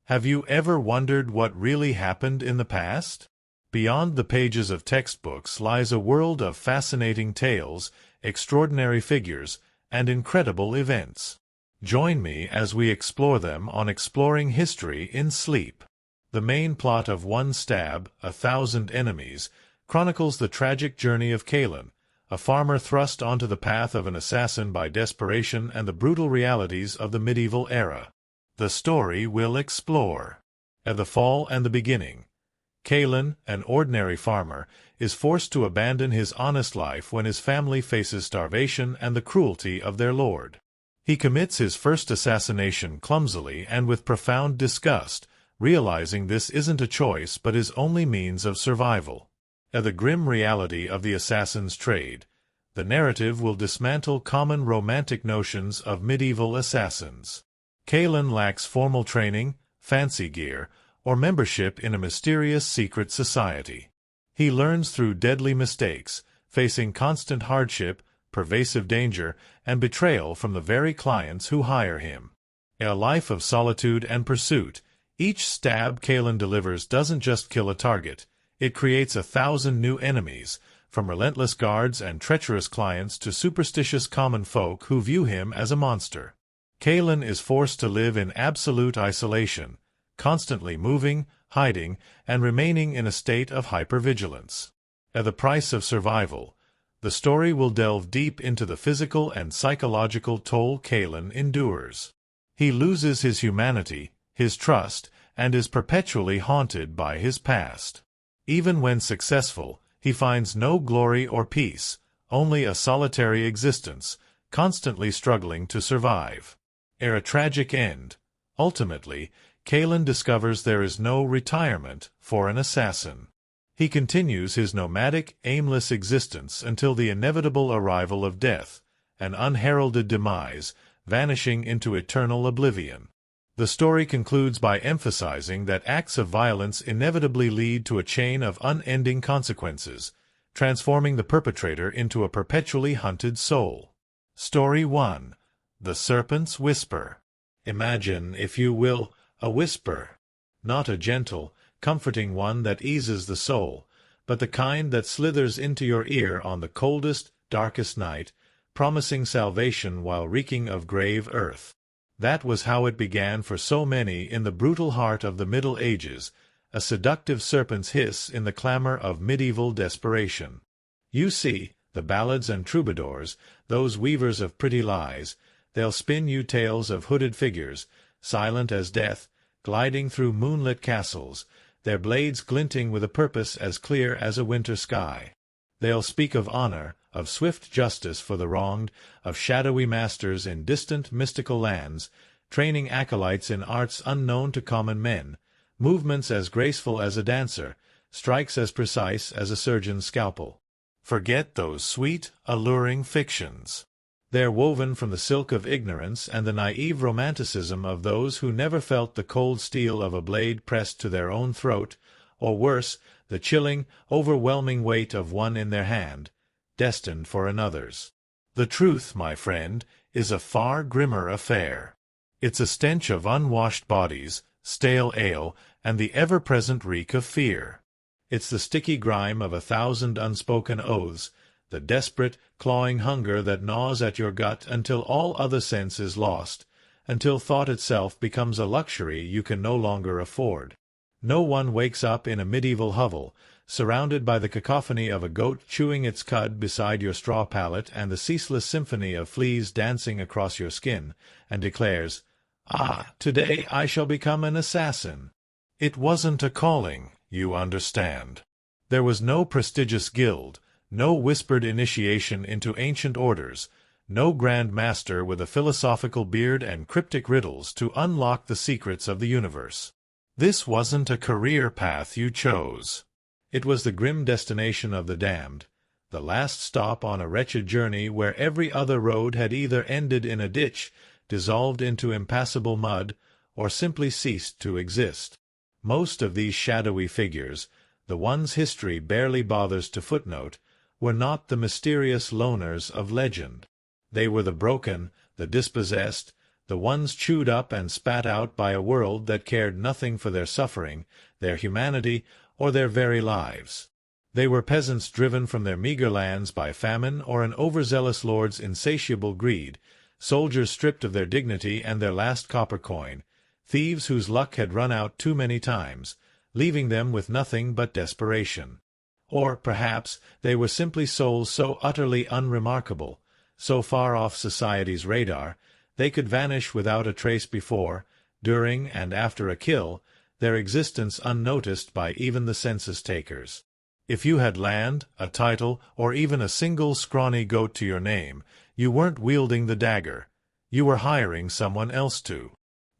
Have you ever wondered what really happened in the past? Beyond the pages of textbooks lies a world of fascinating tales, extraordinary figures, and incredible events. Join me as we explore them on Exploring History in Sleep. The main plot of One Stab, 1,000 Enemies chronicles the tragic journey of Kaelen, a farmer thrust onto the path of an assassin by desperation and the brutal realities of the medieval era. The story will explore the fall and the beginning. Kaelen, an ordinary farmer, is forced to abandon his honest life when his family faces starvation and the cruelty of their lord. He commits his first assassination clumsily and with profound disgust, realizing this isn't a choice but his only means of survival. The grim reality of the assassin's trade. The narrative will dismantle common romantic notions of medieval assassins. Kaelen lacks formal training, fancy gear, or membership in a mysterious secret society. He learns through deadly mistakes, facing constant hardship, pervasive danger, and betrayal from the very clients who hire him. In a life of solitude and pursuit, each stab Kaelen delivers doesn't just kill a target, it creates 1,000 new enemies, from relentless guards and treacherous clients to superstitious common folk who view him as a monster. Kaelen is forced to live in absolute isolation, constantly moving, hiding, and remaining in a state of hypervigilance. At the price of survival, the story will delve deep into the physical and psychological toll Kaelen endures. He loses his humanity, his trust, and is perpetually haunted by his past. Even when successful, he finds no glory or peace, only a solitary existence, constantly struggling to survive. Ere a tragic end, ultimately, Kaelen discovers there is no retirement for an assassin. He continues his nomadic, aimless existence until the inevitable arrival of death, an unheralded demise, vanishing into eternal oblivion. The story concludes by emphasizing that acts of violence inevitably lead to a chain of unending consequences, transforming the perpetrator into a perpetually hunted soul. Story 1. The Serpent's Whisper. Imagine, if you will, a whisper. Not a gentle, comforting one that eases the soul, but the kind that slithers into your ear on the coldest, darkest night, promising salvation while reeking of grave earth. That was how it began for so many in the brutal heart of the Middle Ages, a seductive serpent's hiss in the clamor of medieval desperation. You see, the ballads and troubadours, those weavers of pretty lies, they'll spin you tales of hooded figures, silent as death, gliding through moonlit castles, their blades glinting with a purpose as clear as a winter sky. They'll speak of honor, of swift justice for the wronged, of shadowy masters in distant mystical lands, training acolytes in arts unknown to common men, movements as graceful as a dancer, strikes as precise as a surgeon's scalpel. Forget those sweet, alluring fictions. They're woven from the silk of ignorance and the naive romanticism of those who never felt the cold steel of a blade pressed to their own throat, or worse, the chilling, overwhelming weight of one in their hand, destined for another's. The truth, my friend, is a far grimmer affair. It's a stench of unwashed bodies, stale ale, and the ever-present reek of fear. It's the sticky grime of 1,000 unspoken oaths, the desperate, clawing hunger that gnaws at your gut until all other sense is lost, until thought itself becomes a luxury you can no longer afford. No one wakes up in a medieval hovel, surrounded by the cacophony of a goat chewing its cud beside your straw pallet and the ceaseless symphony of fleas dancing across your skin, and declares, "Ah, today I shall become an assassin." It wasn't a calling, you understand. There was no prestigious guild, no whispered initiation into ancient orders, no grand master with a philosophical beard and cryptic riddles to unlock the secrets of the universe. This wasn't a career path you chose. It was the grim destination of the damned, the last stop on a wretched journey where every other road had either ended in a ditch, dissolved into impassable mud, or simply ceased to exist. Most of these shadowy figures, the ones history barely bothers to footnote, were not the mysterious loners of legend. They were the broken, the dispossessed, the ones chewed up and spat out by a world that cared nothing for their suffering, their humanity, or their very lives. They were peasants driven from their meager lands by famine or an overzealous lord's insatiable greed, soldiers stripped of their dignity and their last copper coin, thieves whose luck had run out too many times, leaving them with nothing but desperation. Or, perhaps, they were simply souls so utterly unremarkable, so far off society's radar, they could vanish without a trace before, during, and after a kill, their existence unnoticed by even the census-takers. If you had land, a title, or even a single scrawny goat to your name, you weren't wielding the dagger. You were hiring someone else to.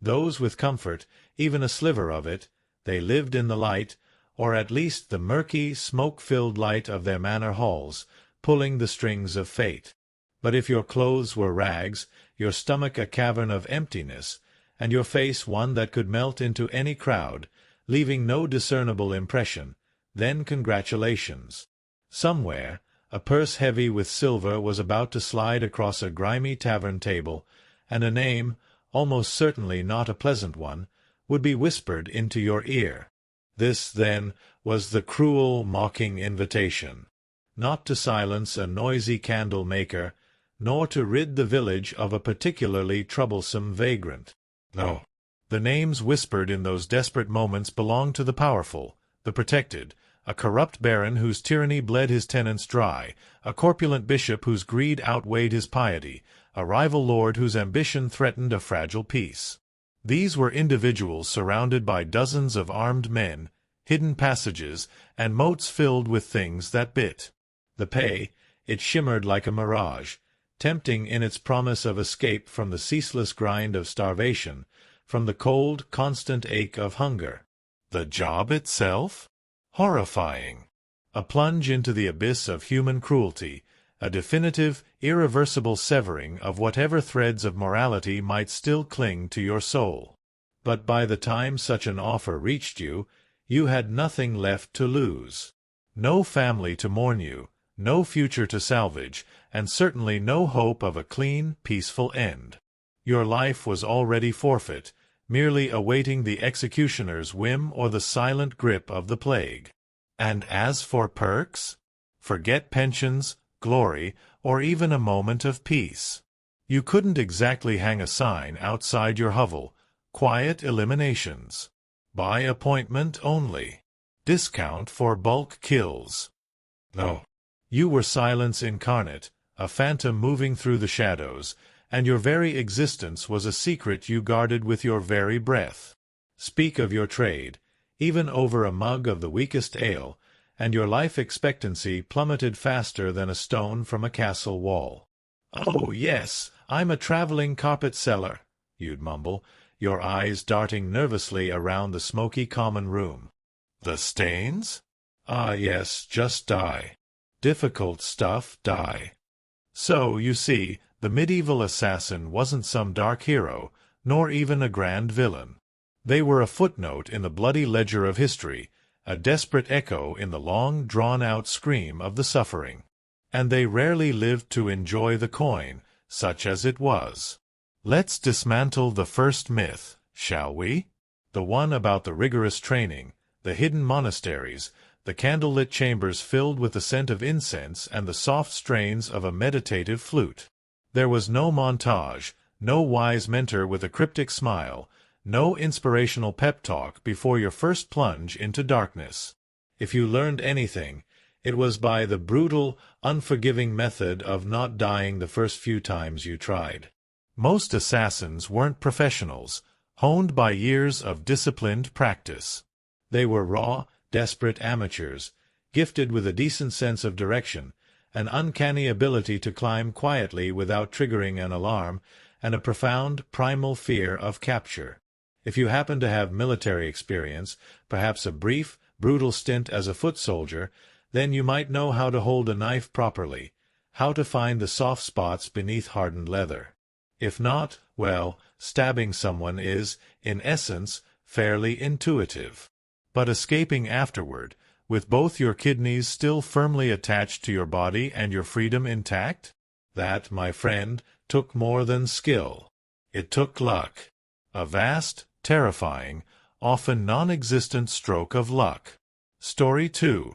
Those with comfort, even a sliver of it, they lived in the light, or at least the murky, smoke-filled light of their manor halls, pulling the strings of fate. But if your clothes were rags, your stomach a cavern of emptiness, and your face one that could melt into any crowd, leaving no discernible impression, then congratulations. Somewhere, a purse heavy with silver was about to slide across a grimy tavern table, and a name, almost certainly not a pleasant one, would be whispered into your ear. This, then, was the cruel, mocking invitation. Not to silence a noisy candle-maker, nor to rid the village of a particularly troublesome vagrant. No. The names whispered in those desperate moments belonged to the powerful, the protected, a corrupt baron whose tyranny bled his tenants dry, a corpulent bishop whose greed outweighed his piety, a rival lord whose ambition threatened a fragile peace. These were individuals surrounded by dozens of armed men, hidden passages, and moats filled with things that bit. The pay, it shimmered like a mirage, tempting in its promise of escape from the ceaseless grind of starvation, from the cold, constant ache of hunger. The job itself? Horrifying. A plunge into the abyss of human cruelty, a definitive, irreversible severing of whatever threads of morality might still cling to your soul. But by the time such an offer reached you, you had nothing left to lose. No family to mourn you, no future to salvage, and certainly no hope of a clean, peaceful end. Your life was already forfeit, merely awaiting the executioner's whim or the silent grip of the plague. And as for perks? Forget pensions, glory, or even a moment of peace. You couldn't exactly hang a sign outside your hovel, quiet eliminations. By appointment only. Discount for bulk kills. No. You were silence incarnate, a phantom moving through the shadows, and your very existence was a secret you guarded with your very breath. Speak of your trade, even over a mug of the weakest ale, and your life expectancy plummeted faster than a stone from a castle wall. "Oh, yes, I'm a traveling carpet-seller," you'd mumble, your eyes darting nervously around the smoky common room. The stains? Ah, yes, just dye. Difficult stuff, dye. So, you see, the medieval assassin wasn't some dark hero, nor even a grand villain. They were a footnote in the bloody ledger of history, a desperate echo in the long, drawn-out scream of the suffering. And they rarely lived to enjoy the coin, such as it was. Let's dismantle the first myth, shall we? The one about the rigorous training, the hidden monasteries, the candlelit chambers filled with the scent of incense and the soft strains of a meditative flute. There was no montage, no wise mentor with a cryptic smile, no inspirational pep talk before your first plunge into darkness. If you learned anything, it was by the brutal, unforgiving method of not dying the first few times you tried. Most assassins weren't professionals, honed by years of disciplined practice. They were raw, desperate amateurs, gifted with a decent sense of direction, an uncanny ability to climb quietly without triggering an alarm, and a profound, primal fear of capture. If you happened to have military experience, perhaps a brief, brutal stint as a foot soldier, then you might know how to hold a knife properly, how to find the soft spots beneath hardened leather. If not, well, stabbing someone is, in essence, fairly intuitive. But escaping afterward, with both your kidneys still firmly attached to your body and your freedom intact? That, my friend, took more than skill. It took luck. A vast, terrifying, often non-existent stroke of luck. Story 2.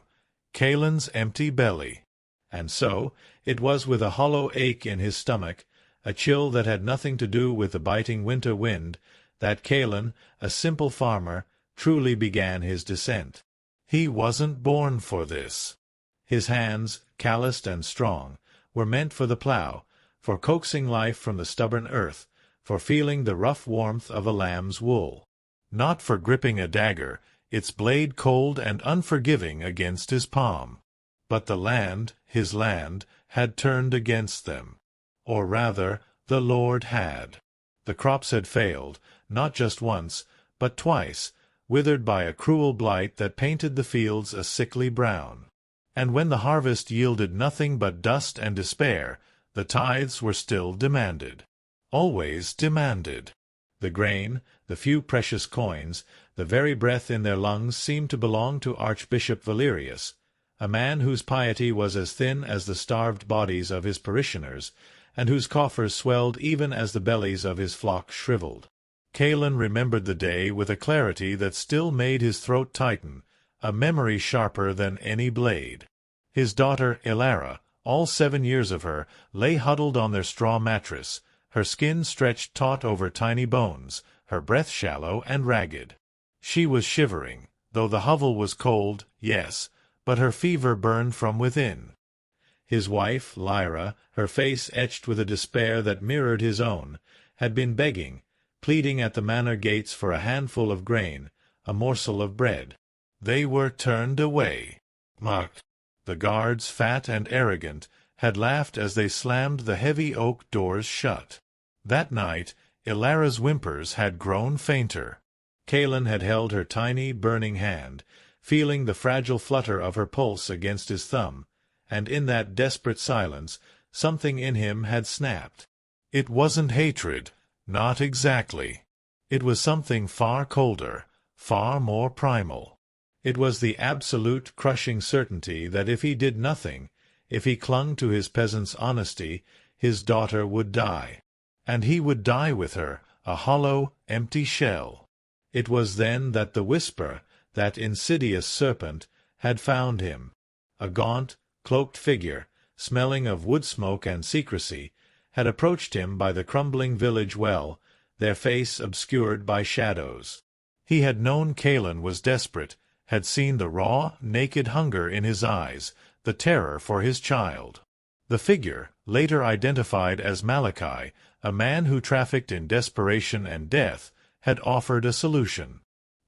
Kaelen's empty belly. And so, it was with a hollow ache in his stomach, a chill that had nothing to do with the biting winter wind, that Kaelen, a simple farmer, truly began his descent. He wasn't born for this. His hands, calloused and strong, were meant for the plough, for coaxing life from the stubborn earth, for feeling the rough warmth of a lamb's wool. Not for gripping a dagger, its blade cold and unforgiving against his palm. But the land, his land, had turned against them. Or rather, the Lord had. The crops had failed, not just once, but twice, withered by a cruel blight that painted the fields a sickly brown. And when the harvest yielded nothing but dust and despair, the tithes were still demanded. Always demanded. The grain, the few precious coins, the very breath in their lungs seemed to belong to Archbishop Valerius, a man whose piety was as thin as the starved bodies of his parishioners, and whose coffers swelled even as the bellies of his flock shriveled. Kaelen remembered the day with a clarity that still made his throat tighten, a memory sharper than any blade. His daughter Ilara, all 7 years of her, lay huddled on their straw mattress, her skin stretched taut over tiny bones, her breath shallow and ragged. She was shivering, though the hovel was cold, yes, but her fever burned from within. His wife, Lyra, her face etched with a despair that mirrored his own, had been begging, pleading at the manor gates for a handful of grain, a morsel of bread. They were turned away. Mocked. The guards, fat and arrogant, had laughed as they slammed the heavy oak doors shut. That night, Ilara's whimpers had grown fainter. Kaelen had held her tiny, burning hand, feeling the fragile flutter of her pulse against his thumb, and in that desperate silence, something in him had snapped. It wasn't hatred, not exactly. It was something far colder, far more primal. It was the absolute, crushing certainty that if he did nothing, if he clung to his peasant's honesty, his daughter would die. And he would die with her, a hollow, empty shell. It was then that the whisper, that insidious serpent, had found him. A gaunt, cloaked figure, smelling of wood smoke and secrecy, had approached him by the crumbling village well, their face obscured by shadows. He had known Kaelen was desperate, had seen the raw, naked hunger in his eyes, the terror for his child. The figure, later identified as Malachi, a man who trafficked in desperation and death, had offered a solution.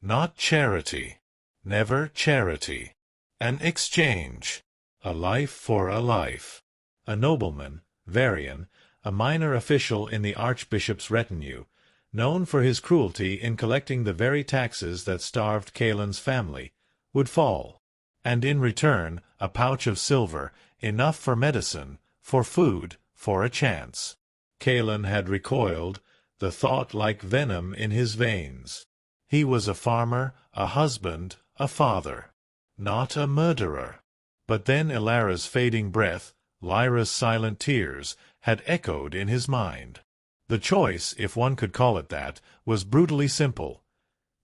Not charity. Never charity. An exchange. A life for a life. A nobleman, Varian, a minor official in the archbishop's retinue, known for his cruelty in collecting the very taxes that starved Kaelen's family, would fall. And in return, a pouch of silver, enough for medicine, for food, for a chance. Kaelen had recoiled, the thought like venom in his veins. He was a farmer, a husband, a father. Not a murderer. But then Ilara's fading breath, Lyra's silent tears, had echoed in his mind. The choice, if one could call it that, was brutally simple.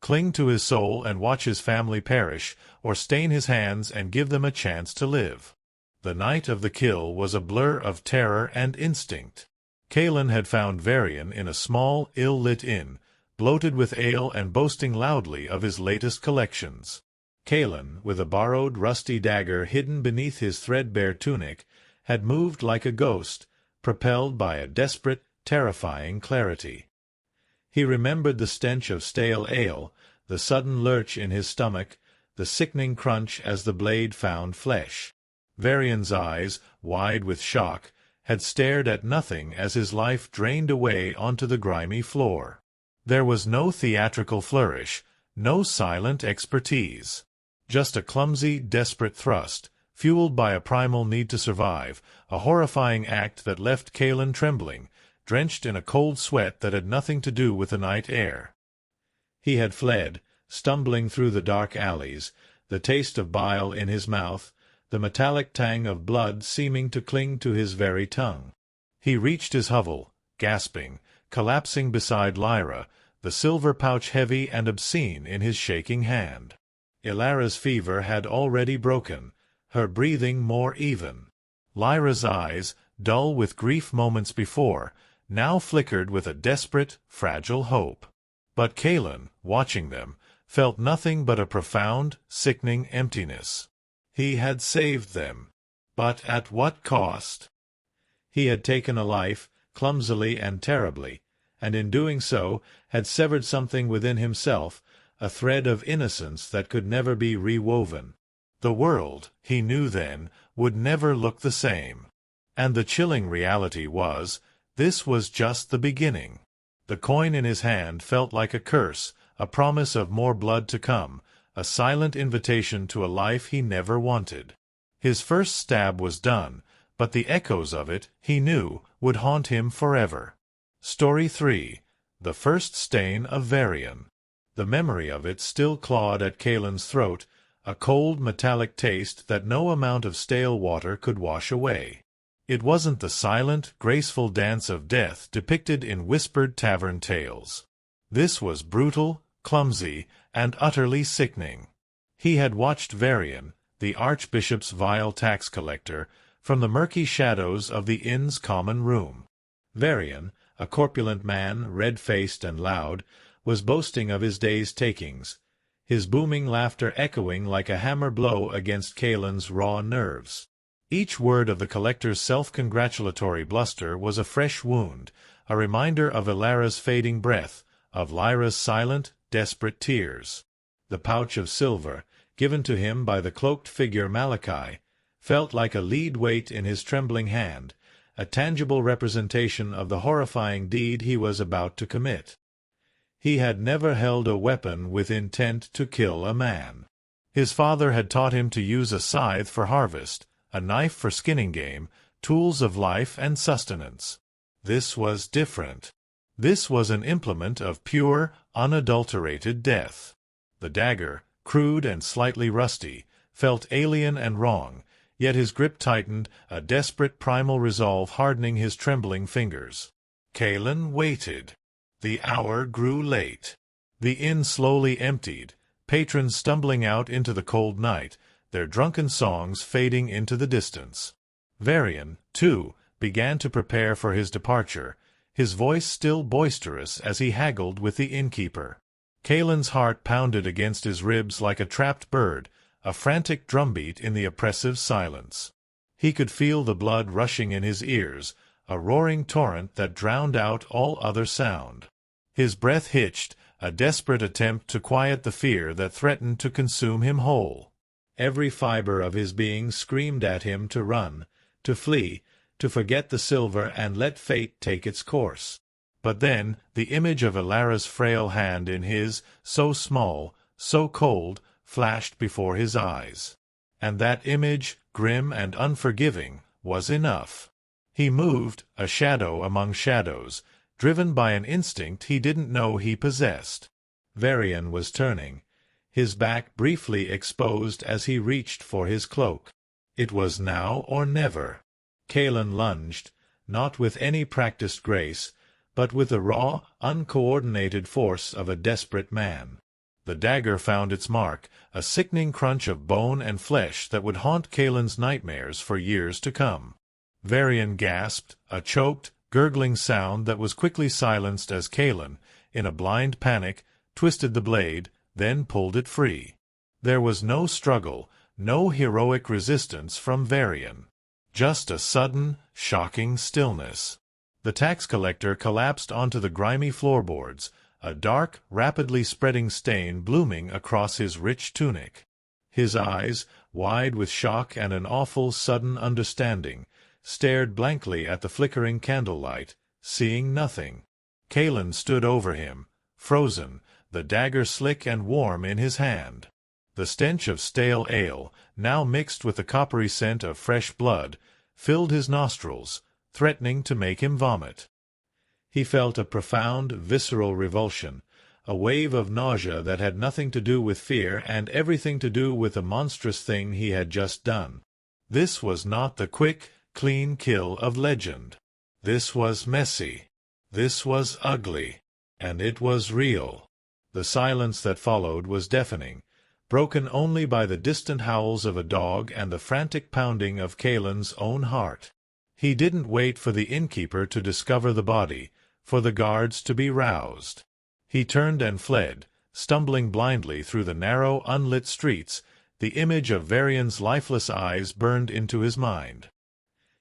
Cling to his soul and watch his family perish, or stain his hands and give them a chance to live. The night of the kill was a blur of terror and instinct. Kaelen had found Varian in a small, ill-lit inn, bloated with ale and boasting loudly of his latest collections. Kaelen, with a borrowed rusty dagger hidden beneath his threadbare tunic, had moved like a ghost, propelled by a desperate, terrifying clarity. He remembered the stench of stale ale, the sudden lurch in his stomach, the sickening crunch as the blade found flesh. Varian's eyes, wide with shock, had stared at nothing as his life drained away onto the grimy floor. There was no theatrical flourish, no silent expertise. Just a clumsy, desperate thrust, fueled by a primal need to survive, a horrifying act that left Kaelen trembling, drenched in a cold sweat that had nothing to do with the night air. He had fled, stumbling through the dark alleys, the taste of bile in his mouth, the metallic tang of blood seeming to cling to his very tongue. He reached his hovel, gasping, collapsing beside Lyra, the silver pouch heavy and obscene in his shaking hand. Ilara's fever had already broken, her breathing more even. Lyra's eyes, dull with grief moments before, now flickered with a desperate, fragile hope. But Kaelen, watching them, felt nothing but a profound, sickening emptiness. He had saved them. But at what cost? He had taken a life, clumsily and terribly, and in doing so had severed something within himself, a thread of innocence that could never be rewoven. The world, he knew then, would never look the same. And the chilling reality was, this was just the beginning. The coin in his hand felt like a curse, a promise of more blood to come, a silent invitation to a life he never wanted. His first stab was done, but the echoes of it, he knew, would haunt him forever. Story 3. The First Stain of Varian. The memory of it still clawed at Kaelen's throat, a cold metallic taste that no amount of stale water could wash away. It wasn't the silent, graceful dance of death depicted in whispered tavern tales. This was brutal, clumsy, and utterly sickening. He had watched Varian, the archbishop's vile tax collector, from the murky shadows of the inn's common room. Varian, a corpulent man, red-faced and loud, was boasting of his day's takings, his booming laughter echoing like a hammer blow against Kaelen's raw nerves. Each word of the collector's self-congratulatory bluster was a fresh wound, a reminder of Ilara's fading breath, of Lyra's silent, desperate tears. The pouch of silver, given to him by the cloaked figure Malachi, felt like a lead weight in his trembling hand, a tangible representation of the horrifying deed he was about to commit. He had never held a weapon with intent to kill a man. His father had taught him to use a scythe for harvest, a knife for skinning game, tools of life and sustenance. This was different. This was an implement of pure, unadulterated death. The dagger, crude and slightly rusty, felt alien and wrong, yet his grip tightened, a desperate primal resolve hardening his trembling fingers. Kaelen waited. The hour grew late. The inn slowly emptied, patrons stumbling out into the cold night, their drunken songs fading into the distance. Varian, too, began to prepare for his departure, his voice still boisterous as he haggled with the innkeeper. Kaelen's heart pounded against his ribs like a trapped bird, a frantic drumbeat in the oppressive silence. He could feel the blood rushing in his ears, a roaring torrent that drowned out all other sound. His breath hitched, a desperate attempt to quiet the fear that threatened to consume him whole. Every fiber of his being screamed at him to run, to flee, to forget the silver and let fate take its course. But then the image of Ilara's frail hand in his, so small, so cold, flashed before his eyes. And that image, grim and unforgiving, was enough. He moved, a shadow among shadows, driven by an instinct he didn't know he possessed. Varian was turning, his back briefly exposed as he reached for his cloak. It was now or never. Kaelen lunged, not with any practiced grace, but with the raw, uncoordinated force of a desperate man. The dagger found its mark, a sickening crunch of bone and flesh that would haunt Kaelen's nightmares for years to come. Varian gasped, a choked, gurgling sound that was quickly silenced as Kaelen, in a blind panic, twisted the blade, then pulled it free. There was no struggle, no heroic resistance from Varian. Just a sudden, shocking stillness. The tax collector collapsed onto the grimy floorboards, a dark, rapidly spreading stain blooming across his rich tunic. His eyes, wide with shock and an awful sudden understanding, stared blankly at the flickering candlelight, seeing nothing. Kaelen stood over him, frozen, the dagger slick and warm in his hand. The stench of stale ale, now mixed with the coppery scent of fresh blood, filled his nostrils, threatening to make him vomit. He felt a profound, visceral revulsion, a wave of nausea that had nothing to do with fear and everything to do with the monstrous thing he had just done. This was not the quick, clean kill of legend. This was messy. This was ugly, and it was real. The silence that followed was deafening, broken only by the distant howls of a dog and the frantic pounding of Kaelen's own heart. He didn't wait for the innkeeper to discover the body, for the guards to be roused. He turned and fled, stumbling blindly through the narrow, unlit streets. The image of Varian's lifeless eyes burned into his mind.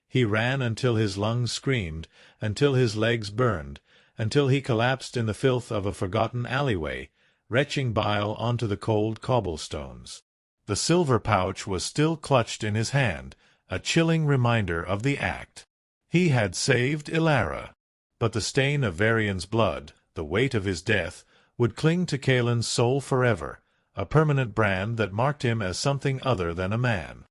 He ran until his lungs screamed, until his legs burned, until he collapsed in the filth of a forgotten alleyway, retching bile onto the cold cobblestones. The silver pouch was still clutched in his hand, a chilling reminder of the act. He had saved Ilara, but the stain of Varian's blood, the weight of his death, would cling to Kaelen's soul forever, a permanent brand that marked him as something other than a man.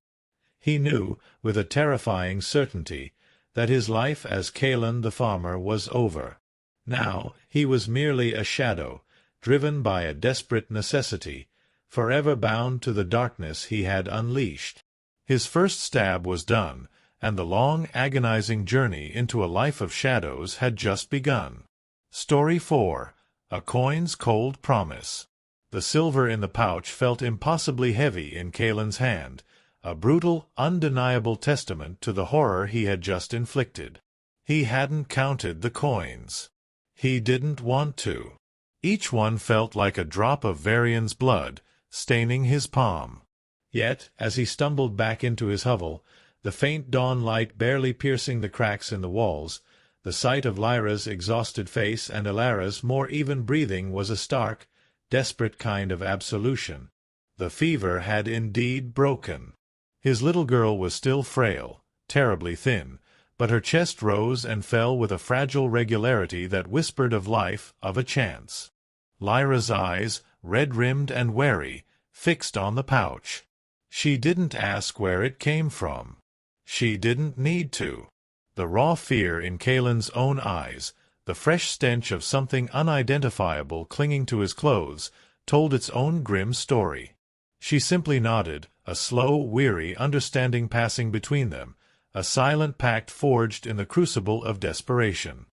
He knew, with a terrifying certainty, that his life as Kaelen the farmer was over. Now he was merely a shadow, driven by a desperate necessity, forever bound to the darkness he had unleashed. His first stab was done, and the long, agonizing journey into a life of shadows had just begun. Story 4. A Coin's Cold Promise. The silver in the pouch felt impossibly heavy in Kaelen's hand, a brutal, undeniable testament to the horror he had just inflicted. He hadn't counted the coins. He didn't want to. Each one felt like a drop of Varian's blood, staining his palm. Yet, as he stumbled back into his hovel, the faint dawn light barely piercing the cracks in the walls, the sight of Lyra's exhausted face and Ilara's more even breathing was a stark, desperate kind of absolution. The fever had indeed broken. His little girl was still frail, terribly thin, but her chest rose and fell with a fragile regularity that whispered of life, of a chance. Lyra's eyes, red-rimmed and wary, fixed on the pouch. She didn't ask where it came from. She didn't need to. The raw fear in Kaelen's own eyes, the fresh stench of something unidentifiable clinging to his clothes, told its own grim story. She simply nodded, a slow, weary understanding passing between them, a silent pact forged in the crucible of desperation.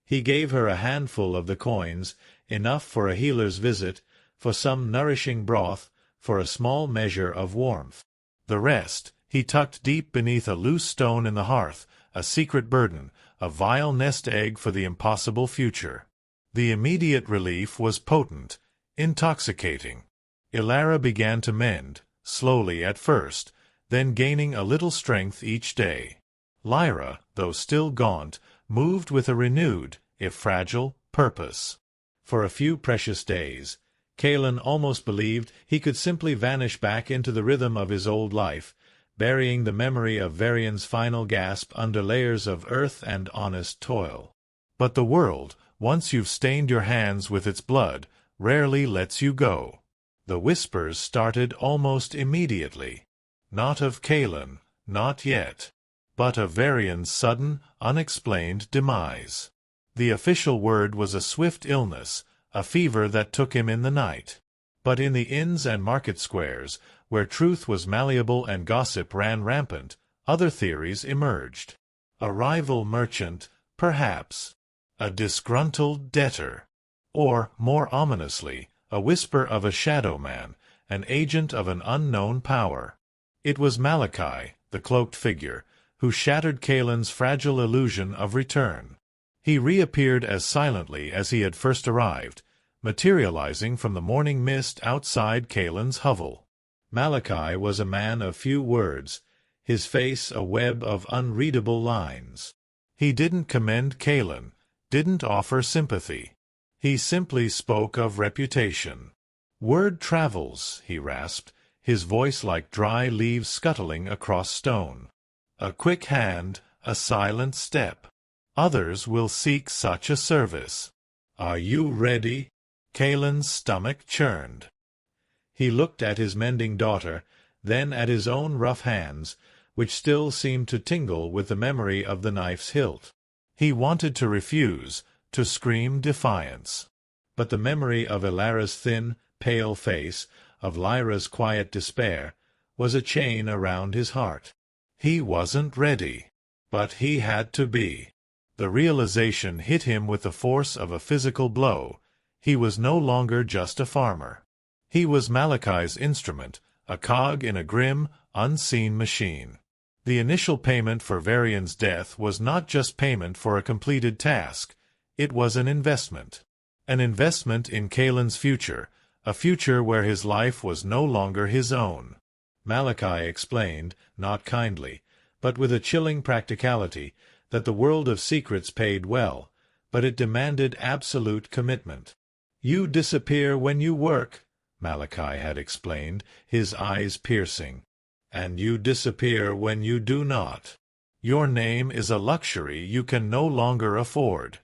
He gave her a handful of the coins, enough for a healer's visit, for some nourishing broth, for a small measure of warmth. The rest he tucked deep beneath a loose stone in the hearth, a secret burden, a vile nest egg for the impossible future. The immediate relief was potent, intoxicating. Ilara began to mend, slowly at first, then gaining a little strength each day. Lyra, though still gaunt, moved with a renewed, if fragile, purpose. For a few precious days, Kaelen almost believed he could simply vanish back into the rhythm of his old life, burying the memory of Varian's final gasp under layers of earth and honest toil. But the world, once you've stained your hands with its blood, rarely lets you go. The whispers started almost immediately. Not of Kaelen, not yet, but of Varian's sudden, unexplained demise. The official word was a swift illness, a fever that took him in the night. But in the inns and market squares, where truth was malleable and gossip ran rampant, other theories emerged. A rival merchant, perhaps. A disgruntled debtor. Or, more ominously, a whisper of a shadow man, an agent of an unknown power. It was Malachi, the cloaked figure, who shattered Kaelen's fragile illusion of return. He reappeared as silently as he had first arrived, materializing from the morning mist outside Kaelen's hovel. Malachi was a man of few words, his face a web of unreadable lines. He didn't commend Kaelen, didn't offer sympathy. He simply spoke of reputation. "Word travels," he rasped, his voice like dry leaves scuttling across stone. "A quick hand, a silent step. Others will seek such a service. Are you ready?" Kaelen's stomach churned. He looked at his mending daughter, then at his own rough hands, which still seemed to tingle with the memory of the knife's hilt. He wanted to refuse, to scream defiance. But the memory of Ilara's thin, pale face, of Lyra's quiet despair, was a chain around his heart. He wasn't ready. But he had to be. The realization hit him with the force of a physical blow. He was no longer just a farmer. He was Malachi's instrument, a cog in a grim, unseen machine. The initial payment for Varian's death was not just payment for a completed task. It was an investment. An investment in Kaelen's future, a future where his life was no longer his own. Malachi explained, not kindly, but with a chilling practicality, that the world of secrets paid well, but it demanded absolute commitment. "You disappear when you work," Malachi had explained, his eyes piercing. "And you disappear when you do not. Your name is a luxury you can no longer afford."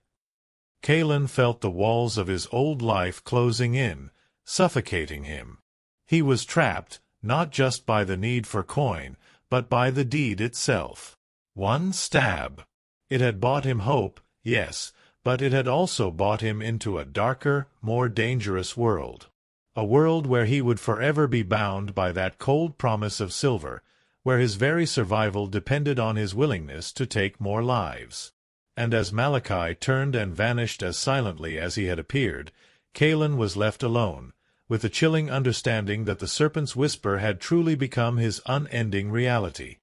Kaelen felt the walls of his old life closing in, suffocating him. He was trapped, not just by the need for coin, but by the deed itself. One stab. It had bought him hope, yes, but it had also bought him into a darker, more dangerous world. A world where he would forever be bound by that cold promise of silver, where his very survival depended on his willingness to take more lives. And as Malachi turned and vanished as silently as he had appeared, Kaelen was left alone, with the chilling understanding that the serpent's whisper had truly become his unending reality.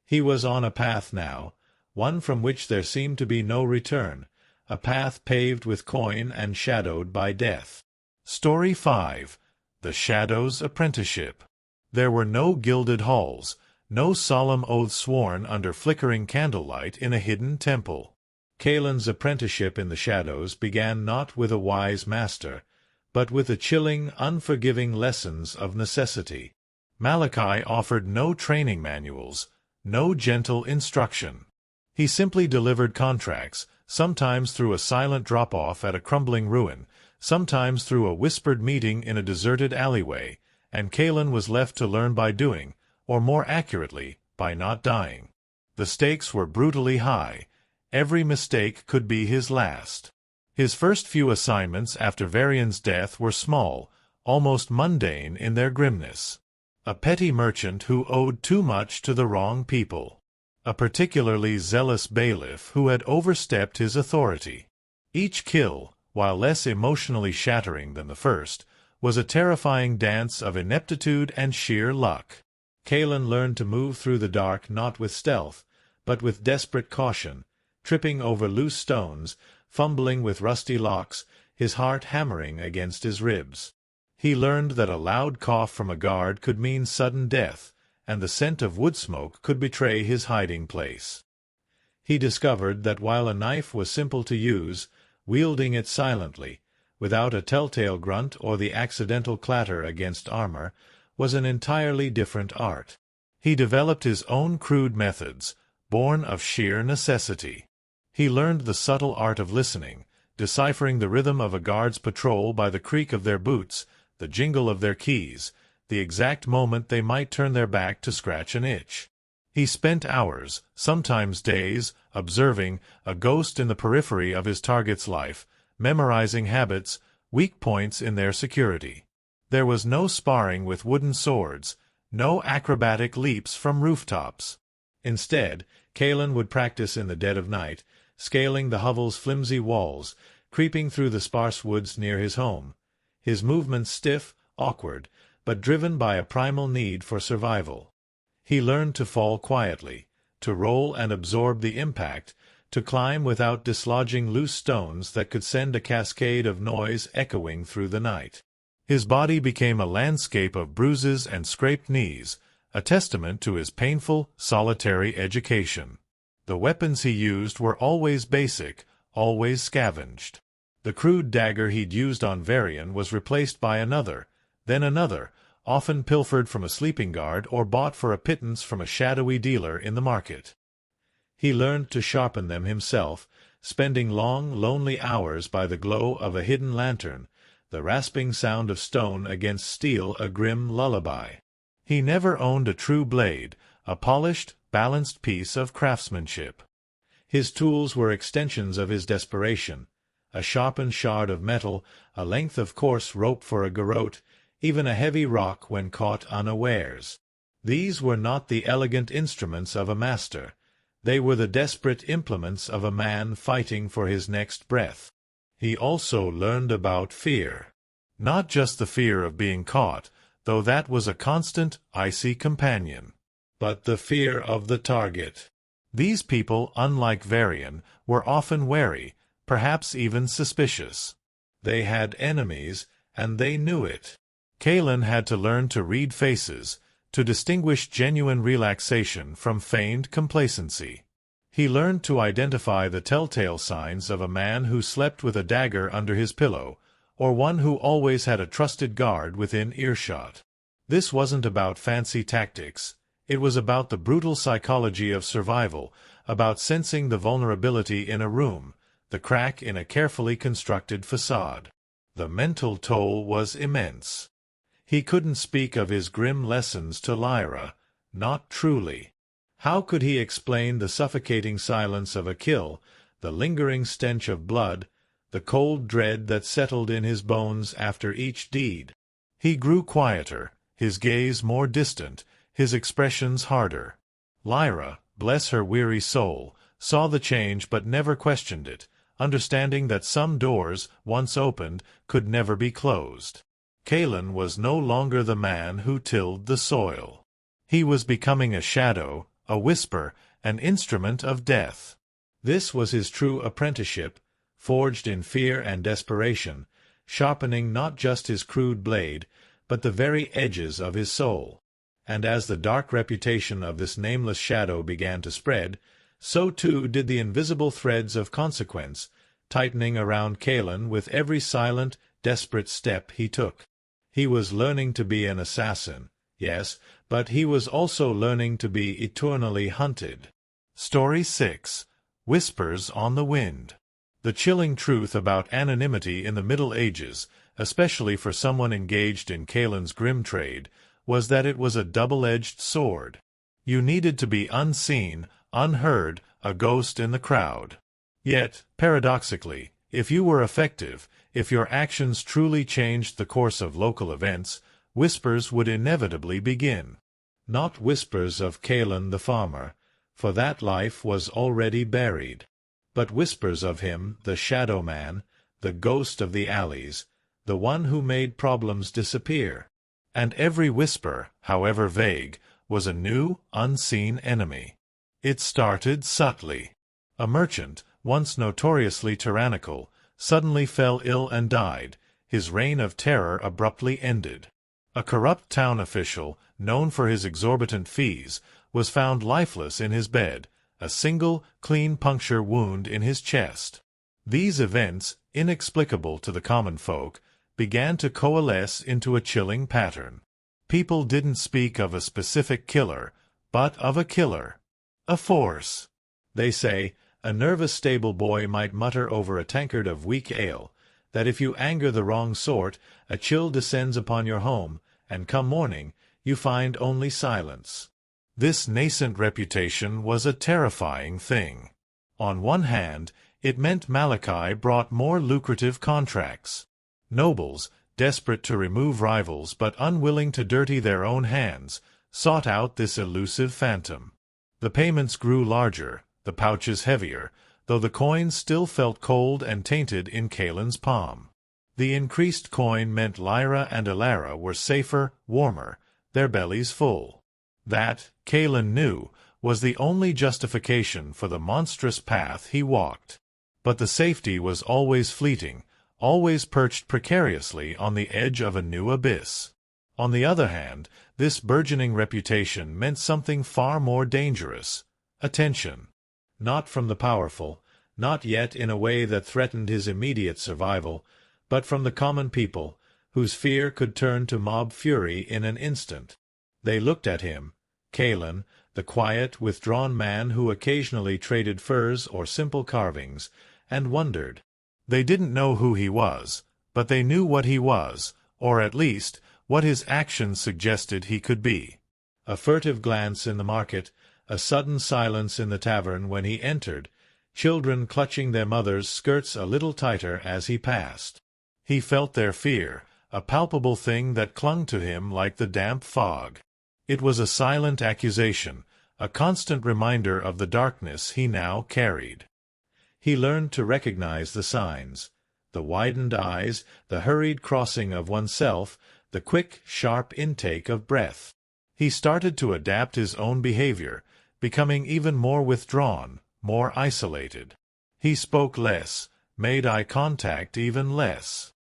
He was on a path now, one from which there seemed to be no return, a path paved with coin and shadowed by death. Story 5. The Shadow's Apprenticeship. There were no gilded halls, no solemn oaths sworn under flickering candlelight in a hidden temple. Kaelen's apprenticeship in the shadows began not with a wise master, but with the chilling, unforgiving lessons of necessity. Malachi offered no training manuals, no gentle instruction. He simply delivered contracts, sometimes through a silent drop-off at a crumbling ruin, sometimes through a whispered meeting in a deserted alleyway, and Kaelen was left to learn by doing, or more accurately, by not dying. The stakes were brutally high. Every mistake could be his last. His first few assignments after Varian's death were small, almost mundane in their grimness. A petty merchant who owed too much to the wrong people. A particularly zealous bailiff who had overstepped his authority. Each kill, while less emotionally shattering than the first, was a terrifying dance of ineptitude and sheer luck. Kaelen learned to move through the dark not with stealth, but with desperate caution, tripping over loose stones, fumbling with rusty locks, his heart hammering against his ribs. He learned that a loud cough from a guard could mean sudden death, and the scent of wood smoke could betray his hiding place. He discovered that while a knife was simple to use, wielding it silently, without a telltale grunt or the accidental clatter against armor, was an entirely different art. He developed his own crude methods, born of sheer necessity. He learned the subtle art of listening, deciphering the rhythm of a guard's patrol by the creak of their boots, the jingle of their keys, the exact moment they might turn their back to scratch an itch. He spent hours, sometimes days, observing, a ghost in the periphery of his target's life, memorizing habits, weak points in their security. There was no sparring with wooden swords, no acrobatic leaps from rooftops. Instead, Kaelen would practice in the dead of night, scaling the hovel's flimsy walls, creeping through the sparse woods near his home, his movements stiff, awkward, but driven by a primal need for survival. He learned to fall quietly, to roll and absorb the impact, to climb without dislodging loose stones that could send a cascade of noise echoing through the night. His body became a landscape of bruises and scraped knees, a testament to his painful, solitary education. The weapons he used were always basic, always scavenged. The crude dagger he'd used on Varian was replaced by another, then another, often pilfered from a sleeping guard or bought for a pittance from a shadowy dealer in the market. He learned to sharpen them himself, spending long, lonely hours by the glow of a hidden lantern, the rasping sound of stone against steel a grim lullaby. He never owned a true blade, a polished, balanced piece of craftsmanship. His tools were extensions of his desperation, a sharpened shard of metal, a length of coarse rope for a garrote, even a heavy rock when caught unawares. These were not the elegant instruments of a master. They were the desperate implements of a man fighting for his next breath. He also learned about fear. Not just the fear of being caught, though that was a constant, icy companion, but the fear of the target. These people, unlike Varian, were often wary, perhaps even suspicious. They had enemies, and they knew it. Kaelen had to learn to read faces, to distinguish genuine relaxation from feigned complacency. He learned to identify the telltale signs of a man who slept with a dagger under his pillow, or one who always had a trusted guard within earshot. This wasn't about fancy tactics. It was about the brutal psychology of survival, about sensing the vulnerability in a room, the crack in a carefully constructed facade. The mental toll was immense. He couldn't speak of his grim lessons to Lyra, not truly. How could he explain the suffocating silence of a kill, the lingering stench of blood, the cold dread that settled in his bones after each deed? He grew quieter, his gaze more distant, his expressions harder. Lyra, bless her weary soul, saw the change but never questioned it, understanding that some doors, once opened, could never be closed. Kaelen was no longer the man who tilled the soil. He was becoming a shadow, a whisper, an instrument of death. This was his true apprenticeship, forged in fear and desperation, sharpening not just his crude blade, but the very edges of his soul. And as the dark reputation of this nameless shadow began to spread, so too did the invisible threads of consequence, tightening around Kaelen with every silent, desperate step he took. He was learning to be an assassin, yes, but he was also learning to be eternally hunted. Story 6. Whispers on the Wind. The chilling truth about anonymity in the Middle Ages, especially for someone engaged in Kaelen's grim trade, was that it was a double-edged sword. You needed to be unseen, unheard, a ghost in the crowd. Yet, paradoxically, if you were effective, if your actions truly changed the course of local events, whispers would inevitably begin. Not whispers of Kaelen the farmer, for that life was already buried, but whispers of him, the shadow man, the ghost of the alleys, the one who made problems disappear. And every whisper, however vague, was a new, unseen enemy. It started subtly. A merchant, once notoriously tyrannical, suddenly fell ill and died, his reign of terror abruptly ended. A corrupt town official, known for his exorbitant fees, was found lifeless in his bed, a single, clean puncture wound in his chest. These events, inexplicable to the common folk, began to coalesce into a chilling pattern. People didn't speak of a specific killer, but of a killer. A force. They say, a nervous stable boy might mutter over a tankard of weak ale, that if you anger the wrong sort, a chill descends upon your home, and come morning, you find only silence. This nascent reputation was a terrifying thing. On one hand, it meant Malachi brought more lucrative contracts. Nobles, desperate to remove rivals but unwilling to dirty their own hands, sought out this elusive phantom. The payments grew larger, the pouches heavier, though the coins still felt cold and tainted in Kaelen's palm. The increased coin meant Lyra and Alara were safer, warmer, their bellies full. That, Kaelen knew, was the only justification for the monstrous path he walked. But the safety was always fleeting, always perched precariously on the edge of a new abyss. On the other hand, this burgeoning reputation meant something far more dangerous: attention. Not from the powerful, not yet in a way that threatened his immediate survival, but from the common people, whose fear could turn to mob fury in an instant. They looked at him, Kaelen, the quiet, withdrawn man who occasionally traded furs or simple carvings, and wondered. They didn't know who he was, but they knew what he was, or at least, what his actions suggested he could be. A furtive glance in the market, a sudden silence in the tavern when he entered, children clutching their mothers' skirts a little tighter as he passed. He felt their fear, a palpable thing that clung to him like the damp fog. It was a silent accusation, a constant reminder of the darkness he now carried. He learned to recognize the signs, the widened eyes, the hurried crossing of oneself, the quick, sharp intake of breath. He started to adapt his own behavior, becoming even more withdrawn, more isolated. He spoke less, made eye contact even less.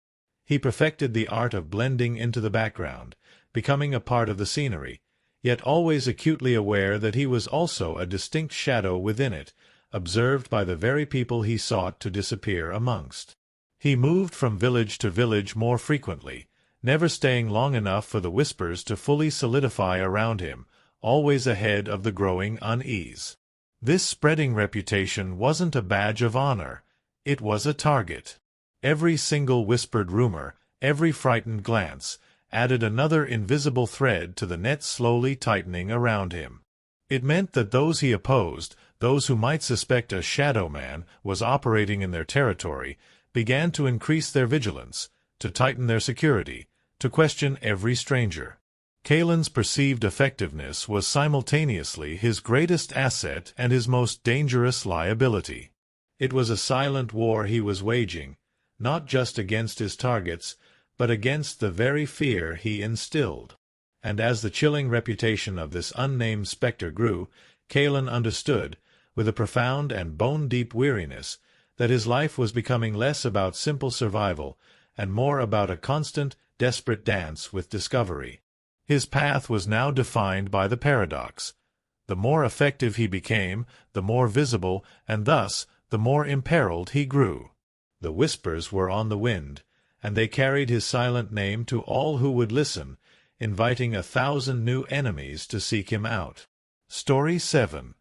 He perfected the art of blending into the background, becoming a part of the scenery, yet always acutely aware that he was also a distinct shadow within it, observed by the very people he sought to disappear amongst. He moved from village to village more frequently, never staying long enough for the whispers to fully solidify around him, always ahead of the growing unease. This spreading reputation wasn't a badge of honor, it was a target. Every single whispered rumor, every frightened glance, added another invisible thread to the net slowly tightening around him. It meant that those he opposed, those who might suspect a shadow man was operating in their territory, began to increase their vigilance, to tighten their security, to question every stranger. Kaelen's perceived effectiveness was simultaneously his greatest asset and his most dangerous liability. It was a silent war he was waging, not just against his targets, but against the very fear he instilled. And as the chilling reputation of this unnamed spectre grew, Kaelen understood, with a profound and bone-deep weariness, that his life was becoming less about simple survival and more about a constant, desperate dance with discovery. His path was now defined by the paradox. The more effective he became, the more visible, and thus the more imperiled he grew. The whispers were on the wind, and they carried his silent name to all who would listen, inviting 1,000 new enemies to seek him out. Story 7.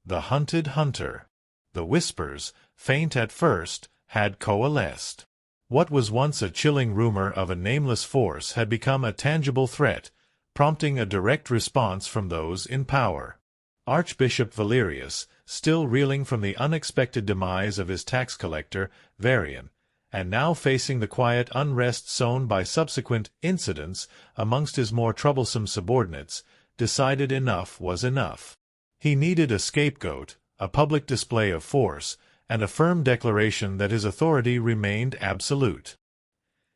The Hunted Hunter. The whispers, faint at first, had coalesced. What was once a chilling rumor of a nameless force had become a tangible threat, prompting a direct response from those in power. Archbishop Valerius, still reeling from the unexpected demise of his tax collector, Varian, and now facing the quiet unrest sown by subsequent incidents amongst his more troublesome subordinates, decided enough was enough. He needed a scapegoat, a public display of force, and a firm declaration that his authority remained absolute.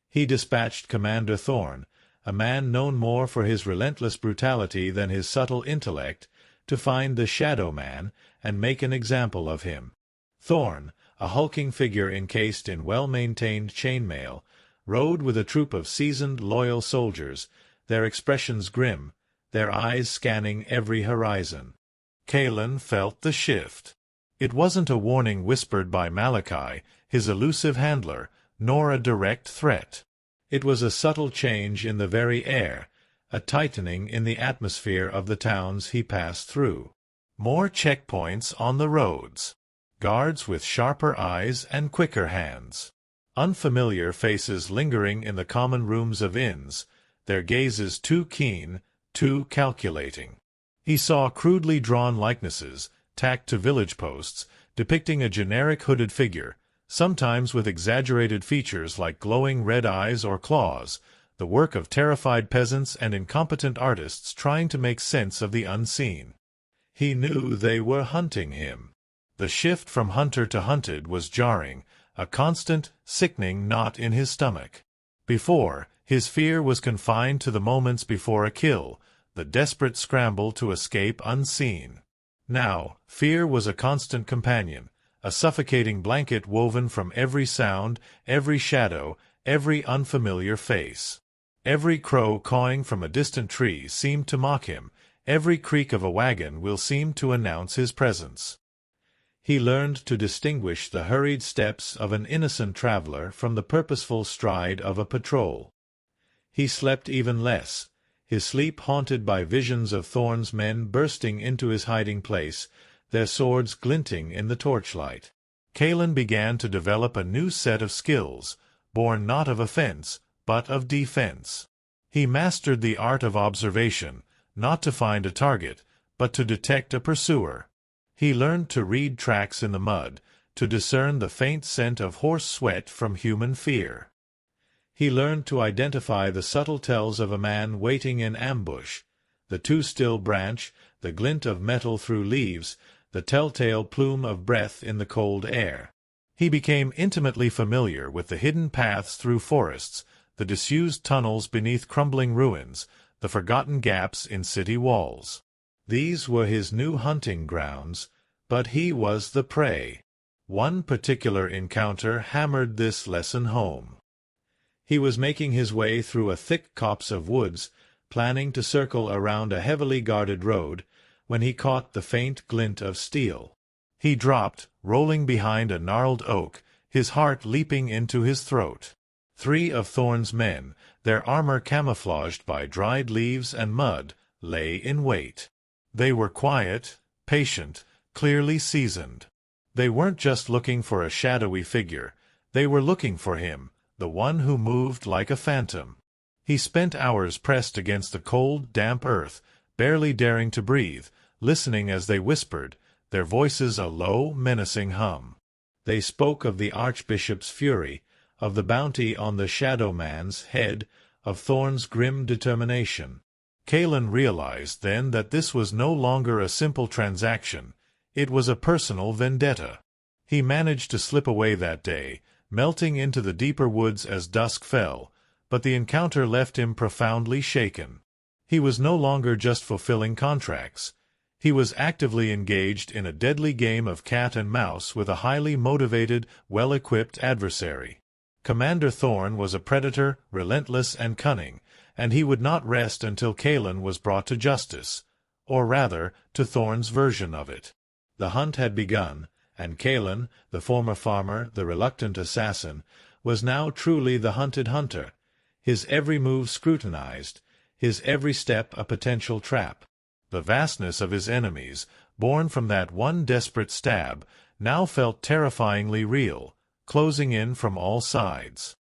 He dispatched Commander Thorn, a man known more for his relentless brutality than his subtle intellect, to find the Shadow Man and make an example of him. Thorn, a hulking figure encased in well-maintained chainmail, rode with a troop of seasoned, loyal soldiers, their expressions grim, their eyes scanning every horizon. Kaelen felt the shift. It wasn't a warning whispered by Malachi, his elusive handler, nor a direct threat. It was a subtle change in the very air, a tightening in the atmosphere of the towns he passed through. More checkpoints on the roads. Guards with sharper eyes and quicker hands. Unfamiliar faces lingering in the common rooms of inns, their gazes too keen, too calculating. He saw crudely drawn likenesses, tacked to village posts, depicting a generic hooded figure, sometimes with exaggerated features like glowing red eyes or claws, the work of terrified peasants and incompetent artists trying to make sense of the unseen. He knew they were hunting him. The shift from hunter to hunted was jarring, a constant, sickening knot in his stomach. Before, his fear was confined to the moments before a kill, the desperate scramble to escape unseen. Now, fear was a constant companion, a suffocating blanket woven from every sound, every shadow, every unfamiliar face. Every crow cawing from a distant tree seemed to mock him, every creak of a wagon will seem to announce his presence. He learned to distinguish the hurried steps of an innocent traveler from the purposeful stride of a patrol. He slept even less, his sleep haunted by visions of Thorn's men bursting into his hiding place, their swords glinting in the torchlight. Kaelen began to develop a new set of skills, born not of offense, but of defense. He mastered the art of observation, not to find a target, but to detect a pursuer. He learned to read tracks in the mud, to discern the faint scent of horse sweat from human fear. He learned to identify the subtle tells of a man waiting in ambush, the too-still branch, the glint of metal through leaves, the telltale plume of breath in the cold air. He became intimately familiar with the hidden paths through forests, the disused tunnels beneath crumbling ruins, the forgotten gaps in city walls. These were his new hunting grounds, but he was the prey. One particular encounter hammered this lesson home. He was making his way through a thick copse of woods, planning to circle around a heavily guarded road, when he caught the faint glint of steel. He dropped, rolling behind a gnarled oak, his heart leaping into his throat. 3 of Thorn's men, their armor camouflaged by dried leaves and mud, lay in wait. They were quiet, patient, clearly seasoned. They weren't just looking for a shadowy figure, they were looking for him, the one who moved like a phantom. He spent hours pressed against the cold, damp earth, barely daring to breathe, listening as they whispered, their voices a low, menacing hum. They spoke of the Archbishop's fury, of the bounty on the Shadow Man's head, of Thorn's grim determination. Kaelen realized then that this was no longer a simple transaction, it was a personal vendetta. He managed to slip away that day, melting into the deeper woods as dusk fell, but the encounter left him profoundly shaken. He was no longer just fulfilling contracts. He was actively engaged in a deadly game of cat and mouse with a highly motivated, well-equipped adversary. Commander Thorn was a predator, relentless and cunning, and he would not rest until Kaelen was brought to justice, or rather, to Thorn's version of it. The hunt had begun, and Kaelen, the former farmer, the reluctant assassin, was now truly the hunted hunter, his every move scrutinized, his every step a potential trap. The vastness of his enemies, born from that one desperate stab, now felt terrifyingly real, closing in from all sides.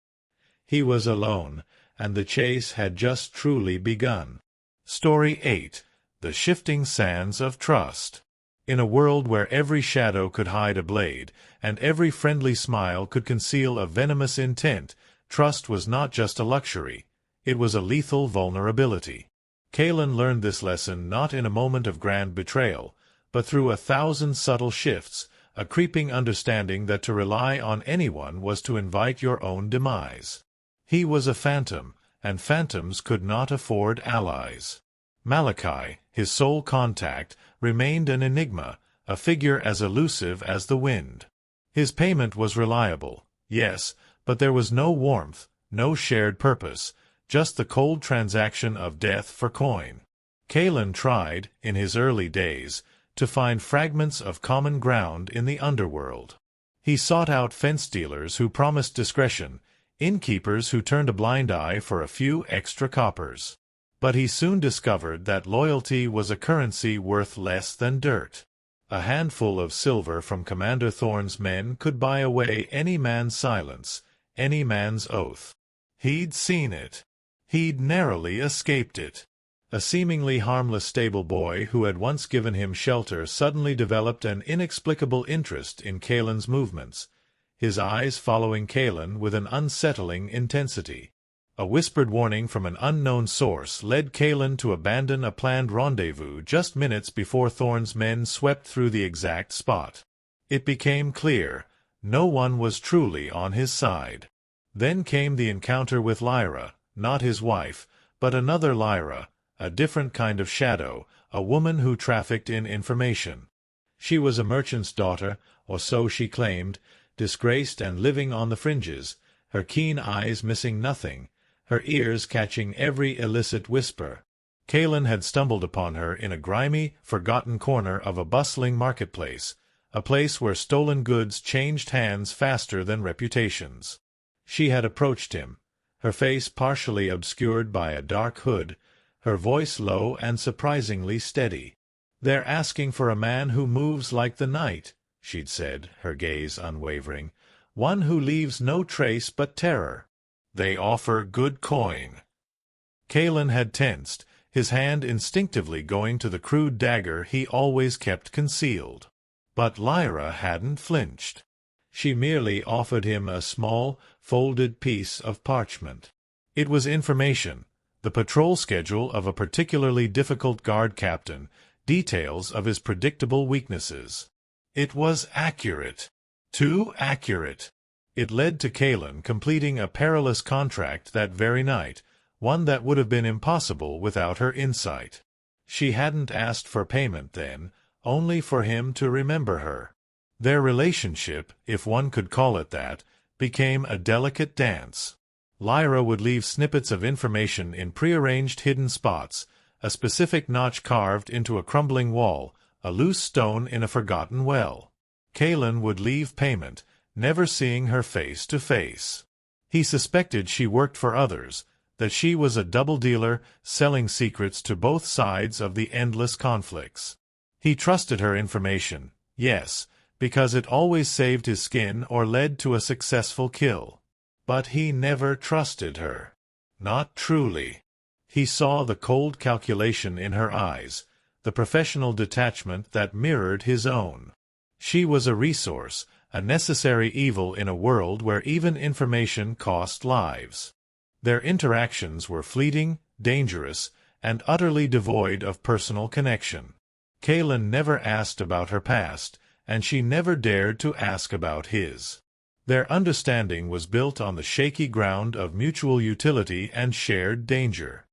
He was alone, and the chase had just truly begun. Story 8. The Shifting Sands of Trust. In a world where every shadow could hide a blade, and every friendly smile could conceal a venomous intent, trust was not just a luxury, it was a lethal vulnerability. Kaelen learned this lesson not in a moment of grand betrayal, but through 1,000 subtle shifts, a creeping understanding that to rely on anyone was to invite your own demise. He was a phantom, and phantoms could not afford allies. Malachi, his sole contact, remained an enigma, a figure as elusive as the wind. His payment was reliable, yes, but there was no warmth, no shared purpose, just the cold transaction of death for coin. Kaelen tried, in his early days, to find fragments of common ground in the underworld. He sought out fence dealers who promised discretion, innkeepers who turned a blind eye for a few extra coppers. But he soon discovered that loyalty was a currency worth less than dirt. A handful of silver from Commander Thorn's men could buy away any man's silence, any man's oath. He'd seen it. He'd narrowly escaped it. A seemingly harmless stable boy who had once given him shelter suddenly developed an inexplicable interest in Kaelen's movements, his eyes following Kaelen with an unsettling intensity. A whispered warning from an unknown source led Kaelen to abandon a planned rendezvous just minutes before Thorn's men swept through the exact spot. It became clear, no one was truly on his side. Then came the encounter with Lyra, not his wife, but another Lyra, a different kind of shadow, a woman who trafficked in information. She was a merchant's daughter, or so she claimed, disgraced and living on the fringes, her keen eyes missing nothing, her ears catching every illicit whisper. Kaelen had stumbled upon her in a grimy, forgotten corner of a bustling marketplace, a place where stolen goods changed hands faster than reputations. She had approached him, her face partially obscured by a dark hood, her voice low and surprisingly steady. "They're asking for a man who moves like the night," she'd said, her gaze unwavering, "one who leaves no trace but terror. They offer good coin." Kaelen had tensed, his hand instinctively going to the crude dagger he always kept concealed. But Lyra hadn't flinched. She merely offered him a small, folded piece of parchment. It was information, The patrol schedule of a particularly difficult guard captain, details of his predictable weaknesses. It was accurate. Too accurate. It led to Kaelen completing a perilous contract that very night, one that would have been impossible without her insight. She hadn't asked for payment then, only for him to remember her. Their relationship, if one could call it that, became a delicate dance. Lyra would leave snippets of information in prearranged hidden spots, a specific notch carved into a crumbling wall, a loose stone in a forgotten well. Kaelen would leave payment, never seeing her face to face. He suspected she worked for others, that she was a double dealer, selling secrets to both sides of the endless conflicts. He trusted her information, yes, because it always saved his skin or led to a successful kill. But he never trusted her. Not truly. He saw the cold calculation in her eyes, the professional detachment that mirrored his own. She was a resource, a necessary evil in a world where even information cost lives. Their interactions were fleeting, dangerous, and utterly devoid of personal connection. Kaelen never asked about her past, and she never dared to ask about his. Their understanding was built on the shaky ground of mutual utility and shared danger.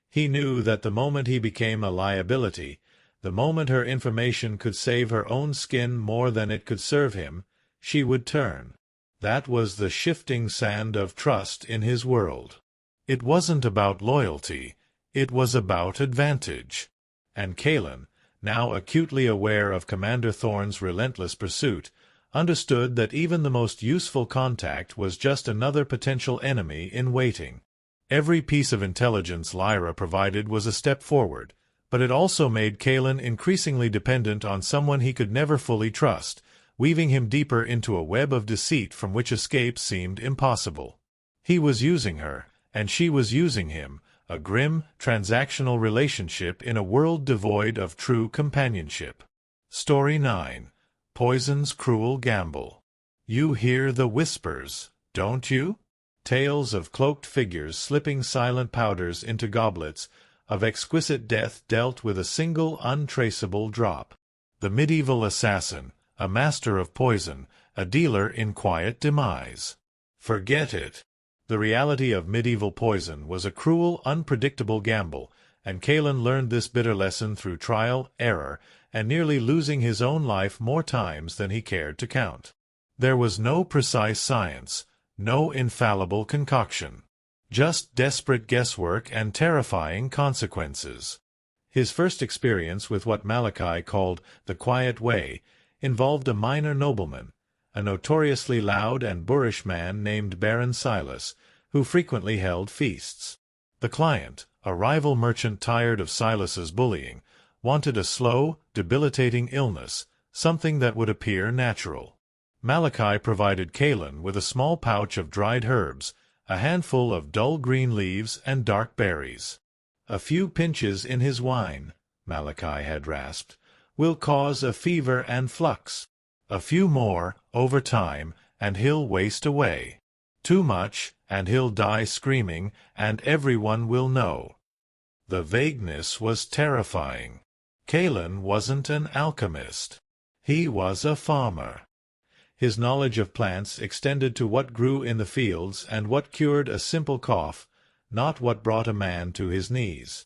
He knew that the moment he became a liability, the moment her information could save her own skin more than it could serve him, she would turn. That was the shifting sand of trust in his world. It wasn't about loyalty, it was about advantage. And Kaelen, now acutely aware of Commander Thorne's relentless pursuit, understood that even the most useful contact was just another potential enemy in waiting. Every piece of intelligence Lyra provided was a step forward, but it also made Kaelen increasingly dependent on someone he could never fully trust, weaving him deeper into a web of deceit from which escape seemed impossible. He was using her, and she was using him, a grim, transactional relationship in a world devoid of true companionship. Story 9. Poison's Cruel Gamble. You hear the whispers, don't you? Tales of cloaked figures slipping silent powders into goblets, of exquisite death dealt with a single untraceable drop. The medieval assassin, a master of poison, a dealer in quiet demise. Forget it. The reality of medieval poison was a cruel, unpredictable gamble, and Kaelen learned this bitter lesson through trial, error, and nearly losing his own life more times than he cared to count. There was no precise science, no infallible concoction. Just desperate guesswork and terrifying consequences. His first experience with what Malachi called the quiet way involved a minor nobleman, a notoriously loud and boorish man named Baron Silas, who frequently held feasts. The client, a rival merchant tired of Silas's bullying, wanted a slow, debilitating illness, something that would appear natural. Malachi provided Kaelen with a small pouch of dried herbs, a handful of dull green leaves and dark berries. A few pinches in his wine, Malachi had rasped, will cause a fever and flux. A few more, over time, and he'll waste away. Too much, and he'll die screaming, and everyone will know. The vagueness was terrifying. Kaelen wasn't an alchemist. He was a farmer. His knowledge of plants extended to what grew in the fields and what cured a simple cough, not what brought a man to his knees.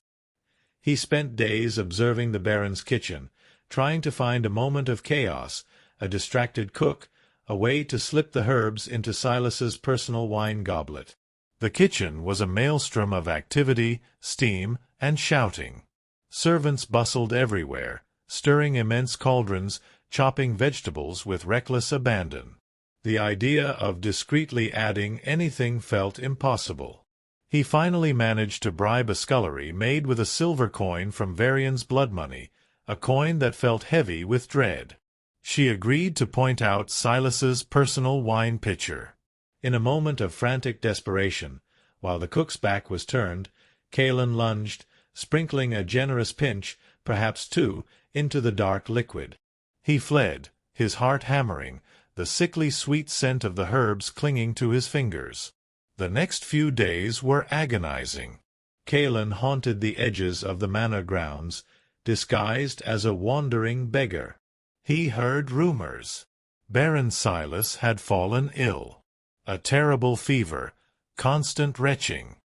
He spent days observing the Baron's kitchen, trying to find a moment of chaos, a distracted cook, a way to slip the herbs into Silas's personal wine goblet. The kitchen was a maelstrom of activity, steam, and shouting. Servants bustled everywhere, stirring immense cauldrons, chopping vegetables with reckless abandon. The idea of discreetly adding anything felt impossible. He finally managed to bribe a scullery made with a silver coin from Varian's blood money, a coin that felt heavy with dread. She agreed to point out Silas's personal wine pitcher. In a moment of frantic desperation, while the cook's back was turned, Kaelen lunged, sprinkling a generous pinch, perhaps two, into the dark liquid. He fled, his heart hammering, the sickly sweet scent of the herbs clinging to his fingers. The next few days were agonizing. Kaelen haunted the edges of the manor grounds, disguised as a wandering beggar. He heard rumors. Baron Silas had fallen ill. A terrible fever, constant retching.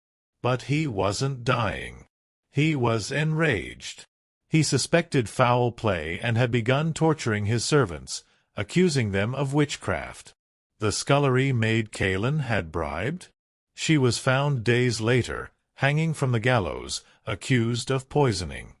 But he wasn't dying. He was enraged. He suspected foul play and had begun torturing his servants, accusing them of witchcraft. The scullery maid Kaelen had bribed? She was found days later, hanging from the gallows, accused of poisoning.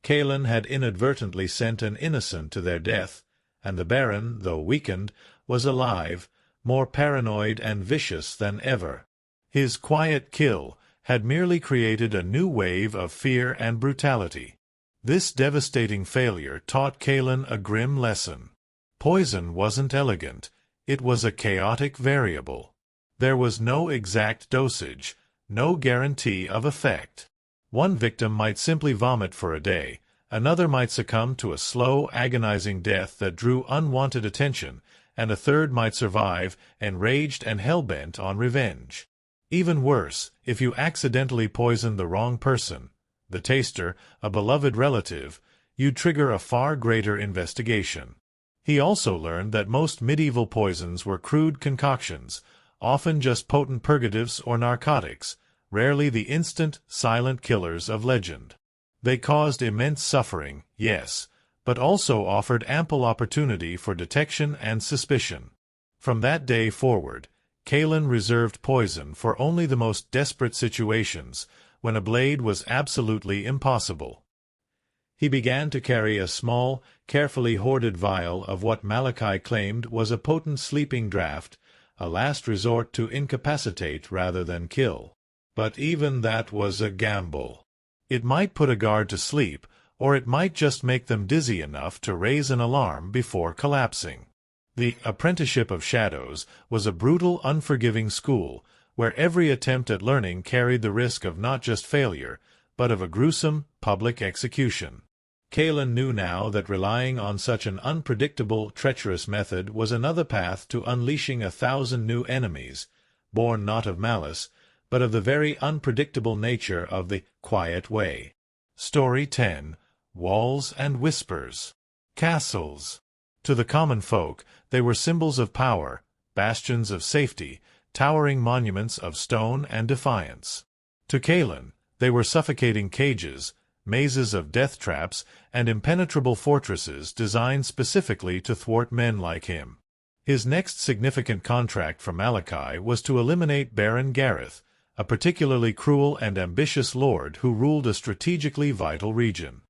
Kaelen had inadvertently sent an innocent to their death, and the Baron, though weakened, was alive, more paranoid and vicious than ever. His quiet kill had merely created a new wave of fear and brutality. This devastating failure taught Kaelen a grim lesson. Poison wasn't elegant, it was a chaotic variable. There was no exact dosage, no guarantee of effect. One victim might simply vomit for a day, another might succumb to a slow, agonizing death that drew unwanted attention, and a third might survive, enraged and hell-bent on revenge. Even worse, if you accidentally poisoned the wrong person, the taster, a beloved relative, you'd trigger a far greater investigation. He also learned that most medieval poisons were crude concoctions, often just potent purgatives or narcotics, rarely the instant, silent killers of legend. They caused immense suffering, yes, but also offered ample opportunity for detection and suspicion. From that day forward, Kaelen reserved poison for only the most desperate situations, when a blade was absolutely impossible. He began to carry a small, carefully hoarded vial of what Malachi claimed was a potent sleeping draught, a last resort to incapacitate rather than kill. But even that was a gamble. It might put a guard to sleep, or it might just make them dizzy enough to raise an alarm before collapsing. The Apprenticeship of Shadows was a brutal, unforgiving school, where every attempt at learning carried the risk of not just failure, but of a gruesome, public execution. Kaelen knew now that relying on such an unpredictable, treacherous method was another path to unleashing 1,000 new enemies, born not of malice, but of the very unpredictable nature of the quiet way. Story 10. Walls and Whispers. Castles. To the common folk, they were symbols of power, bastions of safety, towering monuments of stone and defiance. To Kaelen, they were suffocating cages, mazes of death traps, and impenetrable fortresses designed specifically to thwart men like him. His next significant contract from Malachi was to eliminate Baron Gareth, a particularly cruel and ambitious lord who ruled a strategically vital region.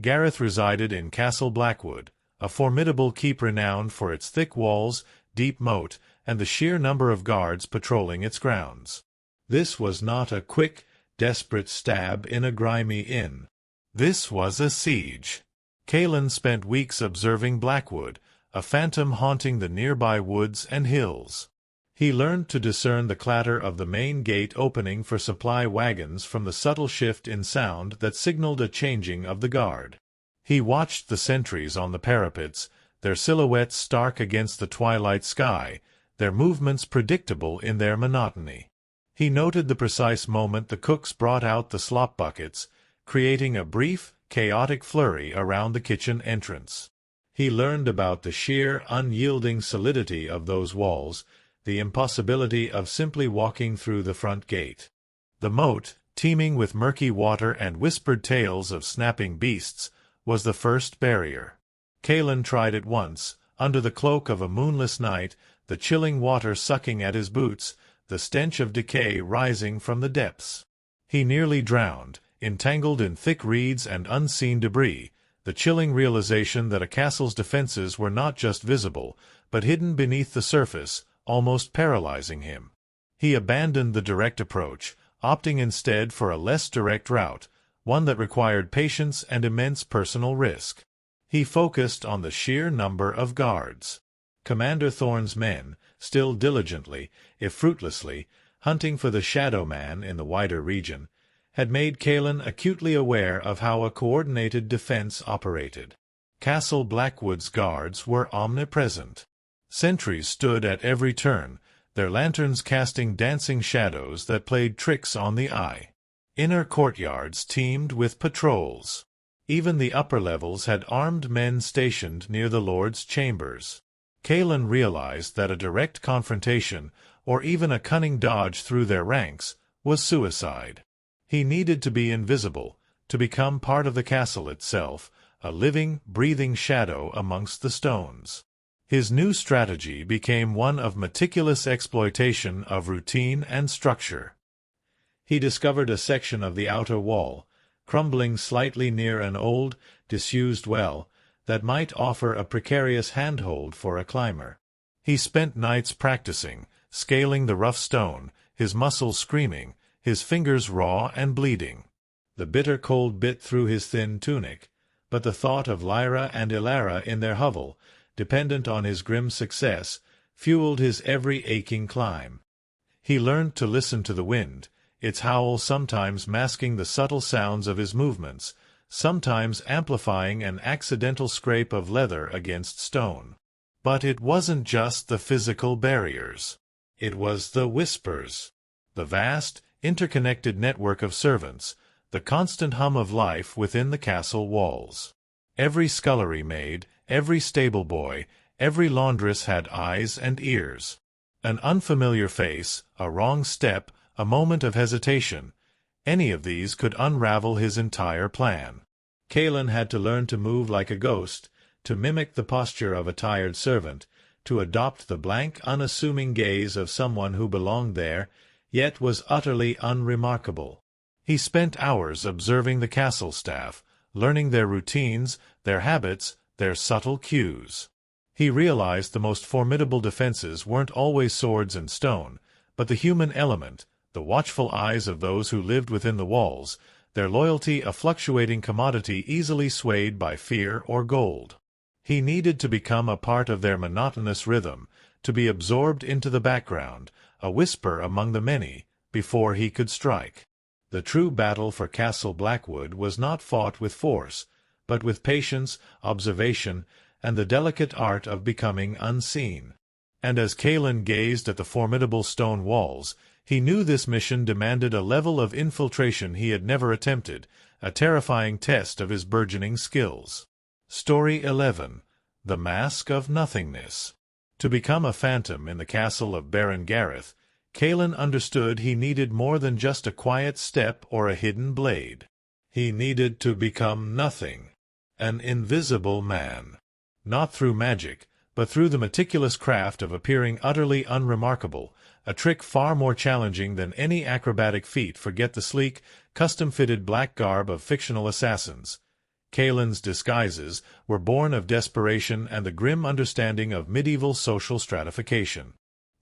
Gareth resided in Castle Blackwood, a formidable keep renowned for its thick walls, deep moat, and the sheer number of guards patrolling its grounds. This was not a quick, desperate stab in a grimy inn. This was a siege. Kaelen spent weeks observing Blackwood, a phantom haunting the nearby woods and hills. He learned to discern the clatter of the main gate opening for supply wagons from the subtle shift in sound that signaled a changing of the guard. He watched the sentries on the parapets, their silhouettes stark against the twilight sky, their movements predictable in their monotony. He noted the precise moment the cooks brought out the slop buckets, creating a brief, chaotic flurry around the kitchen entrance. He learned about the sheer, unyielding solidity of those walls, the impossibility of simply walking through the front gate. The moat, teeming with murky water and whispered tales of snapping beasts, was the first barrier. Kaelen tried it once, under the cloak of a moonless night, the chilling water sucking at his boots, the stench of decay rising from the depths. He nearly drowned, entangled in thick reeds and unseen debris, the chilling realization that a castle's defenses were not just visible, but hidden beneath the surface, almost paralyzing him. He abandoned the direct approach, opting instead for a less direct route, one that required patience and immense personal risk. He focused on the sheer number of guards. Commander Thorne's men, still diligently, if fruitlessly, hunting for the Shadow Man in the wider region, had made Kaelen acutely aware of how a coordinated defense operated. Castle Blackwood's guards were omnipresent. Sentries stood at every turn, their lanterns casting dancing shadows that played tricks on the eye. Inner courtyards teemed with patrols. Even the upper levels had armed men stationed near the Lord's chambers. Kaelen realized that a direct confrontation, or even a cunning dodge through their ranks, was suicide. He needed to be invisible, to become part of the castle itself, a living, breathing shadow amongst the stones. His new strategy became one of meticulous exploitation of routine and structure. He discovered a section of the outer wall, crumbling slightly near an old, disused well, that might offer a precarious handhold for a climber. He spent nights practicing, scaling the rough stone, his muscles screaming, his fingers raw and bleeding. The bitter cold bit through his thin tunic, but the thought of Lyra and Ilara in their hovel, dependent on his grim success, fueled his every aching climb. He learned to listen to the wind, its howl sometimes masking the subtle sounds of his movements, sometimes amplifying an accidental scrape of leather against stone. But it wasn't just the physical barriers. It was the whispers. The vast, interconnected network of servants, the constant hum of life within the castle walls. Every scullery maid, every stable boy, every laundress had eyes and ears. An unfamiliar face, a wrong step, a moment of hesitation, any of these could unravel his entire plan. Kaelen had to learn to move like a ghost, to mimic the posture of a tired servant, to adopt the blank, unassuming gaze of someone who belonged there, yet was utterly unremarkable. He spent hours observing the castle staff, learning their routines, their habits, their subtle cues. He realized the most formidable defenses weren't always swords and stone, but the human element, the watchful eyes of those who lived within the walls, their loyalty a fluctuating commodity easily swayed by fear or gold. He needed to become a part of their monotonous rhythm, to be absorbed into the background, a whisper among the many, before he could strike. The true battle for Castle Blackwood was not fought with force, but with patience, observation, and the delicate art of becoming unseen. And as Kaelen gazed at the formidable stone walls, he knew this mission demanded a level of infiltration he had never attempted, a terrifying test of his burgeoning skills. Story 11. The Mask of Nothingness. To become a phantom in the castle of Baron Gareth, Kaelen understood he needed more than just a quiet step or a hidden blade. He needed to become nothing, an invisible man. Not through magic, but through the meticulous craft of appearing utterly unremarkable, a trick far more challenging than any acrobatic feat. Forget the sleek, custom-fitted black garb of fictional assassins. Kaelen's disguises were born of desperation and the grim understanding of medieval social stratification.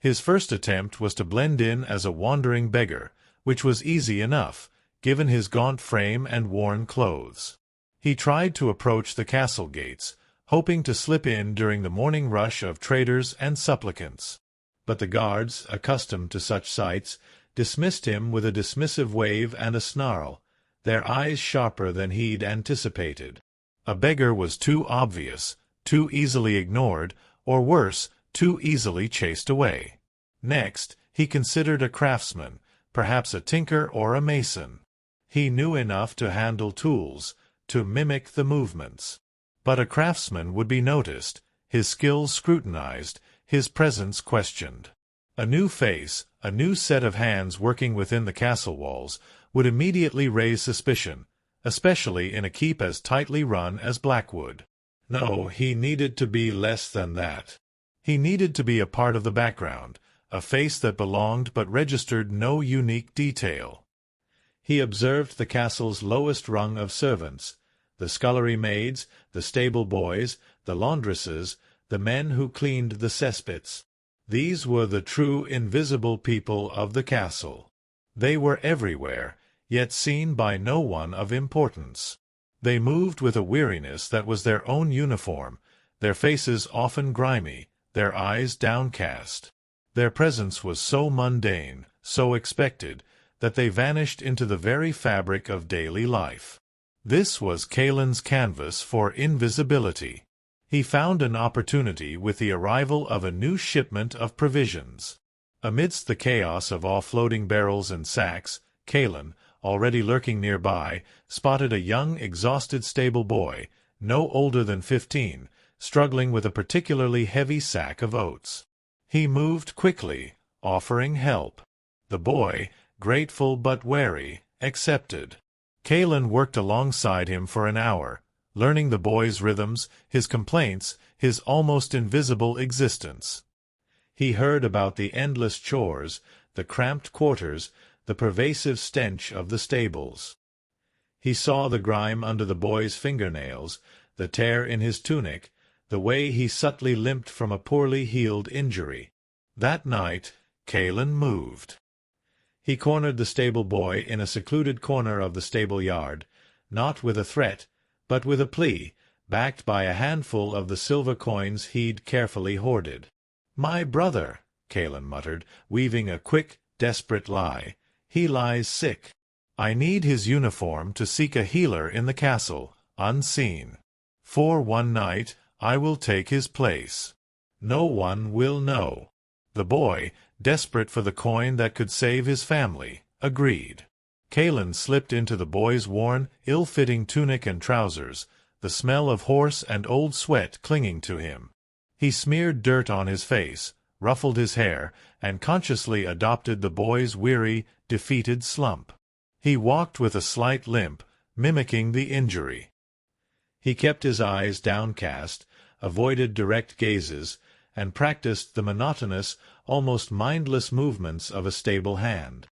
His first attempt was to blend in as a wandering beggar, which was easy enough, given his gaunt frame and worn clothes. He tried to approach the castle gates, hoping to slip in during the morning rush of traders and supplicants. But the guards, accustomed to such sights, dismissed him with a dismissive wave and a snarl, their eyes sharper than he'd anticipated. A beggar was too obvious, too easily ignored, or worse, too easily chased away. Next, he considered a craftsman, perhaps a tinker or a mason. He knew enough to handle tools, to mimic the movements. But a craftsman would be noticed, his skills scrutinized, his presence questioned. A new face, a new set of hands working within the castle walls, would immediately raise suspicion, especially in a keep as tightly run as Blackwood. No, he needed to be less than that. He needed to be a part of the background, a face that belonged but registered no unique detail. He observed the castle's lowest rung of servants, the scullery maids, the stable boys, the laundresses, the men who cleaned the cesspits. These were the true invisible people of the castle. They were everywhere, yet seen by no one of importance. They moved with a weariness that was their own uniform, their faces often grimy, their eyes downcast. Their presence was so mundane, so expected, that they vanished into the very fabric of daily life. This was Kaelen's canvas for invisibility. He found an opportunity with the arrival of a new shipment of provisions. Amidst the chaos of offloading barrels and sacks, Kaelen, already lurking nearby, spotted a young, exhausted stable boy, no older than 15, struggling with a particularly heavy sack of oats. He moved quickly, offering help. The boy, grateful but wary, accepted. Kaelen worked alongside him for an hour, learning the boy's rhythms, his complaints, his almost invisible existence. He heard about the endless chores, the cramped quarters, the pervasive stench of the stables. He saw the grime under the boy's fingernails, the tear in his tunic, the way he subtly limped from a poorly healed injury. That night, Kaelen moved. He cornered the stable boy in a secluded corner of the stable yard, not with a threat, but with a plea, backed by a handful of the silver coins he'd carefully hoarded. "My brother," Kaelen muttered, weaving a quick, desperate lie. "He lies sick. I need his uniform to seek a healer in the castle, unseen. For one night I will take his place. No one will know." The boy, desperate for the coin that could save his family, agreed. Kaelen slipped into the boy's worn, ill-fitting tunic and trousers, the smell of horse and old sweat clinging to him. He smeared dirt on his face, ruffled his hair, and consciously adopted the boy's weary, defeated slump. He walked with a slight limp, mimicking the injury. He kept his eyes downcast, avoided direct gazes, and practiced the monotonous, almost mindless movements of a stable hand.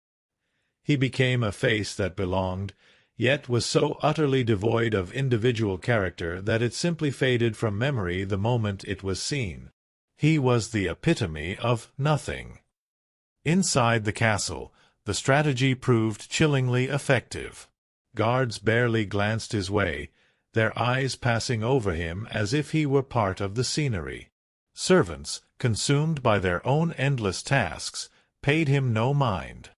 He became a face that belonged, yet was so utterly devoid of individual character that it simply faded from memory the moment it was seen. He was the epitome of nothing. Inside the castle, the strategy proved chillingly effective. Guards barely glanced his way, their eyes passing over him as if he were part of the scenery. Servants, consumed by their own endless tasks, paid him no mind.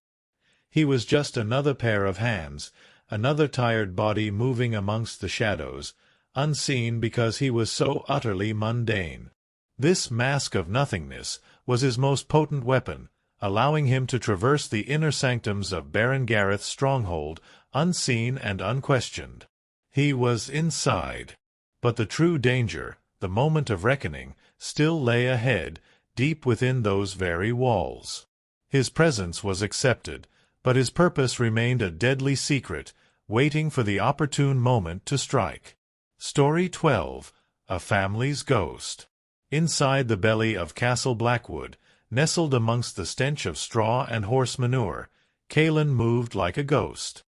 He was just another pair of hands, another tired body moving amongst the shadows, unseen because he was so utterly mundane. This mask of nothingness was his most potent weapon, allowing him to traverse the inner sanctums of Baron Gareth's stronghold, unseen and unquestioned. He was inside. But the true danger, the moment of reckoning, still lay ahead, deep within those very walls. His presence was accepted, but his purpose remained a deadly secret, waiting for the opportune moment to strike. Story 12. A Family's Ghost. Inside the belly of Castle Blackwood, nestled amongst the stench of straw and horse manure, Kaelen moved like a ghost.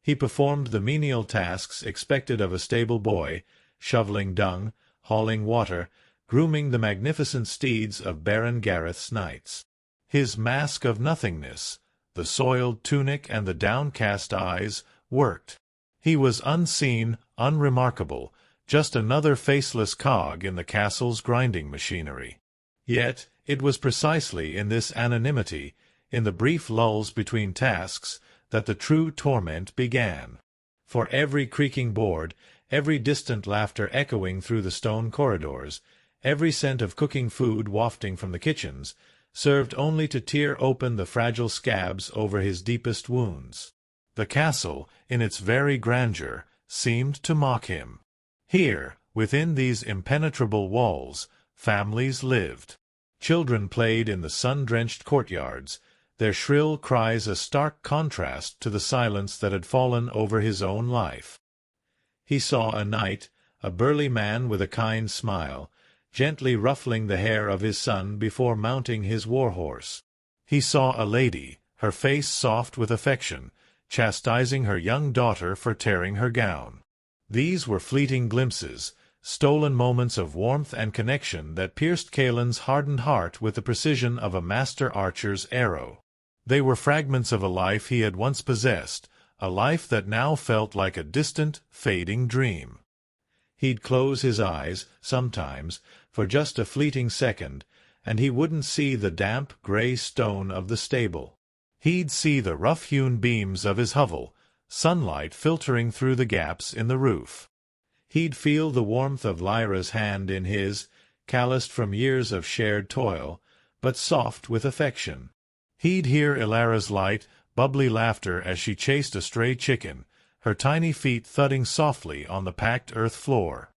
He performed the menial tasks expected of a stable boy, shoveling dung, hauling water, grooming the magnificent steeds of Baron Gareth's knights. His mask of nothingness, the soiled tunic and the downcast eyes, worked. He was unseen, unremarkable, just another faceless cog in the castle's grinding machinery. Yet it was precisely in this anonymity, in the brief lulls between tasks, that the true torment began. For every creaking board, every distant laughter echoing through the stone corridors, every scent of cooking food wafting from the kitchens, served only to tear open the fragile scabs over his deepest wounds. The castle, in its very grandeur, seemed to mock him. Here, within these impenetrable walls, families lived. Children played in the sun-drenched courtyards, their shrill cries a stark contrast to the silence that had fallen over his own life. He saw a knight, a burly man with a kind smile, gently ruffling the hair of his son before mounting his war-horse. He saw a lady, her face soft with affection, chastising her young daughter for tearing her gown. These were fleeting glimpses, stolen moments of warmth and connection that pierced Kaelen's hardened heart with the precision of a master archer's arrow. They were fragments of a life he had once possessed, a life that now felt like a distant, fading dream. He'd close his eyes, sometimes, for just a fleeting second, and he wouldn't see the damp, gray stone of the stable. He'd see the rough-hewn beams of his hovel, sunlight filtering through the gaps in the roof. He'd feel the warmth of Lyra's hand in his, calloused from years of shared toil, but soft with affection. He'd hear Ilara's light, bubbly laughter as she chased a stray chicken, her tiny feet thudding softly on the packed earth floor.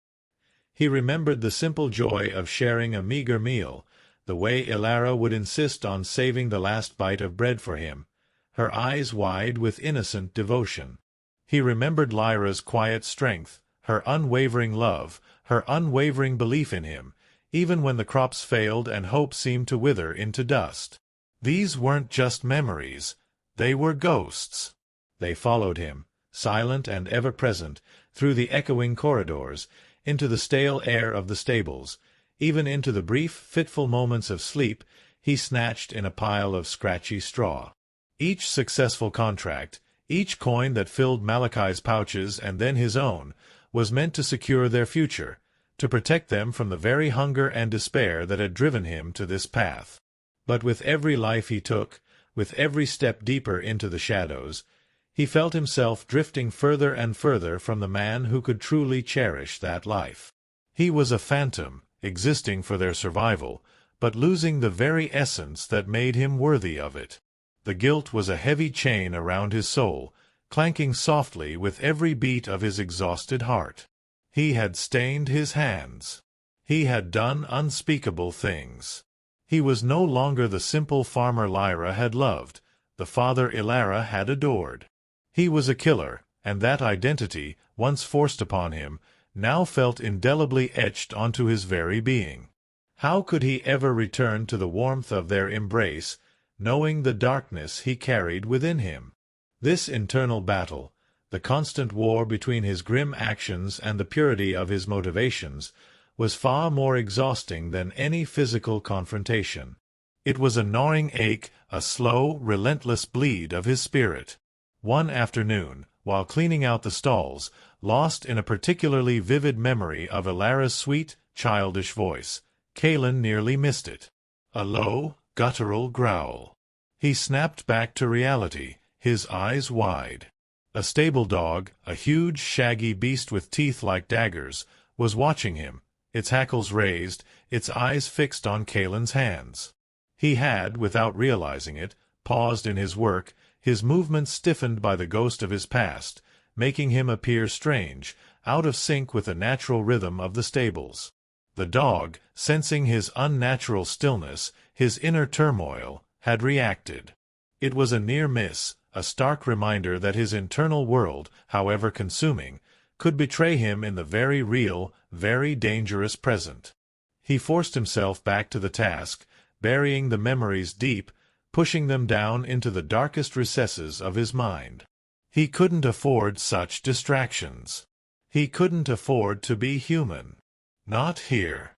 He remembered the simple joy of sharing a meager meal, the way Ilara would insist on saving the last bite of bread for him, her eyes wide with innocent devotion. He remembered Lyra's quiet strength, her unwavering love, her unwavering belief in him, even when the crops failed and hope seemed to wither into dust. These weren't just memories, they were ghosts. They followed him, silent and ever-present, through the echoing corridors, into the stale air of the stables, even into the brief, fitful moments of sleep he snatched in a pile of scratchy straw. Each successful contract, each coin that filled Malachi's pouches and then his own, was meant to secure their future, to protect them from the very hunger and despair that had driven him to this path. But with every life he took, with every step deeper into the shadows, he felt himself drifting further and further from the man who could truly cherish that life. He was a phantom, existing for their survival, but losing the very essence that made him worthy of it. The guilt was a heavy chain around his soul, clanking softly with every beat of his exhausted heart. He had stained his hands. He had done unspeakable things. He was no longer the simple farmer Lyra had loved, the father Ilara had adored. He was a killer, and that identity, once forced upon him, now felt indelibly etched onto his very being. How could he ever return to the warmth of their embrace, knowing the darkness he carried within him? This internal battle, the constant war between his grim actions and the purity of his motivations, was far more exhausting than any physical confrontation. It was a gnawing ache, a slow, relentless bleed of his spirit. One afternoon, while cleaning out the stalls, lost in a particularly vivid memory of Ilara's sweet, childish voice, Kaelen nearly missed it. A low, guttural growl. He snapped back to reality, his eyes wide. A stable dog, a huge, shaggy beast with teeth like daggers, was watching him, its hackles raised, its eyes fixed on Kaelen's hands. He had, without realizing it, paused in his work, his movements stiffened by the ghost of his past, making him appear strange, out of sync with the natural rhythm of the stables. The dog, sensing his unnatural stillness, his inner turmoil, had reacted. It was a near miss, a stark reminder that his internal world, however consuming, could betray him in the very real, very dangerous present. He forced himself back to the task, burying the memories deep, pushing them down into the darkest recesses of his mind. He couldn't afford such distractions. He couldn't afford to be human. Not here.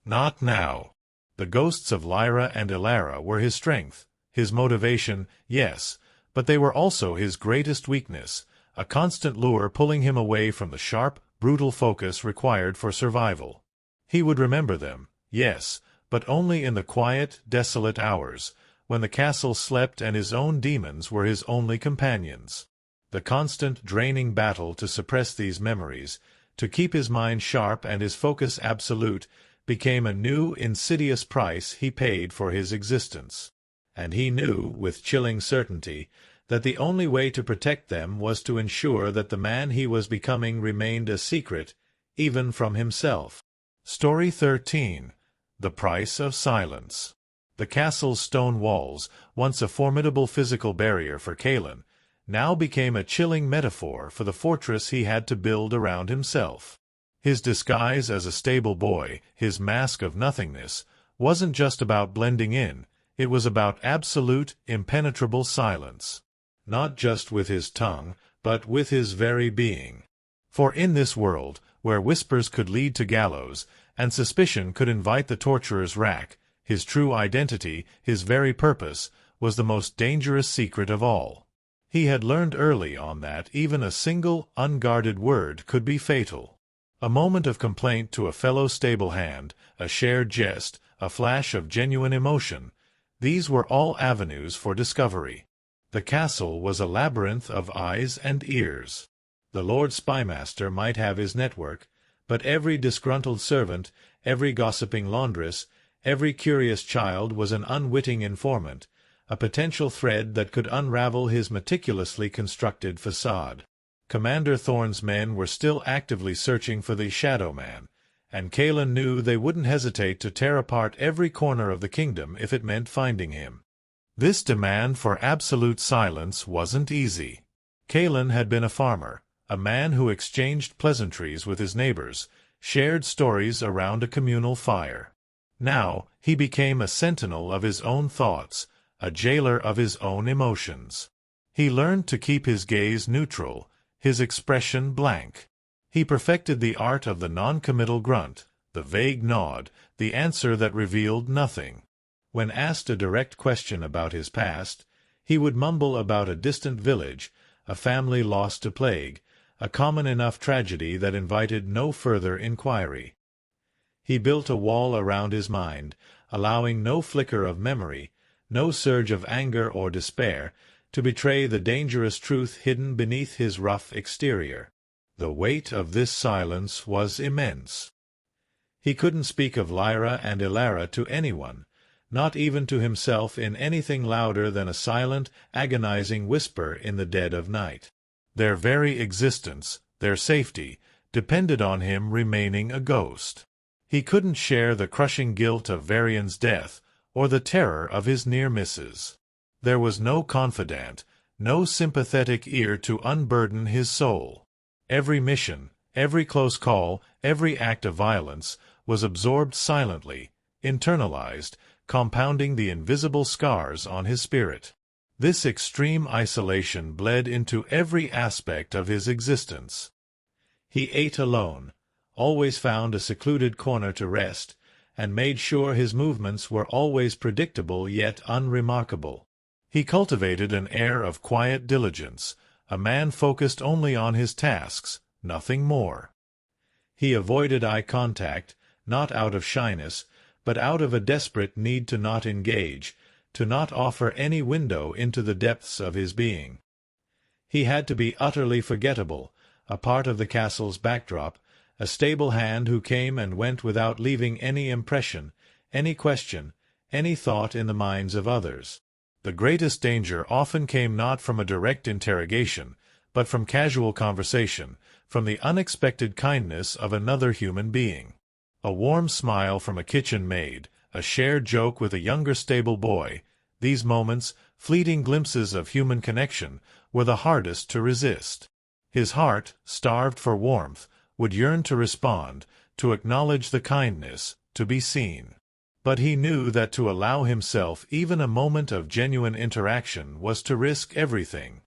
Not now. The ghosts of Lyra and Ilara were his strength, his motivation, yes, but they were also his greatest weakness, a constant lure pulling him away from the sharp, brutal focus required for survival. He would remember them, yes, but only in the quiet, desolate hours, when the castle slept and his own demons were his only companions. The constant, draining battle to suppress these memories, to keep his mind sharp and his focus absolute, became a new, insidious price he paid for his existence. And he knew, with chilling certainty, that the only way to protect them was to ensure that the man he was becoming remained a secret, even from himself. Story 13. The Price of Silence. The castle's stone walls, once a formidable physical barrier for Kaelen, now became a chilling metaphor for the fortress he had to build around himself. His disguise as a stable boy, his mask of nothingness, wasn't just about blending in, it was about absolute, impenetrable silence. Not just with his tongue, but with his very being. For in this world, where whispers could lead to gallows, and suspicion could invite the torturer's rack, his true identity, his very purpose, was the most dangerous secret of all. He had learned early on that even a single, unguarded word could be fatal. A moment of complaint to a fellow stable hand, a shared jest, a flash of genuine emotion, these were all avenues for discovery. The castle was a labyrinth of eyes and ears. The Lord Spymaster might have his network, but every disgruntled servant, every gossiping laundress, every curious child was an unwitting informant, a potential thread that could unravel his meticulously constructed facade. Commander Thorne's men were still actively searching for the Shadow Man, and Kaelen knew they wouldn't hesitate to tear apart every corner of the kingdom if it meant finding him. This demand for absolute silence wasn't easy. Kaelen had been a farmer, a man who exchanged pleasantries with his neighbors, shared stories around a communal fire. Now he became a sentinel of his own thoughts, a jailer of his own emotions. He learned to keep his gaze neutral, his expression blank. He perfected the art of the non-committal grunt, the vague nod, the answer that revealed nothing. When asked a direct question about his past, he would mumble about a distant village, a family lost to plague, a common enough tragedy that invited no further inquiry. He built a wall around his mind, allowing no flicker of memory, no surge of anger or despair, to betray the dangerous truth hidden beneath his rough exterior. The weight of this silence was immense. He couldn't speak of Lyra and Ilara to anyone, not even to himself in anything louder than a silent, agonizing whisper in the dead of night. Their very existence, their safety, depended on him remaining a ghost. He couldn't share the crushing guilt of Varian's death, or the terror of his near misses. There was no confidant, no sympathetic ear to unburden his soul. Every mission, every close call, every act of violence was absorbed silently, internalized, compounding the invisible scars on his spirit. This extreme isolation bled into every aspect of his existence. He ate alone, always found a secluded corner to rest, and made sure his movements were always predictable yet unremarkable. He cultivated an air of quiet diligence, a man focused only on his tasks, nothing more. He avoided eye contact, not out of shyness, but out of a desperate need to not engage, to not offer any window into the depths of his being. He had to be utterly forgettable, a part of the castle's backdrop, a stable hand who came and went without leaving any impression, any question, any thought in the minds of others. The greatest danger often came not from a direct interrogation, but from casual conversation, from the unexpected kindness of another human being. A warm smile from a kitchen maid, a shared joke with a younger stable boy, these moments, fleeting glimpses of human connection, were the hardest to resist. His heart, starved for warmth, would yearn to respond, to acknowledge the kindness, to be seen. But he knew that to allow himself even a moment of genuine interaction was to risk everything.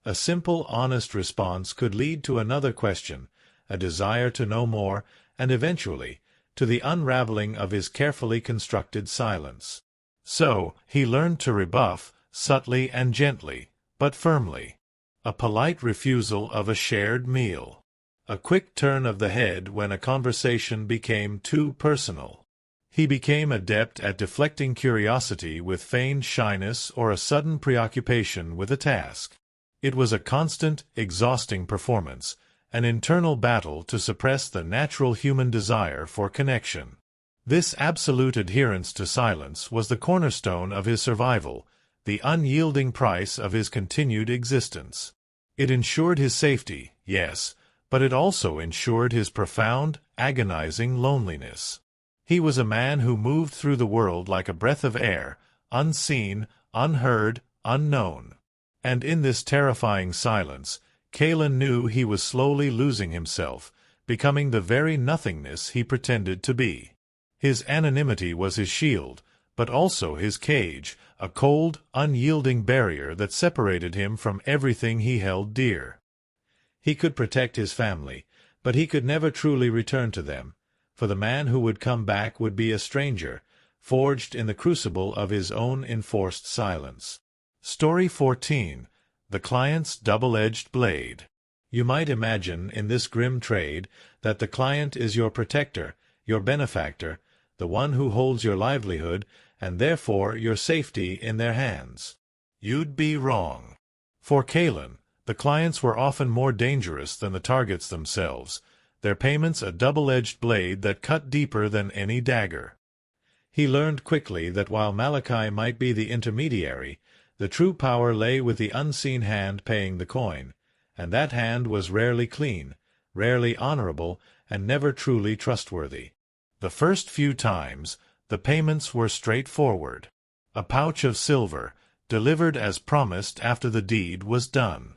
A simple, honest response could lead to another question, a desire to know more, and eventually, to the unraveling of his carefully constructed silence. So, he learned to rebuff, subtly and gently, but firmly. A polite refusal of a shared meal. A quick turn of the head when a conversation became too personal. He became adept at deflecting curiosity with feigned shyness or a sudden preoccupation with a task. It was a constant, exhausting performance, an internal battle to suppress the natural human desire for connection. This absolute adherence to silence was the cornerstone of his survival, the unyielding price of his continued existence. It ensured his safety, yes, but it also ensured his profound, agonizing loneliness. He was a man who moved through the world like a breath of air, unseen, unheard, unknown. And in this terrifying silence, Kaelen knew he was slowly losing himself, becoming the very nothingness he pretended to be. His anonymity was his shield, but also his cage, a cold, unyielding barrier that separated him from everything he held dear. He could protect his family, but he could never truly return to them, for the man who would come back would be a stranger, forged in the crucible of his own enforced silence. Story 14. The Client's Double-Edged Blade. You might imagine in this grim trade that the client is your protector, your benefactor, the one who holds your livelihood, and therefore your safety in their hands. You'd be wrong. For Kaelen, the clients were often more dangerous than the targets themselves, their payments a double-edged blade that cut deeper than any dagger. He learned quickly that while Malachi might be the intermediary, the true power lay with the unseen hand paying the coin, and that hand was rarely clean, rarely honorable, and never truly trustworthy. The first few times, the payments were straightforward. A pouch of silver, delivered as promised after the deed was done.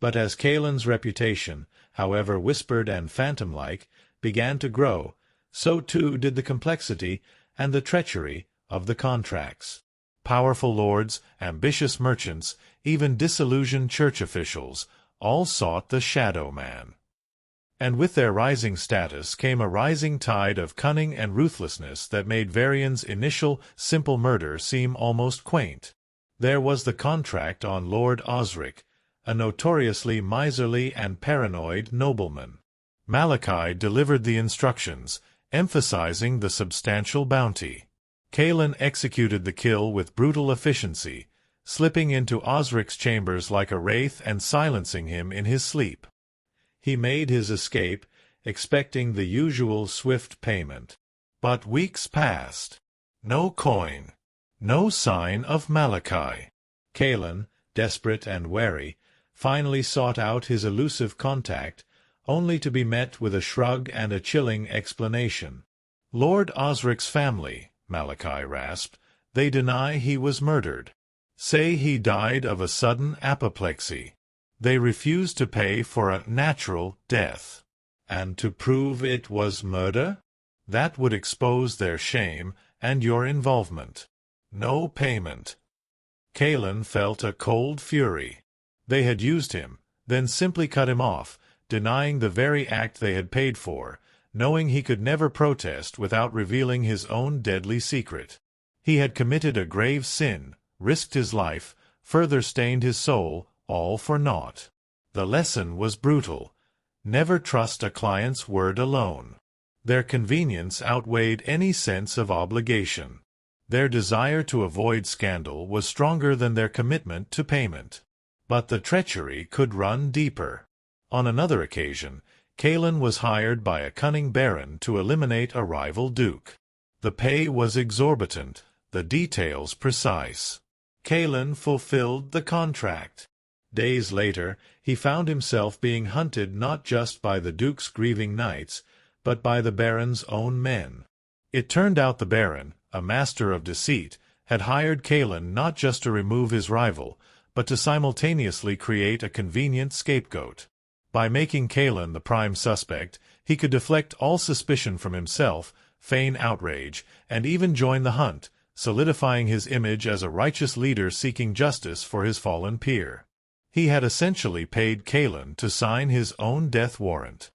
But as Kaelen's reputation, however whispered and phantom-like, began to grow, so too did the complexity and the treachery of the contracts. Powerful lords, ambitious merchants, even disillusioned church officials, all sought the shadow man. And with their rising status came a rising tide of cunning and ruthlessness that made Varian's initial, simple murder seem almost quaint. There was the contract on Lord Osric, a notoriously miserly and paranoid nobleman. Malachi delivered the instructions, emphasizing the substantial bounty. Kaelen executed the kill with brutal efficiency, slipping into Osric's chambers like a wraith and silencing him in his sleep. He made his escape, expecting the usual swift payment. But weeks passed. No coin. No sign of Malachi. Kaelen, desperate and wary, finally sought out his elusive contact, only to be met with a shrug and a chilling explanation. "Lord Osric's family," Malachi rasped. "They deny he was murdered. Say he died of a sudden apoplexy. They refuse to pay for a natural death. And to prove it was murder? That would expose their shame and your involvement. No payment." Kaelen felt a cold fury. They had used him, then simply cut him off, denying the very act they had paid for, knowing he could never protest without revealing his own deadly secret. He had committed a grave sin, risked his life, further stained his soul, all for naught. The lesson was brutal. Never trust a client's word alone. Their convenience outweighed any sense of obligation. Their desire to avoid scandal was stronger than their commitment to payment. But the treachery could run deeper. On another occasion, Kaelen was hired by a cunning baron to eliminate a rival duke. The pay was exorbitant, the details precise. Kaelen fulfilled the contract. Days later, he found himself being hunted not just by the duke's grieving knights, but by the baron's own men. It turned out the baron, a master of deceit, had hired Kaelen not just to remove his rival, but to simultaneously create a convenient scapegoat. By making Kaelen the prime suspect, he could deflect all suspicion from himself, feign outrage, and even join the hunt, solidifying his image as a righteous leader seeking justice for his fallen peer. He had essentially paid Kaelen to sign his own death warrant.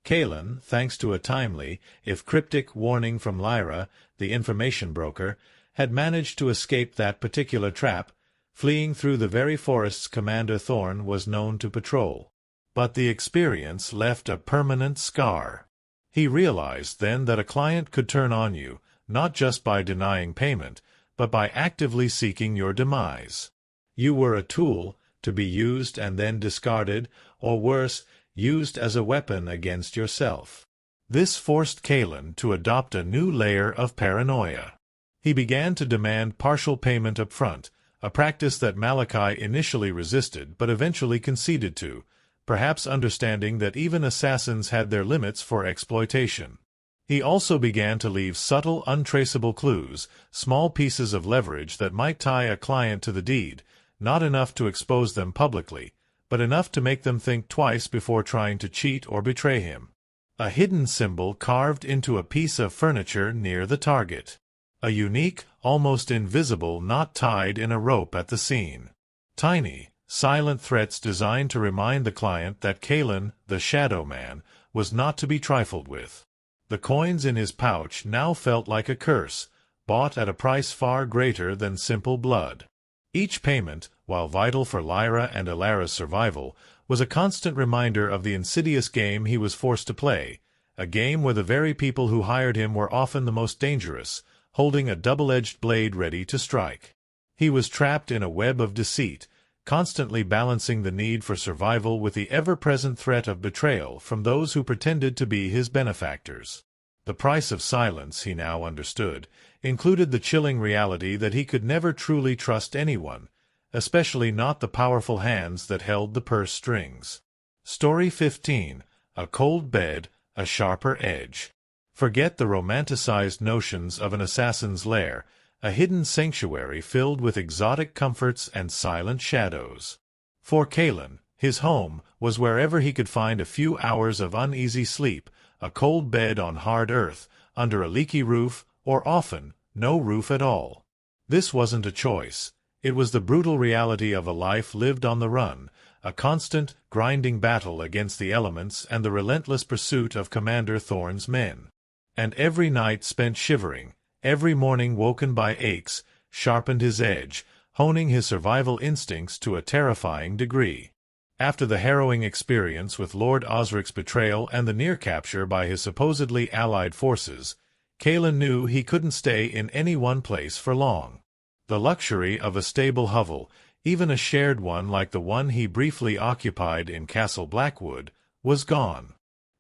Kaelen, thanks to a timely, if cryptic, warning from Lyra, the information broker, had managed to escape that particular trap, fleeing through the very forests Commander Thorne was known to patrol. But the experience left a permanent scar. He realized then that a client could turn on you, not just by denying payment, but by actively seeking your demise. You were a tool, to be used and then discarded, or worse, used as a weapon against yourself. This forced Kaelen to adopt a new layer of paranoia. He began to demand partial payment up front, a practice that Malachi initially resisted but eventually conceded to, perhaps understanding that even assassins had their limits for exploitation. He also began to leave subtle, untraceable clues, small pieces of leverage that might tie a client to the deed, not enough to expose them publicly, but enough to make them think twice before trying to cheat or betray him. A hidden symbol carved into a piece of furniture near the target. A unique, almost invisible knot tied in a rope at the scene. Tiny, silent threats designed to remind the client that Kaelen, the shadow man, was not to be trifled with. The coins in his pouch now felt like a curse, bought at a price far greater than simple blood. Each payment, while vital for Lyra and Alara's survival, was a constant reminder of the insidious game he was forced to play, a game where the very people who hired him were often the most dangerous, holding a double-edged blade ready to strike. He was trapped in a web of deceit, constantly balancing the need for survival with the ever-present threat of betrayal from those who pretended to be his benefactors. The price of silence, he now understood, included the chilling reality that he could never truly trust anyone, especially not the powerful hands that held the purse strings. Story 15. A cold bed, a sharper edge. Forget the romanticized notions of an assassin's lair, a hidden sanctuary filled with exotic comforts and silent shadows. For Kaelen, his home was wherever he could find a few hours of uneasy sleep, a cold bed on hard earth, under a leaky roof, or often no roof at all. This wasn't a choice. It was the brutal reality of a life lived on the run, a constant, grinding battle against the elements and the relentless pursuit of Commander Thorne's men. And every night spent shivering, every morning woken by aches, sharpened his edge, honing his survival instincts to a terrifying degree. After the harrowing experience with Lord Osric's betrayal and the near capture by his supposedly allied forces, Kaelen knew he couldn't stay in any one place for long. The luxury of a stable hovel, even a shared one like the one he briefly occupied in Castle Blackwood, was gone.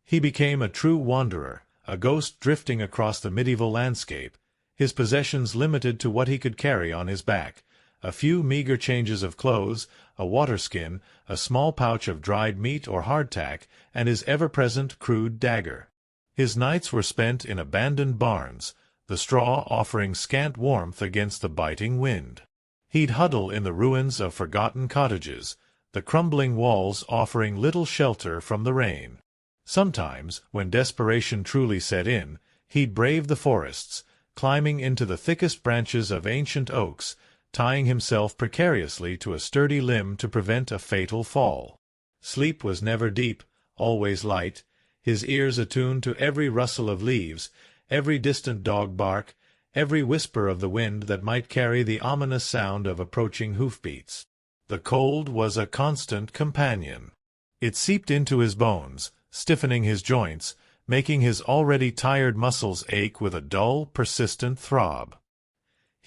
He became a true wanderer, a ghost drifting across the medieval landscape, his possessions limited to what he could carry on his back, a few meager changes of clothes, a waterskin, a small pouch of dried meat or hardtack, and his ever-present crude dagger. His nights were spent in abandoned barns, the straw offering scant warmth against the biting wind. He'd huddle in the ruins of forgotten cottages, the crumbling walls offering little shelter from the rain. Sometimes, when desperation truly set in, he'd brave the forests, climbing into the thickest branches of ancient oaks, tying himself precariously to a sturdy limb to prevent a fatal fall. Sleep was never deep, always light, his ears attuned to every rustle of leaves, every distant dog bark, every whisper of the wind that might carry the ominous sound of approaching hoofbeats. The cold was a constant companion. It seeped into his bones, stiffening his joints, making his already tired muscles ache with a dull, persistent throb.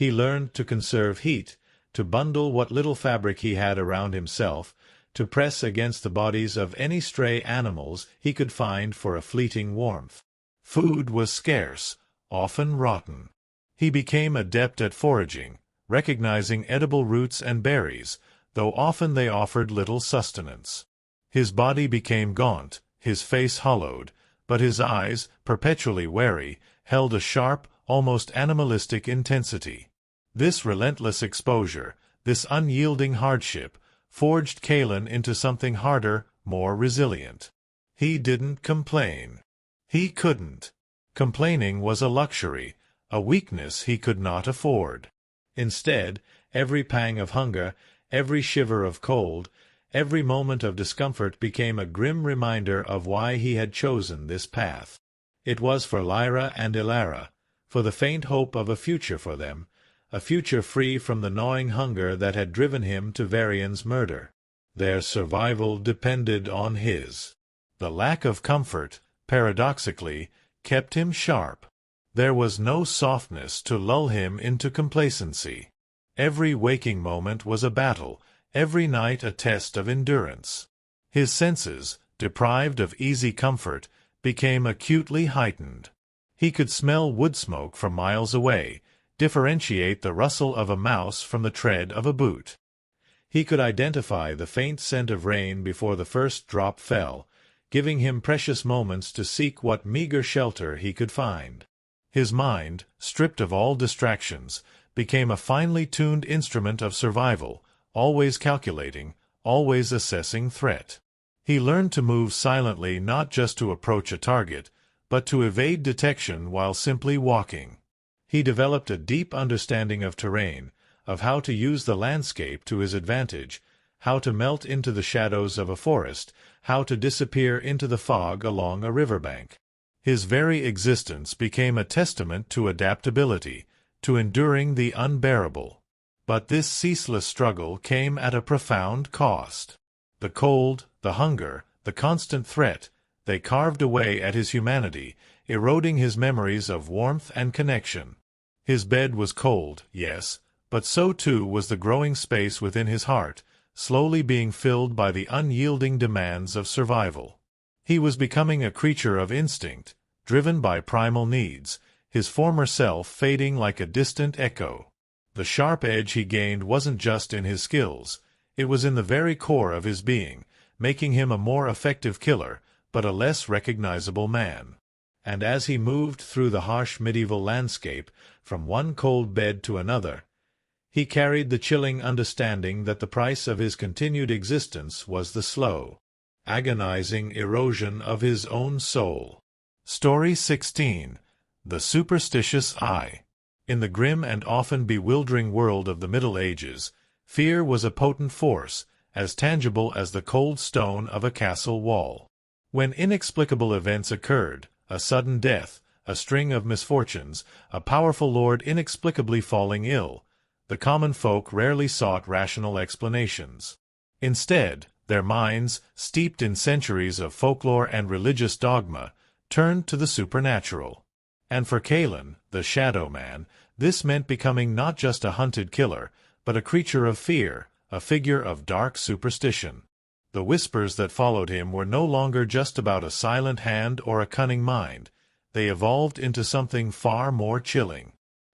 He learned to conserve heat, to bundle what little fabric he had around himself, to press against the bodies of any stray animals he could find for a fleeting warmth. Food was scarce, often rotten. He became adept at foraging, recognizing edible roots and berries, though often they offered little sustenance. His body became gaunt, his face hollowed, but his eyes, perpetually wary, held a sharp, almost animalistic intensity. This relentless exposure, this unyielding hardship, forged Kaelen into something harder, more resilient. He didn't complain. He couldn't. Complaining was a luxury, a weakness he could not afford. Instead, every pang of hunger, every shiver of cold, every moment of discomfort became a grim reminder of why he had chosen this path. It was for Lyra and Ilara, for the faint hope of a future for them, a future free from the gnawing hunger that had driven him to Varian's murder. Their survival depended on his. The lack of comfort, paradoxically, kept him sharp. There was no softness to lull him into complacency. Every waking moment was a battle, every night a test of endurance. His senses, deprived of easy comfort, became acutely heightened. He could smell wood smoke from miles away, differentiate the rustle of a mouse from the tread of a boot. He could identify the faint scent of rain before the first drop fell, giving him precious moments to seek what meager shelter he could find. His mind, stripped of all distractions, became a finely tuned instrument of survival, always calculating, always assessing threat. He learned to move silently not just to approach a target, but to evade detection while simply walking. He developed a deep understanding of terrain, of how to use the landscape to his advantage, how to melt into the shadows of a forest, how to disappear into the fog along a riverbank. His very existence became a testament to adaptability, to enduring the unbearable. But this ceaseless struggle came at a profound cost. The cold, the hunger, the constant threat, they carved away at his humanity, eroding his memories of warmth and connection. His bed was cold, yes, but so too was the growing space within his heart, slowly being filled by the unyielding demands of survival. He was becoming a creature of instinct, driven by primal needs, his former self fading like a distant echo. The sharp edge he gained wasn't just in his skills, it was in the very core of his being, making him a more effective killer, but a less recognizable man. And as he moved through the harsh medieval landscape, from one cold bed to another, he carried the chilling understanding that the price of his continued existence was the slow, agonizing erosion of his own soul. Story 16. The Superstitious Eye. In the grim and often bewildering world of the Middle Ages, fear was a potent force, as tangible as the cold stone of a castle wall. When inexplicable events occurred, a sudden death, a string of misfortunes, a powerful lord inexplicably falling ill, the common folk rarely sought rational explanations. Instead, their minds, steeped in centuries of folklore and religious dogma, turned to the supernatural. And for Kaelen, the Shadow Man, this meant becoming not just a hunted killer, but a creature of fear, a figure of dark superstition. The whispers that followed him were no longer just about a silent hand or a cunning mind. They evolved into something far more chilling.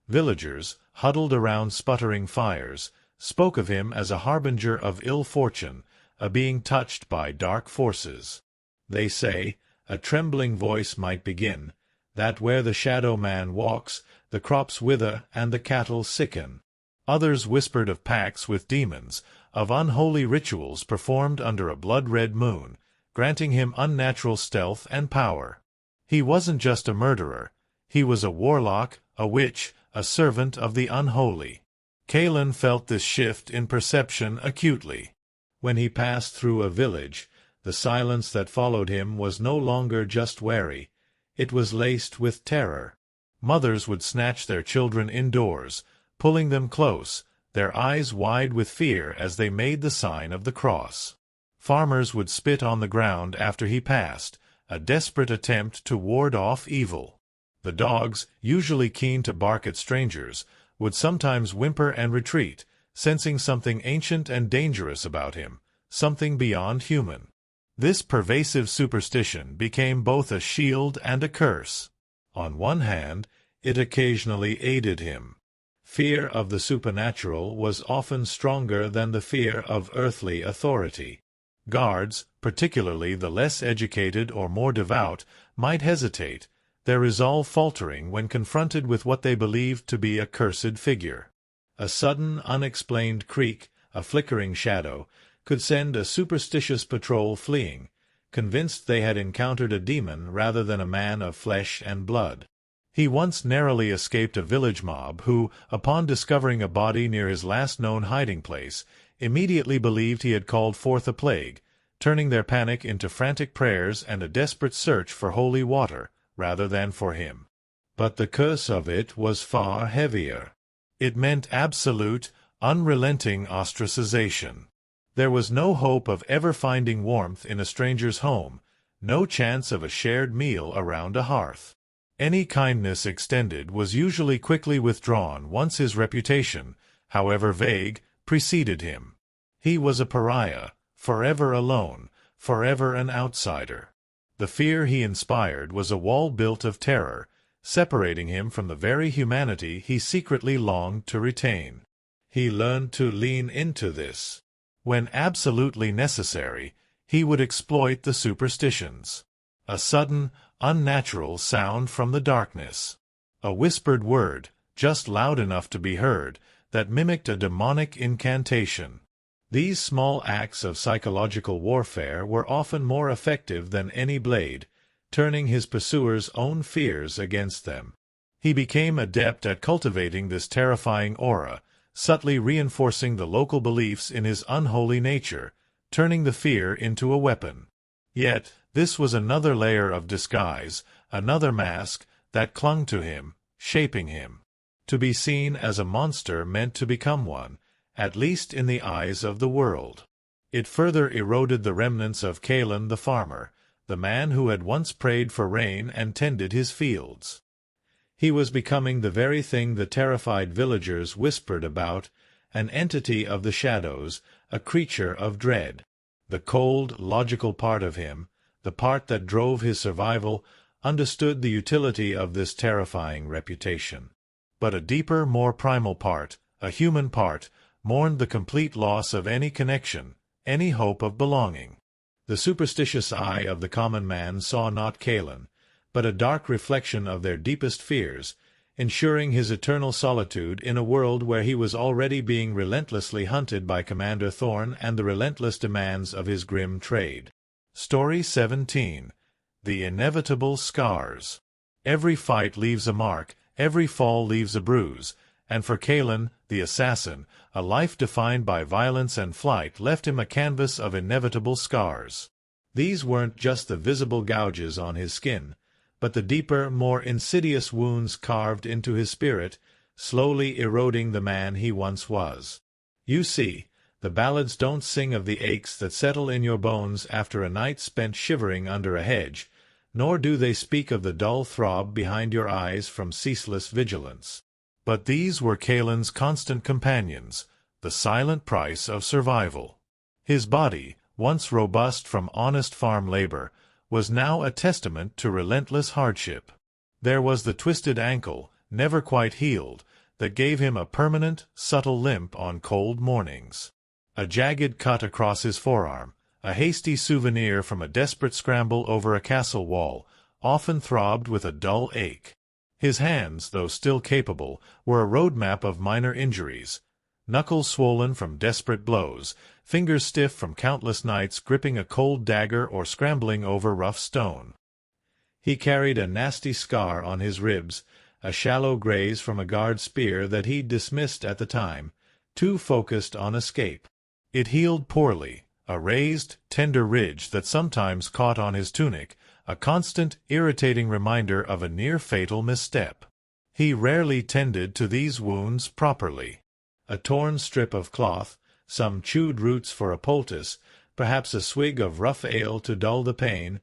Villagers, huddled around sputtering fires, spoke of him as a harbinger of ill fortune, a being touched by dark forces. They say, a trembling voice might begin, that where the Shadow Man walks, the crops wither and the cattle sicken. Others whispered of pacts with demons, of unholy rituals performed under a blood-red moon, granting him unnatural stealth and power. He wasn't just a murderer. He was a warlock, a witch, a servant of the unholy. Kaelen felt this shift in perception acutely. When he passed through a village, the silence that followed him was no longer just wary. It was laced with terror. Mothers would snatch their children indoors, pulling them close, their eyes wide with fear as they made the sign of the cross. Farmers would spit on the ground after he passed, a desperate attempt to ward off evil. The dogs, usually keen to bark at strangers, would sometimes whimper and retreat, sensing something ancient and dangerous about him, something beyond human. This pervasive superstition became both a shield and a curse. On one hand, it occasionally aided him. Fear of the supernatural was often stronger than the fear of earthly authority. Guards, particularly the less educated or more devout, might hesitate, their resolve faltering when confronted with what they believed to be a cursed figure. A sudden, unexplained creak, a flickering shadow, could send a superstitious patrol fleeing, convinced they had encountered a demon rather than a man of flesh and blood. He once narrowly escaped a village mob who, upon discovering a body near his last known hiding place, immediately believed he had called forth a plague, turning their panic into frantic prayers and a desperate search for holy water, rather than for him. But the curse of it was far heavier. It meant absolute, unrelenting ostracization. There was no hope of ever finding warmth in a stranger's home, no chance of a shared meal around a hearth. Any kindness extended was usually quickly withdrawn once his reputation, however vague, preceded him. He was a pariah, forever alone, forever an outsider. The fear he inspired was a wall built of terror, separating him from the very humanity he secretly longed to retain. He learned to lean into this. When absolutely necessary, he would exploit the superstitions. A sudden, unnatural sound from the darkness. A whispered word, just loud enough to be heard, that mimicked a demonic incantation. These small acts of psychological warfare were often more effective than any blade, turning his pursuers' own fears against them. He became adept at cultivating this terrifying aura, subtly reinforcing the local beliefs in his unholy nature, turning the fear into a weapon. Yet, this was another layer of disguise, another mask, that clung to him, shaping him. To be seen as a monster meant to become one, at least in the eyes of the world. It further eroded the remnants of Kaelen the farmer, the man who had once prayed for rain and tended his fields. He was becoming the very thing the terrified villagers whispered about, an entity of the shadows, a creature of dread. The cold, logical part of him, the part that drove his survival, understood the utility of this terrifying reputation. But a deeper, more primal part, a human part, mourned the complete loss of any connection, any hope of belonging. The superstitious eye of the common man saw not Kaelen, but a dark reflection of their deepest fears, ensuring his eternal solitude in a world where he was already being relentlessly hunted by Commander Thorn and the relentless demands of his grim trade. Story 17. The Inevitable Scars. Every fight leaves a mark, every fall leaves a bruise, and for Kaelen, the assassin, a life defined by violence and flight left him a canvas of inevitable scars. These weren't just the visible gouges on his skin, but the deeper, more insidious wounds carved into his spirit, slowly eroding the man he once was. You see, the ballads don't sing of the aches that settle in your bones after a night spent shivering under a hedge, nor do they speak of the dull throb behind your eyes from ceaseless vigilance. But these were Kaelen's constant companions, the silent price of survival. His body, once robust from honest farm labor, was now a testament to relentless hardship. There was the twisted ankle, never quite healed, that gave him a permanent, subtle limp on cold mornings. A jagged cut across his forearm, a hasty souvenir from a desperate scramble over a castle wall, often throbbed with a dull ache. His hands, though still capable, were a roadmap of minor injuries. Knuckles swollen from desperate blows, fingers stiff from countless nights gripping a cold dagger or scrambling over rough stone. He carried a nasty scar on his ribs, a shallow graze from a guard spear that he'd dismissed at the time, too focused on escape. It healed poorly, a raised, tender ridge that sometimes caught on his tunic, a constant, irritating reminder of a near-fatal misstep. He rarely tended to these wounds properly. A torn strip of cloth, some chewed roots for a poultice, perhaps a swig of rough ale to dull the pain,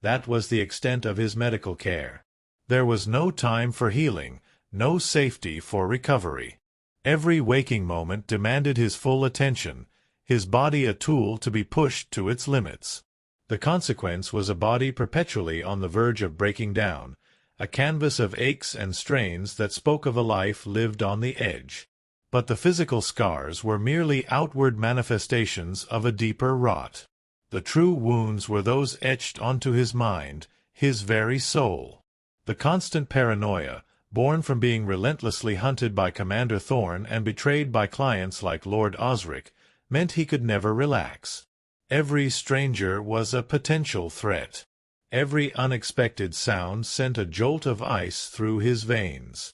that was the extent of his medical care. There was no time for healing, no safety for recovery. Every waking moment demanded his full attention, his body a tool to be pushed to its limits. The consequence was a body perpetually on the verge of breaking down, a canvas of aches and strains that spoke of a life lived on the edge. But the physical scars were merely outward manifestations of a deeper rot. The true wounds were those etched onto his mind, his very soul. The constant paranoia, born from being relentlessly hunted by Commander Thorn and betrayed by clients like Lord Osric, meant he could never relax. Every stranger was a potential threat. Every unexpected sound sent a jolt of ice through his veins.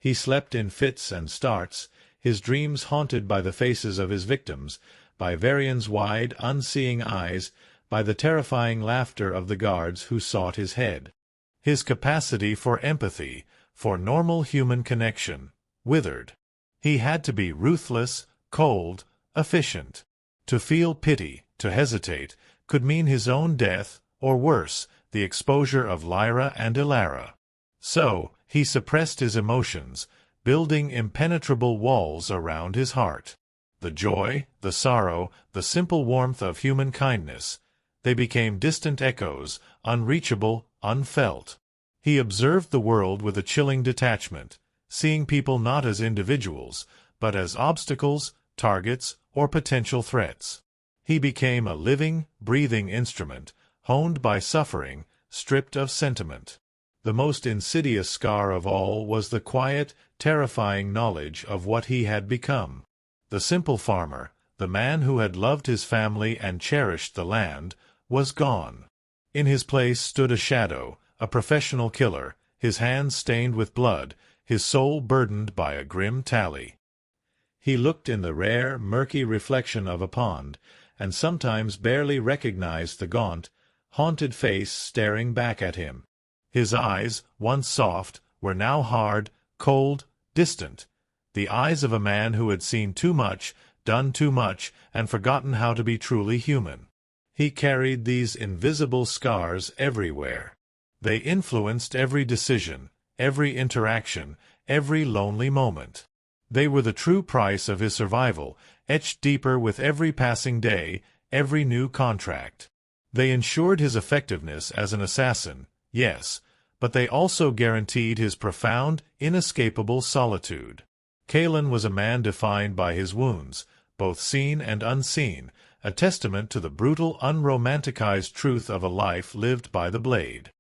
He slept in fits and starts, his dreams haunted by the faces of his victims, by Varian's wide, unseeing eyes, by the terrifying laughter of the guards who sought his head. His capacity for empathy, for normal human connection, withered. He had to be ruthless, cold, efficient. To feel pity, to hesitate, could mean his own death, or worse, the exposure of Lyra and Ilara. So, he suppressed his emotions, building impenetrable walls around his heart. The joy, the sorrow, the simple warmth of human kindness, they became distant echoes, unreachable, unfelt. He observed the world with a chilling detachment, seeing people not as individuals, but as obstacles, targets, or potential threats. He became a living, breathing instrument, honed by suffering, stripped of sentiment. The most insidious scar of all was the quiet, terrifying knowledge of what he had become. The simple farmer, the man who had loved his family and cherished the land, was gone. In his place stood a shadow, a professional killer, his hands stained with blood, his soul burdened by a grim tally. He looked in the rare, murky reflection of a pond, and sometimes barely recognized the gaunt, haunted face staring back at him. His eyes, once soft, were now hard, cold, distant, the eyes of a man who had seen too much, done too much, and forgotten how to be truly human. He carried these invisible scars everywhere. They influenced every decision, every interaction, every lonely moment. They were the true price of his survival, etched deeper with every passing day, every new contract. They ensured his effectiveness as an assassin, yes, but they also guaranteed his profound, inescapable solitude. Kaelen was a man defined by his wounds, both seen and unseen, a testament to the brutal, unromanticized truth of a life lived by the blade.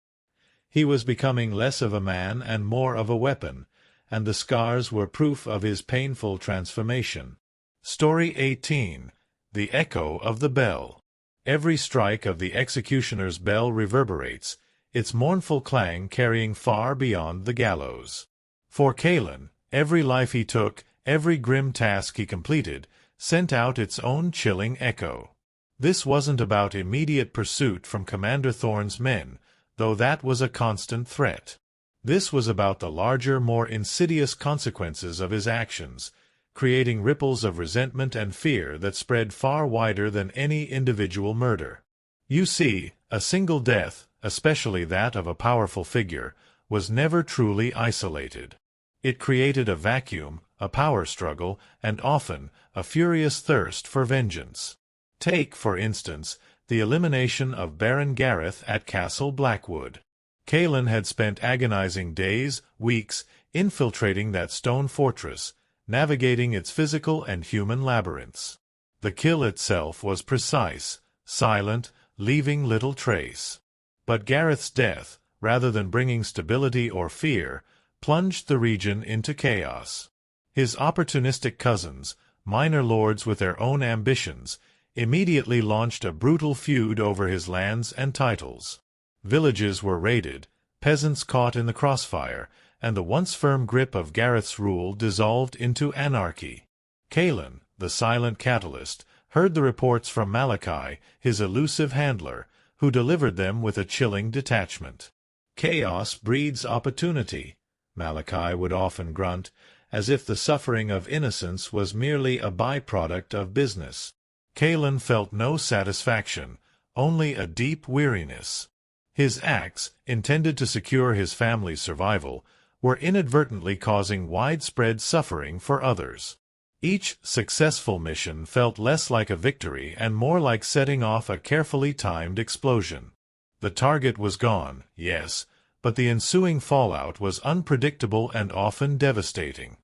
He was becoming less of a man and more of a weapon, and the scars were proof of his painful transformation. Story 18. The Echo of the Bell. Every strike of the executioner's bell reverberates, its mournful clang carrying far beyond the gallows. For Kaelen, every life he took, every grim task he completed, sent out its own chilling echo. This wasn't about immediate pursuit from Commander Thorne's men, though that was a constant threat. This was about the larger, more insidious consequences of his actions, creating ripples of resentment and fear that spread far wider than any individual murder. You see, a single death, especially that of a powerful figure, was never truly isolated. It created a vacuum, a power struggle, and often a furious thirst for vengeance. Take, for instance, the elimination of Baron Gareth at Castle Blackwood. Kaelen had spent agonizing days, weeks, infiltrating that stone fortress, navigating its physical and human labyrinths. The kill itself was precise, silent, leaving little trace. But Gareth's death, rather than bringing stability or fear, plunged the region into chaos. His opportunistic cousins, minor lords with their own ambitions, immediately launched a brutal feud over his lands and titles. Villages were raided, peasants caught in the crossfire, and the once firm grip of Gareth's rule dissolved into anarchy. Kaelen, the silent catalyst, heard the reports from Malachi, his elusive handler, who delivered them with a chilling detachment. "Chaos breeds opportunity," Malachi would often grunt, as if the suffering of innocence was merely a byproduct of business. Kaelen felt no satisfaction, only a deep weariness. His acts, intended to secure his family's survival, were inadvertently causing widespread suffering for others. Each successful mission felt less like a victory and more like setting off a carefully timed explosion. The target was gone, yes, but the ensuing fallout was unpredictable and often devastating.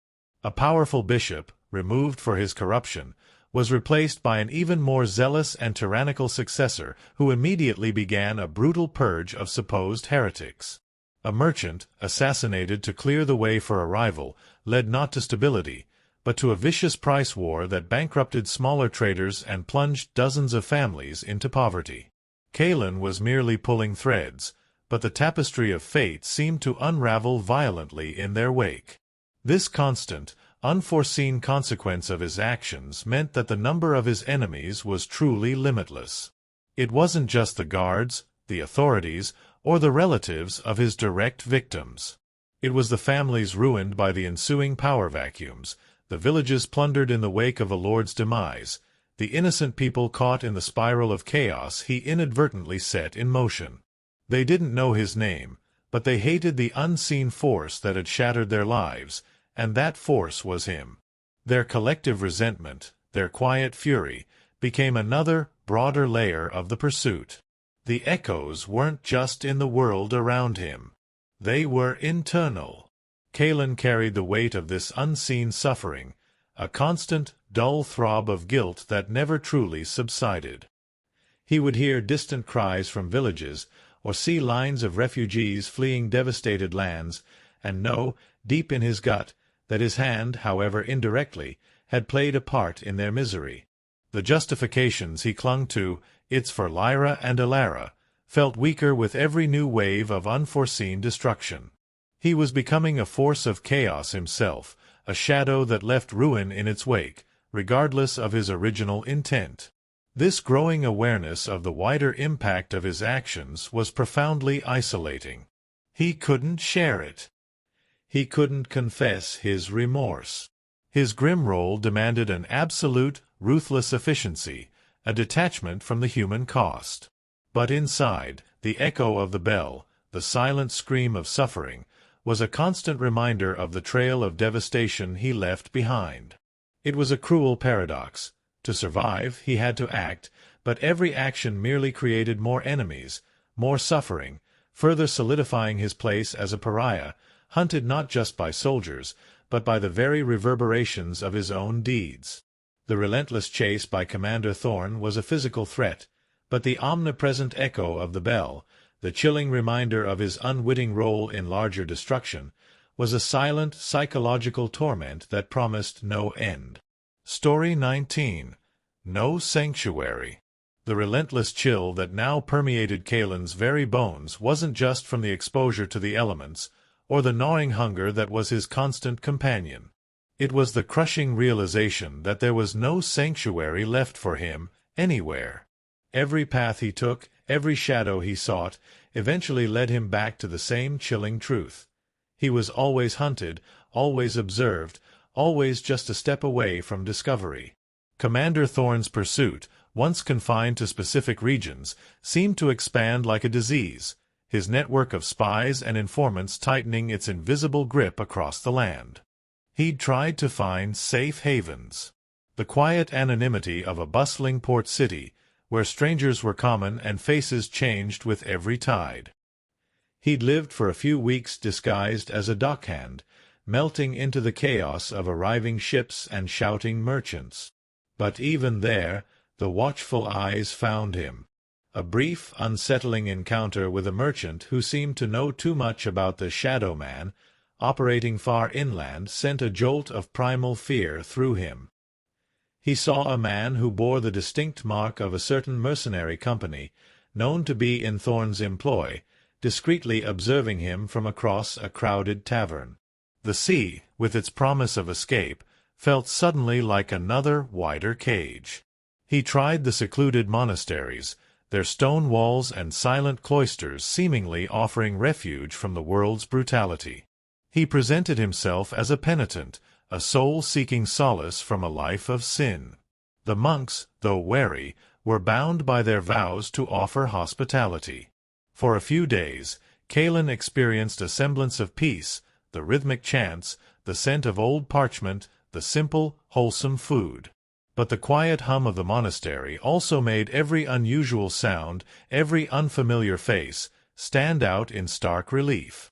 A powerful bishop, removed for his corruption, was replaced by an even more zealous and tyrannical successor who immediately began a brutal purge of supposed heretics. A merchant, assassinated to clear the way for a rival, led not to stability, but to a vicious price war that bankrupted smaller traders and plunged dozens of families into poverty. Kaelen was merely pulling threads, but the tapestry of fate seemed to unravel violently in their wake. This constant, unforeseen consequence of his actions meant that the number of his enemies was truly limitless. It wasn't just the guards, the authorities, or the relatives of his direct victims. It was the families ruined by the ensuing power vacuums, the villages plundered in the wake of a lord's demise, the innocent people caught in the spiral of chaos he inadvertently set in motion. They didn't know his name, but they hated the unseen force that had shattered their lives, and that force was him. Their collective resentment, their quiet fury, became another, broader layer of the pursuit. The echoes weren't just in the world around him. They were internal. Kaelen carried the weight of this unseen suffering, a constant, dull throb of guilt that never truly subsided. He would hear distant cries from villages, or see lines of refugees fleeing devastated lands, and know, deep in his gut, that his hand, however indirectly, had played a part in their misery. The justifications he clung to, "It's for Lyra and Alara," felt weaker with every new wave of unforeseen destruction. He was becoming a force of chaos himself, a shadow that left ruin in its wake, regardless of his original intent. This growing awareness of the wider impact of his actions was profoundly isolating. He couldn't share it. He couldn't confess his remorse. His grim role demanded an absolute, ruthless efficiency, a detachment from the human cost. But inside, the echo of the bell, the silent scream of suffering, was a constant reminder of the trail of devastation he left behind. It was a cruel paradox. To survive, he had to act, but every action merely created more enemies, more suffering, further solidifying his place as a pariah, hunted not just by soldiers, but by the very reverberations of his own deeds. The relentless chase by Commander Thorne was a physical threat, but the omnipresent echo of the bell, the chilling reminder of his unwitting role in larger destruction, was a silent psychological torment that promised no end. Story 19. No Sanctuary. The relentless chill that now permeated Kaelen's very bones wasn't just from the exposure to the elements, or the gnawing hunger that was his constant companion. It was the crushing realization that there was no sanctuary left for him anywhere. Every path he took, every shadow he sought, eventually led him back to the same chilling truth. He was always hunted, always observed, always just a step away from discovery. Commander Thorne's pursuit, once confined to specific regions, seemed to expand like a disease, his network of spies and informants tightening its invisible grip across the land. He'd tried to find safe havens. The quiet anonymity of a bustling port city, where strangers were common and faces changed with every tide. He'd lived for a few weeks disguised as a dockhand, melting into the chaos of arriving ships and shouting merchants. But even there, the watchful eyes found him. A brief, unsettling encounter with a merchant who seemed to know too much about the Shadow Man, operating far inland, sent a jolt of primal fear through him. He saw a man who bore the distinct mark of a certain mercenary company, known to be in Thorne's employ, discreetly observing him from across a crowded tavern. The sea, with its promise of escape, felt suddenly like another, wider cage. He tried the secluded monasteries, their stone walls and silent cloisters seemingly offering refuge from the world's brutality. He presented himself as a penitent, a soul seeking solace from a life of sin. The monks, though wary, were bound by their vows to offer hospitality. For a few days, Kaelen experienced a semblance of peace, the rhythmic chants, the scent of old parchment, the simple, wholesome food. But the quiet hum of the monastery also made every unusual sound, every unfamiliar face, stand out in stark relief.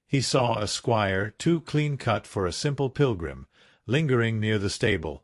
He saw a squire too clean-cut for a simple pilgrim, lingering near the stable,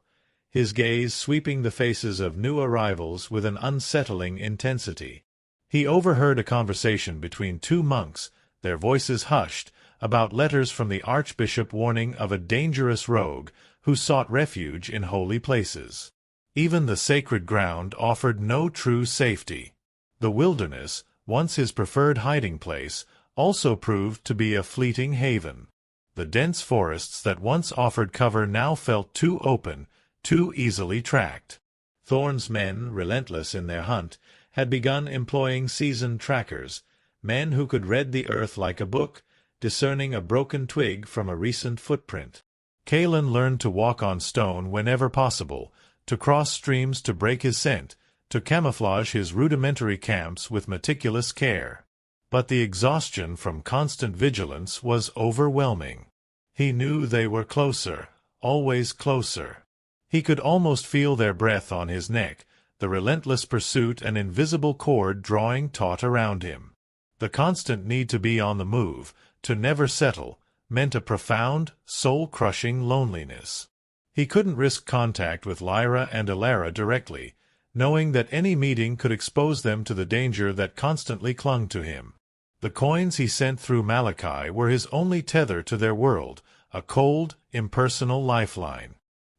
his gaze sweeping the faces of new arrivals with an unsettling intensity. He overheard a conversation between two monks, their voices hushed, about letters from the archbishop warning of a dangerous rogue who sought refuge in holy places. Even the sacred ground offered no true safety. The wilderness, once his preferred hiding place, also proved to be a fleeting haven. The dense forests that once offered cover now felt too open, too easily tracked. Thorne's men, relentless in their hunt, had begun employing seasoned trackers, men who could read the earth like a book, discerning a broken twig from a recent footprint. Kaelen learned to walk on stone whenever possible, to cross streams to break his scent, to camouflage his rudimentary camps with meticulous care. But the exhaustion from constant vigilance was overwhelming. He knew they were closer, always closer. He could almost feel their breath on his neck, the relentless pursuit an invisible cord drawing taut around him. The constant need to be on the move, to never settle, meant a profound, soul-crushing loneliness. He couldn't risk contact with Lyra and Alara directly, knowing that any meeting could expose them to the danger that constantly clung to him. The coins he sent through Malachi were his only tether to their world, a cold, impersonal lifeline.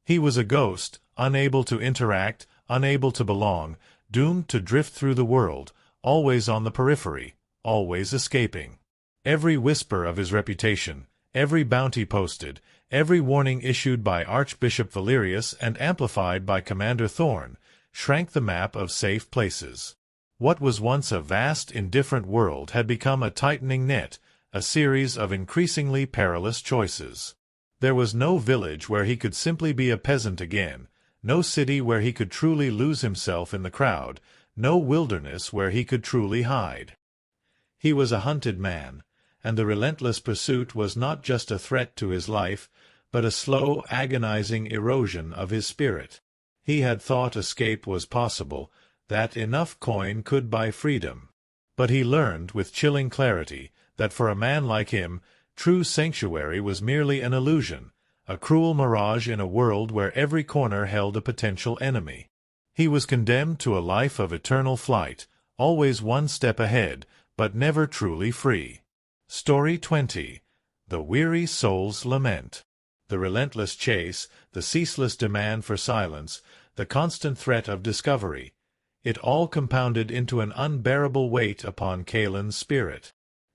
He was a ghost, unable to interact, unable to belong, doomed to drift through the world, always on the periphery, always escaping. Every whisper of his reputation, every bounty posted, every warning issued by Archbishop Valerius and amplified by Commander Thorne, shrank the map of safe places. What was once a vast, indifferent world had become a tightening net, a series of increasingly perilous choices. There was no village where he could simply be a peasant again, no city where he could truly lose himself in the crowd, no wilderness where he could truly hide. He was a hunted man, and the relentless pursuit was not just a threat to his life, but a slow, agonizing erosion of his spirit. He had thought escape was possible, that enough coin could buy freedom. But he learned with chilling clarity that for a man like him, true sanctuary was merely an illusion, a cruel mirage in a world where every corner held a potential enemy. He was condemned to a life of eternal flight, always one step ahead, but never truly free. Story 20. The Weary Soul's Lament. The relentless chase, the ceaseless demand for silence, the constant threat of discovery. It all compounded into an unbearable weight upon Kaelen's spirit.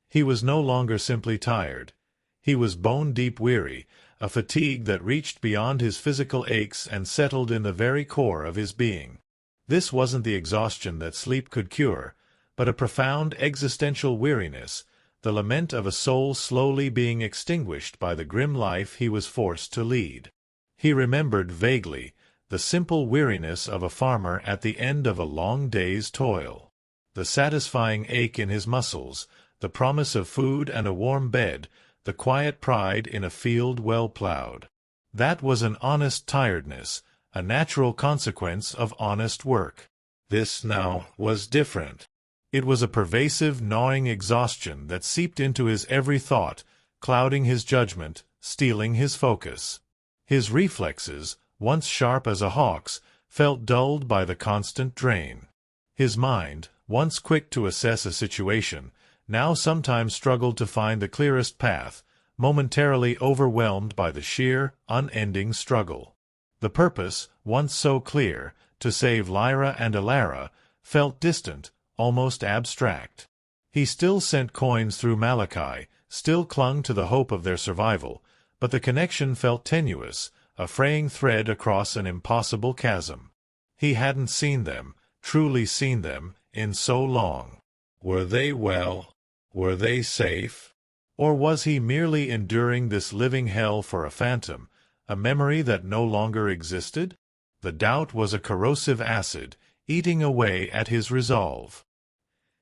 He was no longer simply tired. He was bone-deep weary, a fatigue that reached beyond his physical aches and settled in the very core of his being. This wasn't the exhaustion that sleep could cure, but a profound existential weariness, the lament of a soul slowly being extinguished by the grim life he was forced to lead. He remembered vaguely the simple weariness of a farmer at the end of a long day's toil. The satisfying ache in his muscles, the promise of food and a warm bed, the quiet pride in a field well plowed. That was an honest tiredness, a natural consequence of honest work. This now was different. It was a pervasive, gnawing exhaustion that seeped into his every thought, clouding his judgment, stealing his focus. His reflexes, once sharp as a hawk's, felt dulled by the constant drain. His mind, once quick to assess a situation, now sometimes struggled to find the clearest path, momentarily overwhelmed by the sheer, unending struggle. The purpose, once so clear, to save Lyra and Alara, felt distant, almost abstract. He still sent coins through Malachi, still clung to the hope of their survival, but the connection felt tenuous, a fraying thread across an impossible chasm. He hadn't seen them, truly seen them, in so long. Were they well? Were they safe? Or was he merely enduring this living hell for a phantom, a memory that no longer existed? The doubt was a corrosive acid, eating away at his resolve.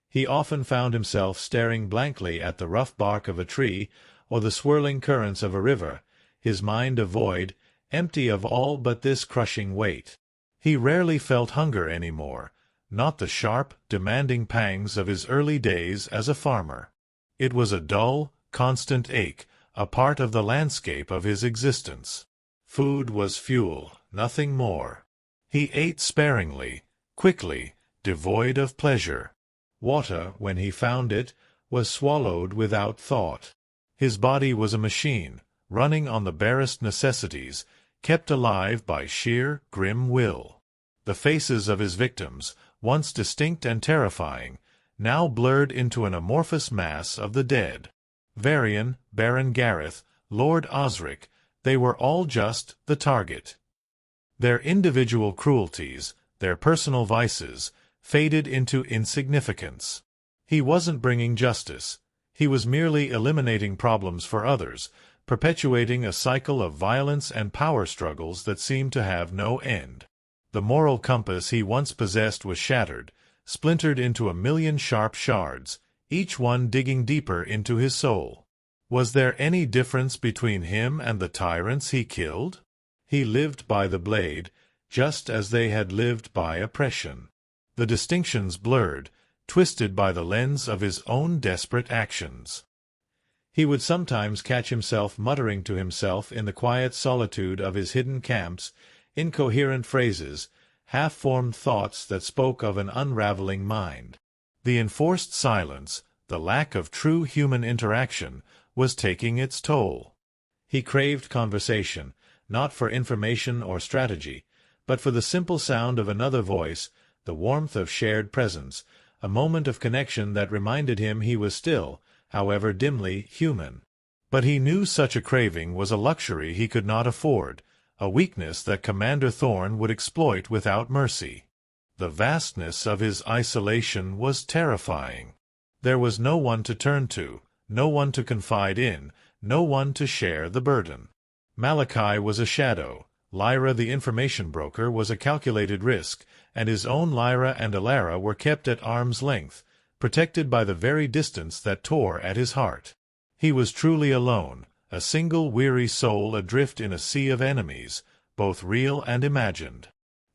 He often found himself staring blankly at the rough bark of a tree or the swirling currents of a river, his mind a void, empty of all but this crushing weight. He rarely felt hunger anymore, not the sharp, demanding pangs of his early days as a farmer. It was a dull, constant ache, a part of the landscape of his existence. Food was fuel, nothing more. He ate sparingly, quickly, devoid of pleasure. Water, when he found it, was swallowed without thought. His body was a machine, running on the barest necessities, kept alive by sheer, grim will. The faces of his victims, once distinct and terrifying, now blurred into an amorphous mass of the dead. Varian, Baron Gareth, Lord Osric, they were all just the target. Their individual cruelties, their personal vices, faded into insignificance. He wasn't bringing justice. He was merely eliminating problems for others, perpetuating a cycle of violence and power struggles that seemed to have no end. The moral compass he once possessed was shattered, splintered into a million sharp shards, each one digging deeper into his soul. Was there any difference between him and the tyrants he killed? He lived by the blade, just as they had lived by oppression. The distinctions blurred, twisted by the lens of his own desperate actions. He would sometimes catch himself muttering to himself in the quiet solitude of his hidden camps, incoherent phrases, half-formed thoughts that spoke of an unraveling mind. The enforced silence, the lack of true human interaction, was taking its toll. He craved conversation, not for information or strategy, but for the simple sound of another voice, the warmth of shared presence, a moment of connection that reminded him he was still, however dimly, human. But he knew such a craving was a luxury he could not afford, a weakness that Commander Thorne would exploit without mercy. The vastness of his isolation was terrifying. There was no one to turn to, no one to confide in, no one to share the burden. Malachi was a shadow, Lyra the information broker was a calculated risk, and his own Lyra and Alara were kept at arm's length, protected by the very distance that tore at his heart. He was truly alone, a single weary soul adrift in a sea of enemies, both real and imagined.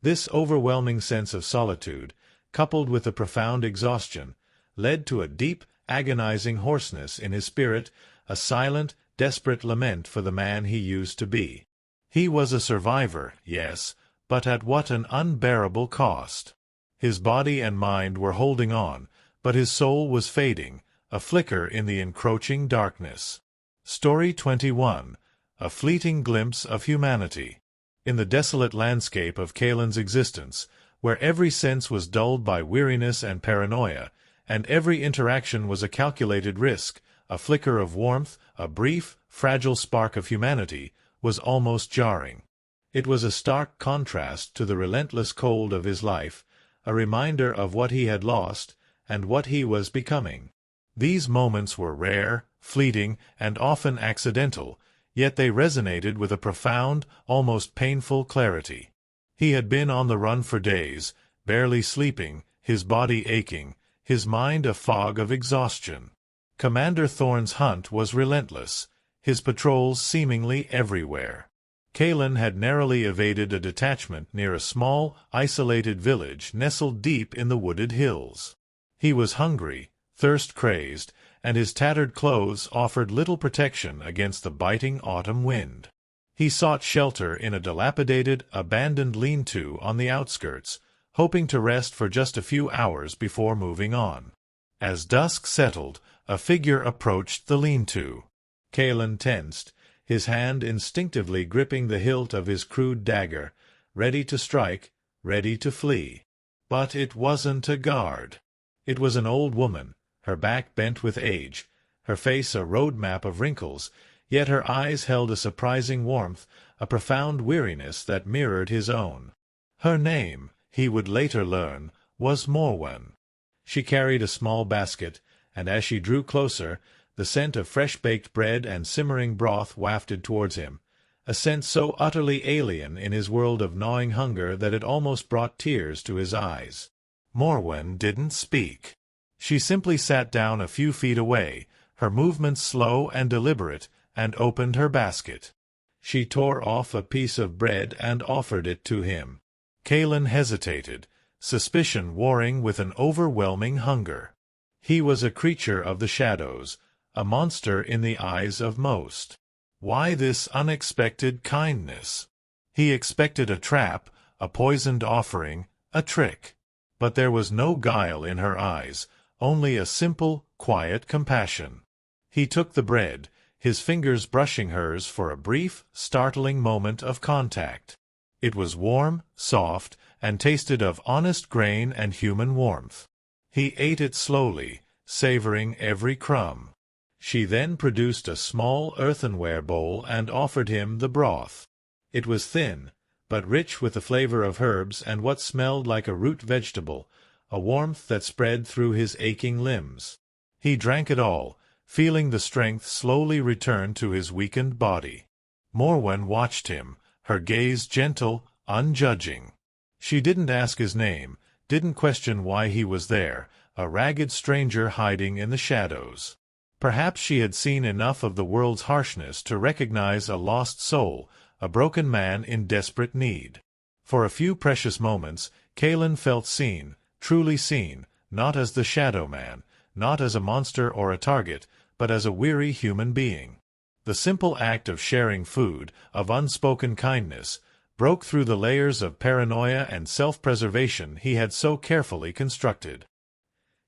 This overwhelming sense of solitude, coupled with the profound exhaustion, led to a deep, agonizing hoarseness in his spirit, a silent, desperate lament for the man he used to be. He was a survivor, yes, but at what an unbearable cost! His body and mind were holding on, but his soul was fading, a flicker in the encroaching darkness. Story 21. A fleeting glimpse of humanity. In the desolate landscape of Kaelen's existence, where every sense was dulled by weariness and paranoia, and every interaction was a calculated risk, a flicker of warmth, a brief, fragile spark of humanity, was almost jarring. It was a stark contrast to the relentless cold of his life, a reminder of what he had lost and what he was becoming. These moments were rare, fleeting, and often accidental, yet they resonated with a profound, almost painful clarity. He had been on the run for days, barely sleeping, his body aching, his mind a fog of exhaustion. Commander Thorne's hunt was relentless, his patrols seemingly everywhere. Kaelen had narrowly evaded a detachment near a small, isolated village nestled deep in the wooded hills. He was hungry, thirst-crazed, and his tattered clothes offered little protection against the biting autumn wind. He sought shelter in a dilapidated, abandoned lean-to on the outskirts, hoping to rest for just a few hours before moving on. As dusk settled, a figure approached the lean-to. Kaelen tensed, his hand instinctively gripping the hilt of his crude dagger, ready to strike, ready to flee. But it wasn't a guard. It was an old woman, her back bent with age, her face a road map of wrinkles, yet her eyes held a surprising warmth, a profound weariness that mirrored his own. Her name, he would later learn, was Morwen. She carried a small basket, and as she drew closer, the scent of fresh-baked bread and simmering broth wafted towards him, a scent so utterly alien in his world of gnawing hunger that it almost brought tears to his eyes. Morwen didn't speak. She simply sat down a few feet away, her movements slow and deliberate, and opened her basket. She tore off a piece of bread and offered it to him. Kaelen hesitated, suspicion warring with an overwhelming hunger. He was a creature of the shadows, a monster in the eyes of most. Why this unexpected kindness? He expected a trap, a poisoned offering, a trick. But there was no guile in her eyes, only a simple, quiet compassion. He took the bread, his fingers brushing hers for a brief, startling moment of contact. It was warm, soft, and tasted of honest grain and human warmth. He ate it slowly, savoring every crumb. She then produced a small earthenware bowl and offered him the broth. It was thin, but rich with the flavor of herbs and what smelled like a root vegetable, a warmth that spread through his aching limbs. He drank it all, feeling the strength slowly return to his weakened body. Morwen watched him, her gaze gentle, unjudging. She didn't ask his name, didn't question why he was there, a ragged stranger hiding in the shadows. Perhaps she had seen enough of the world's harshness to recognize a lost soul, a broken man in desperate need. For a few precious moments, Kaelen felt seen, truly seen, not as the Shadow Man, not as a monster or a target, but as a weary human being. The simple act of sharing food, of unspoken kindness, broke through the layers of paranoia and self-preservation he had so carefully constructed.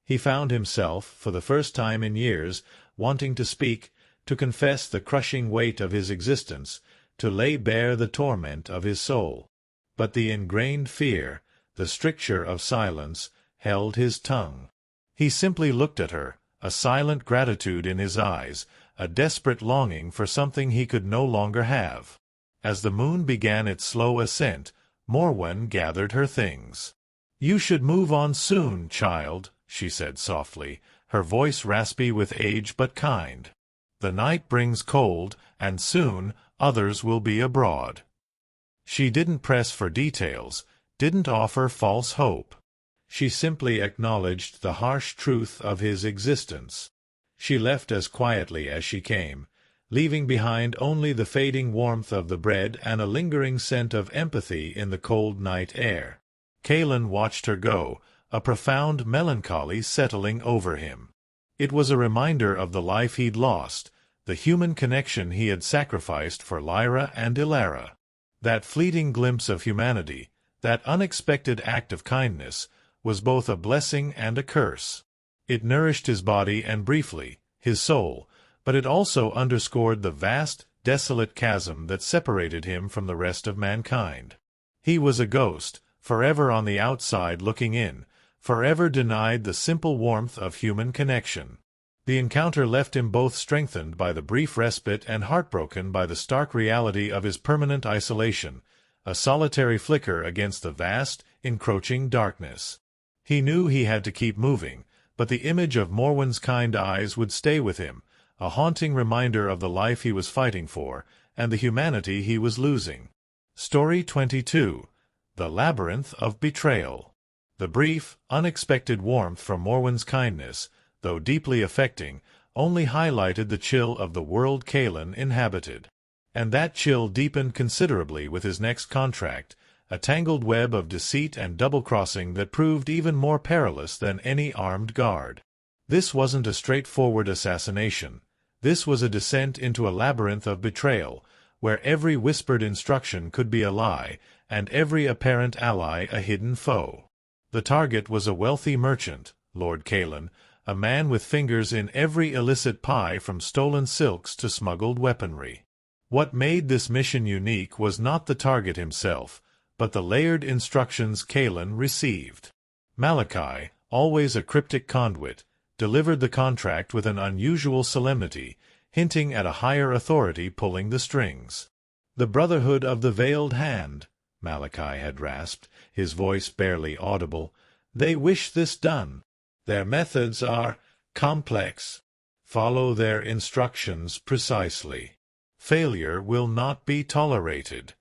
He found himself, for the first time in years, wanting to speak, to confess the crushing weight of his existence, to lay bare the torment of his soul. But the ingrained fear, the stricture of silence, held his tongue. He simply looked at her, a silent gratitude in his eyes, a desperate longing for something he could no longer have. As the moon began its slow ascent, Morwen gathered her things. "You should move on soon, child," she said softly, her voice raspy with age but kind. "The night brings cold, and soon others will be abroad." She didn't press for details, didn't offer false hope. She simply acknowledged the harsh truth of his existence. She left as quietly as she came, leaving behind only the fading warmth of the bread and a lingering scent of empathy in the cold night air. Kaelen watched her go, a profound melancholy settling over him. It was a reminder of the life he'd lost, the human connection he had sacrificed for Lyra and Ilara. That fleeting glimpse of humanity, that unexpected act of kindness, was both a blessing and a curse. It nourished his body and briefly, his soul, but it also underscored the vast, desolate chasm that separated him from the rest of mankind. He was a ghost, forever on the outside looking in, forever denied the simple warmth of human connection. The encounter left him both strengthened by the brief respite and heartbroken by the stark reality of his permanent isolation, a solitary flicker against the vast, encroaching darkness. He knew he had to keep moving, but the image of Morwen's kind eyes would stay with him, a haunting reminder of the life he was fighting for, and the humanity he was losing. Story 22. The Labyrinth of Betrayal. The brief, unexpected warmth from Morwen's kindness, though deeply affecting, only highlighted the chill of the world Kaelen inhabited. And that chill deepened considerably with his next contract, a tangled web of deceit and double-crossing that proved even more perilous than any armed guard. This wasn't a straightforward assassination. This was a descent into a labyrinth of betrayal, where every whispered instruction could be a lie, and every apparent ally a hidden foe. The target was a wealthy merchant, Lord Kaelen, a man with fingers in every illicit pie from stolen silks to smuggled weaponry. What made this mission unique was not the target himself, but the layered instructions Kaelen received. Malachi, always a cryptic conduit, delivered the contract with an unusual solemnity, hinting at a higher authority pulling the strings. "The Brotherhood of the Veiled Hand," Malachi had rasped, his voice barely audible. "They wish this done. Their methods are complex. Follow their instructions precisely. Failure will not be tolerated."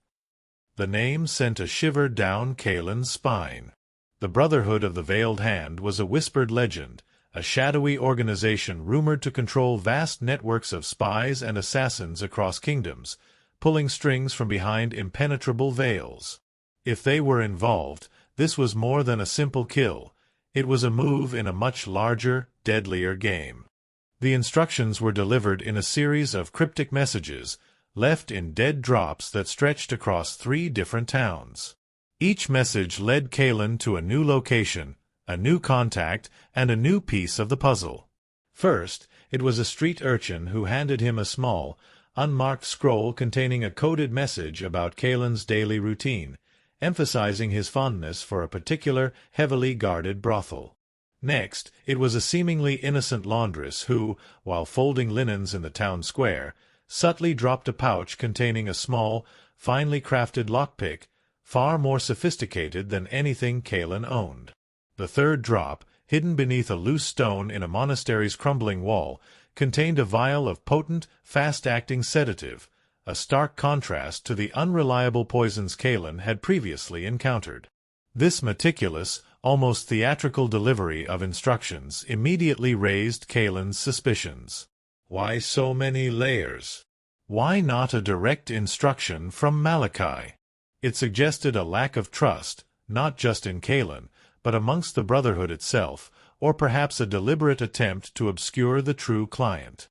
The name sent a shiver down Kaelen's spine. The Brotherhood of the Veiled Hand was a whispered legend, a shadowy organization rumored to control vast networks of spies and assassins across kingdoms, pulling strings from behind impenetrable veils. If they were involved, this was more than a simple kill. It was a move in a much larger, deadlier game. The instructions were delivered in a series of cryptic messages, left in dead drops that stretched across 3 different towns. Each message led Kaelen to a new location, a new contact, and a new piece of the puzzle. First, it was a street urchin who handed him a small, unmarked scroll containing a coded message about Kaelen's daily routine, emphasizing his fondness for a particular, heavily guarded brothel. Next, it was a seemingly innocent laundress who, while folding linens in the town square, subtly dropped a pouch containing a small, finely crafted lockpick, far more sophisticated than anything Kaelen owned. The third drop, hidden beneath a loose stone in a monastery's crumbling wall, contained a vial of potent, fast-acting sedative, a stark contrast to the unreliable poisons Kaelen had previously encountered. This meticulous, almost theatrical delivery of instructions immediately raised Kaelen's suspicions. Why so many layers? Why not a direct instruction from Malachi? It suggested a lack of trust, not just in Kaelen, but amongst the Brotherhood itself, or perhaps a deliberate attempt to obscure the true client.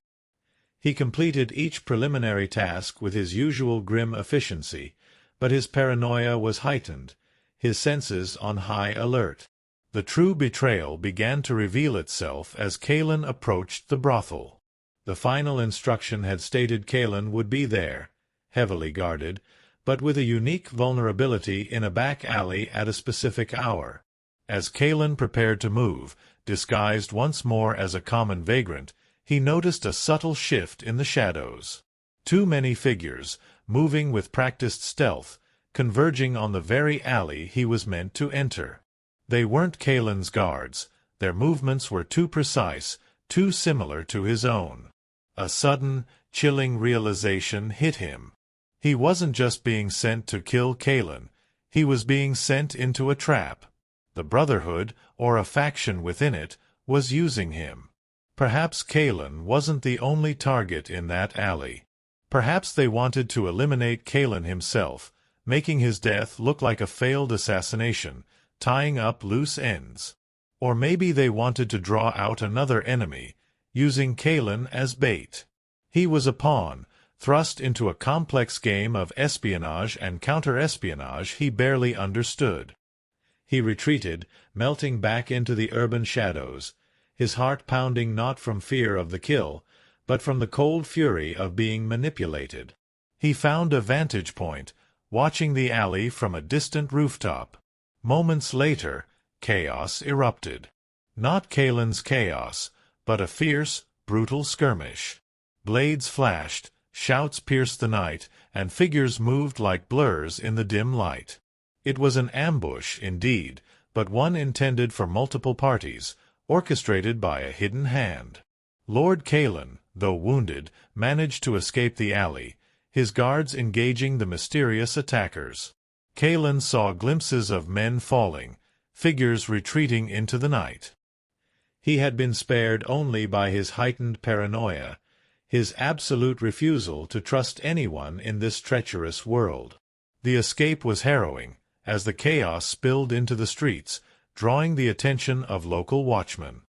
He completed each preliminary task with his usual grim efficiency, but his paranoia was heightened, his senses on high alert. The true betrayal began to reveal itself as Kaelen approached the brothel. The final instruction had stated Kaelen would be there, heavily guarded, but with a unique vulnerability in a back alley at a specific hour. As Kaelen prepared to move, disguised once more as a common vagrant, he noticed a subtle shift in the shadows. Too many figures, moving with practiced stealth, converging on the very alley he was meant to enter. They weren't Kaelen's guards. Their movements were too precise, too similar to his own. A sudden, chilling realization hit him. He wasn't just being sent to kill Kaelen. He was being sent into a trap. The Brotherhood, or a faction within it, was using him. Perhaps Kaelen wasn't the only target in that alley. Perhaps they wanted to eliminate Kaelen himself, making his death look like a failed assassination, tying up loose ends. Or maybe they wanted to draw out another enemy, using Kaelen as bait. He was a pawn, thrust into a complex game of espionage and counter-espionage he barely understood. He retreated, melting back into the urban shadows, his heart pounding not from fear of the kill, but from the cold fury of being manipulated. He found a vantage point, watching the alley from a distant rooftop. Moments later, chaos erupted. Not Kaelen's chaos, but a fierce, brutal skirmish. Blades flashed, shouts pierced the night, and figures moved like blurs in the dim light. It was an ambush, indeed, but one intended for multiple parties, orchestrated by a hidden hand. Lord Kaelen, though wounded, managed to escape the alley, his guards engaging the mysterious attackers. Kaelen saw glimpses of men falling, figures retreating into the night. He had been spared only by his heightened paranoia, his absolute refusal to trust anyone in this treacherous world. The escape was harrowing, as the chaos spilled into the streets, drawing the attention of local watchmen.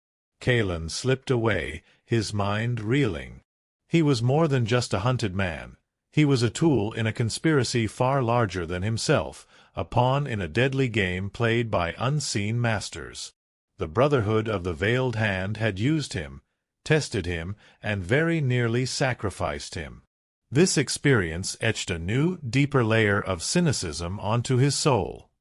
Kaelen slipped away, his mind reeling. He was more than just a hunted man. He was a tool in a conspiracy far larger than himself, a pawn in a deadly game played by unseen masters. The Brotherhood of the Veiled Hand had used him, tested him, and very nearly sacrificed him. This experience etched a new, deeper layer of cynicism onto his soul.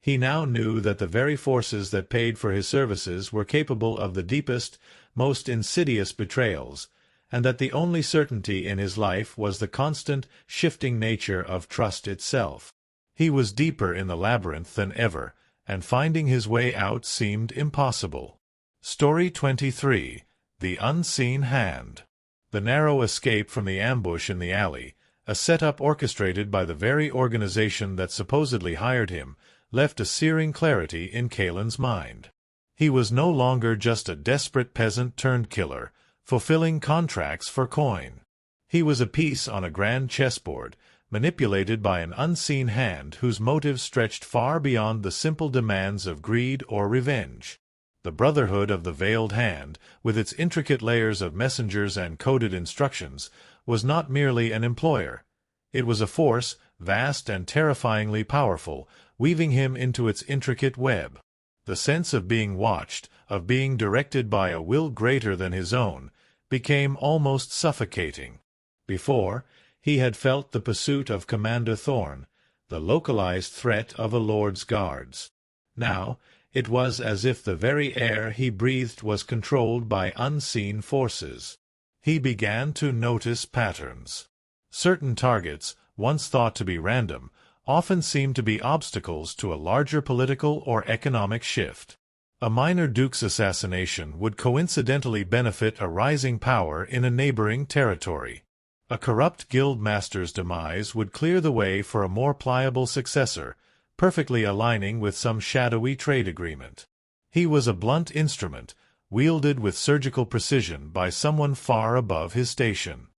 He now knew that the very forces that paid for his services were capable of the deepest, most insidious betrayals, and that the only certainty in his life was the constant, shifting nature of trust itself. He was deeper in the labyrinth than ever, and finding his way out seemed impossible. Story 23. The Unseen Hand. The narrow escape from the ambush in the alley, a setup orchestrated by the very organization that supposedly hired him, left a searing clarity in Kaelen's mind. He was no longer just a desperate peasant-turned-killer, fulfilling contracts for coin. He was a piece on a grand chessboard, manipulated by an unseen hand whose motives stretched far beyond the simple demands of greed or revenge. The Brotherhood of the Veiled Hand, with its intricate layers of messengers and coded instructions, was not merely an employer. It was a force, vast and terrifyingly powerful, weaving him into its intricate web. The sense of being watched, of being directed by a will greater than his own, became almost suffocating. Before, he had felt the pursuit of Commander Thorne, the localized threat of a lord's guards. Now, it was as if the very air he breathed was controlled by unseen forces. He began to notice patterns. Certain targets, once thought to be random, often seemed to be obstacles to a larger political or economic shift. A minor duke's assassination would coincidentally benefit a rising power in a neighboring territory. A corrupt guild master's demise would clear the way for a more pliable successor, perfectly aligning with some shadowy trade agreement. He was a blunt instrument, wielded with surgical precision by someone far above his station.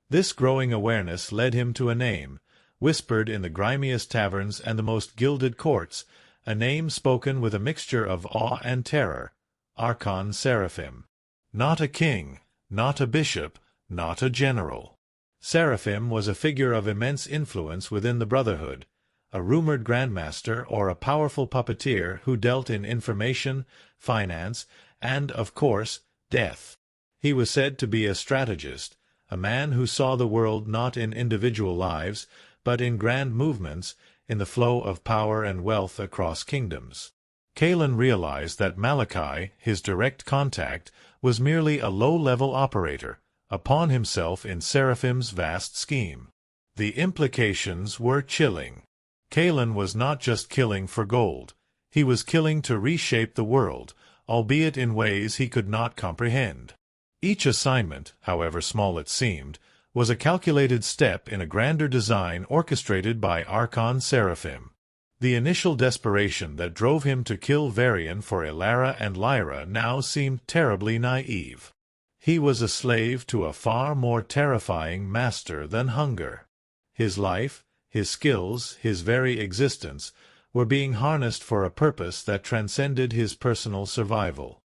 This growing awareness led him to a name, whispered in the grimiest taverns and the most gilded courts, a name spoken with a mixture of awe and terror, Archon Seraphim. Not a king, not a bishop, not a general. Seraphim was a figure of immense influence within the Brotherhood, a rumored grandmaster or a powerful puppeteer who dealt in information, finance, and, of course, death. He was said to be a strategist, a man who saw the world not in individual lives, but in grand movements, in the flow of power and wealth across kingdoms. Kaelen realized that Malachi, his direct contact, was merely a low-level operator, a pawn himself in Seraphim's vast scheme. The implications were chilling. Kaelen was not just killing for gold. He was killing to reshape the world, albeit in ways he could not comprehend. Each assignment, however small it seemed, was a calculated step in a grander design orchestrated by Archon Seraphim. The initial desperation that drove him to kill Varian for Ilara and Lyra now seemed terribly naive. He was a slave to a far more terrifying master than hunger. His life, his skills, his very existence, were being harnessed for a purpose that transcended his personal survival.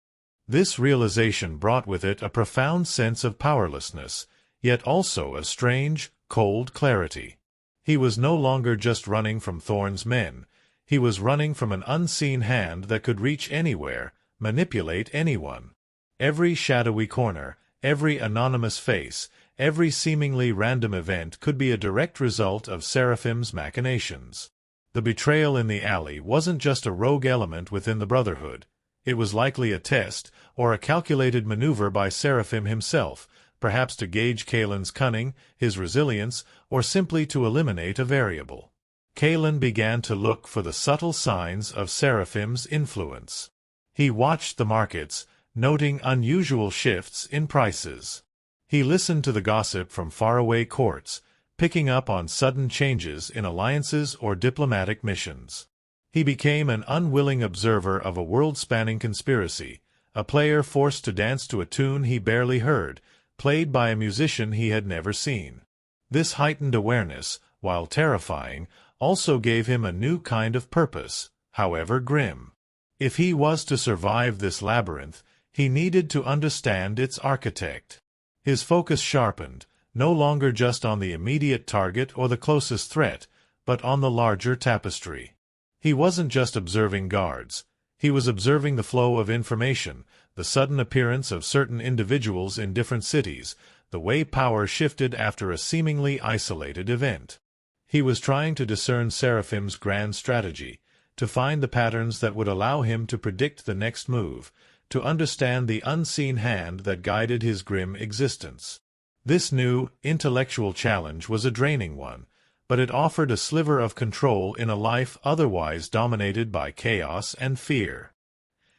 This realization brought with it a profound sense of powerlessness, yet also a strange, cold clarity. He was no longer just running from Thorn's men. He was running from an unseen hand that could reach anywhere, manipulate anyone. Every shadowy corner, every anonymous face, every seemingly random event could be a direct result of Seraphim's machinations. The betrayal in the alley wasn't just a rogue element within the Brotherhood. It was likely a test, or a calculated maneuver by Seraphim himself, perhaps to gauge Kaelen's cunning, his resilience, or simply to eliminate a variable. Kaelen began to look for the subtle signs of Seraphim's influence. He watched the markets, noting unusual shifts in prices. He listened to the gossip from faraway courts, picking up on sudden changes in alliances or diplomatic missions. He became an unwilling observer of a world-spanning conspiracy, a player forced to dance to a tune he barely heard, played by a musician he had never seen. This heightened awareness, while terrifying, also gave him a new kind of purpose, however grim. If he was to survive this labyrinth, he needed to understand its architect. His focus sharpened, no longer just on the immediate target or the closest threat, but on the larger tapestry. He wasn't just observing guards. He was observing the flow of information, the sudden appearance of certain individuals in different cities, the way power shifted after a seemingly isolated event. He was trying to discern Seraphim's grand strategy, to find the patterns that would allow him to predict the next move, to understand the unseen hand that guided his grim existence. This new, intellectual challenge was a draining one, but it offered a sliver of control in a life otherwise dominated by chaos and fear.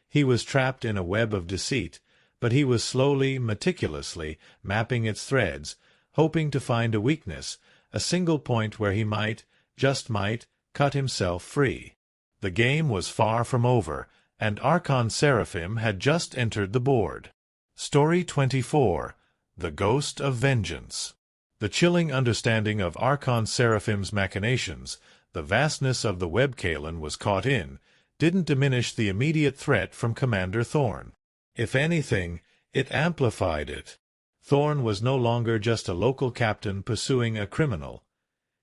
He was trapped in a web of deceit, but he was slowly, meticulously, mapping its threads, hoping to find a weakness, a single point where he might, just might, cut himself free. The game was far from over, and Archon Seraphim had just entered the board. Story 24. The Ghost of Vengeance. The chilling understanding of Archon Seraphim's machinations, the vastness of the web Kaelen was caught in, didn't diminish the immediate threat from Commander Thorn. If anything, it amplified it. Thorn was no longer just a local captain pursuing a criminal.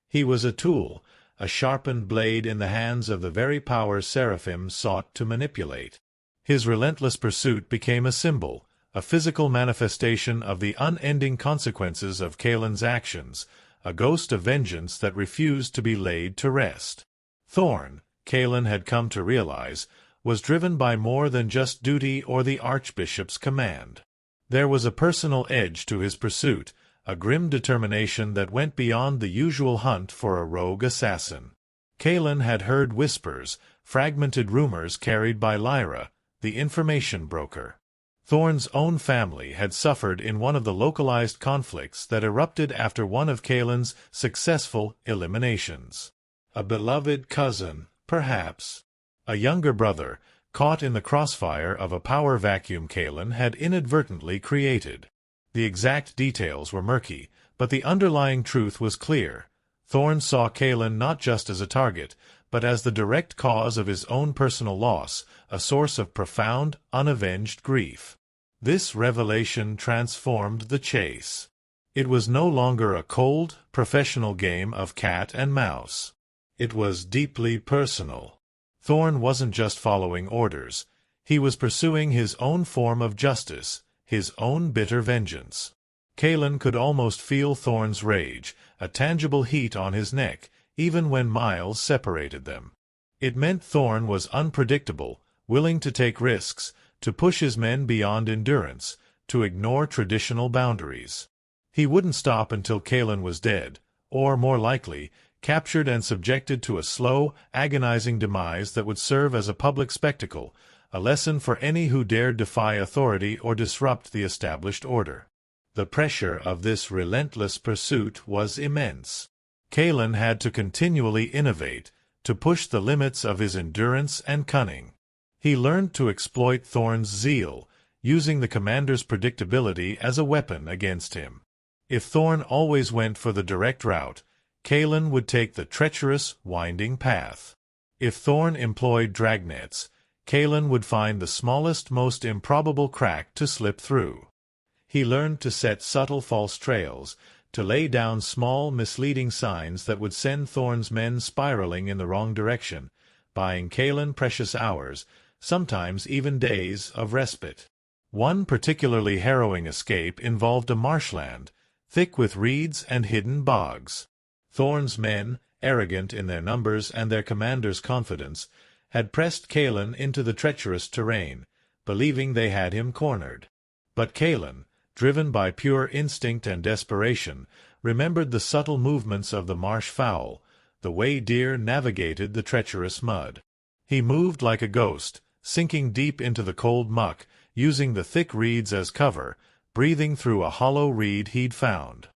He was a tool, a sharpened blade in the hands of the very power Seraphim sought to manipulate. His relentless pursuit became a symbol, a physical manifestation of the unending consequences of Kaelen's actions, a ghost of vengeance that refused to be laid to rest. Thorn, Kaelen had come to realize, was driven by more than just duty or the Archbishop's command. There was a personal edge to his pursuit, a grim determination that went beyond the usual hunt for a rogue assassin. Kaelen had heard whispers, fragmented rumors carried by Lyra, the information broker. Thorn's own family had suffered in one of the localized conflicts that erupted after one of Kaelen's successful eliminations. A beloved cousin, perhaps. A younger brother, caught in the crossfire of a power vacuum Kaelen had inadvertently created. The exact details were murky, but the underlying truth was clear. Thorn saw Kaelen not just as a target, but as the direct cause of his own personal loss, a source of profound, unavenged grief. This revelation transformed the chase. It was no longer a cold, professional game of cat and mouse. It was deeply personal. Thorn wasn't just following orders. He was pursuing his own form of justice, his own bitter vengeance. Kaelen could almost feel Thorn's rage, a tangible heat on his neck, even when miles separated them. It meant Thorn was unpredictable, willing to take risks, to push his men beyond endurance, to ignore traditional boundaries. He wouldn't stop until Kaelen was dead, or, more likely, captured and subjected to a slow, agonizing demise that would serve as a public spectacle, a lesson for any who dared defy authority or disrupt the established order. The pressure of this relentless pursuit was immense. Kaelen had to continually innovate, to push the limits of his endurance and cunning. He learned to exploit Thorn's zeal, using the commander's predictability as a weapon against him. If Thorn always went for the direct route, Kaelen would take the treacherous, winding path. If Thorn employed dragnets, Kaelen would find the smallest, most improbable crack to slip through. He learned to set subtle false trails, to lay down small, misleading signs that would send Thorn's men spiraling in the wrong direction, buying Kaelen precious hours, sometimes even days, of respite. One particularly harrowing escape involved a marshland, thick with reeds and hidden bogs. Thorn's men, arrogant in their numbers and their commander's confidence, had pressed Kaelen into the treacherous terrain, believing they had him cornered. But Kaelen, driven by pure instinct and desperation, remembered the subtle movements of the marsh fowl, the way deer navigated the treacherous mud. He moved like a ghost, sinking deep into the cold muck, using the thick reeds as cover, breathing through a hollow reed he'd found.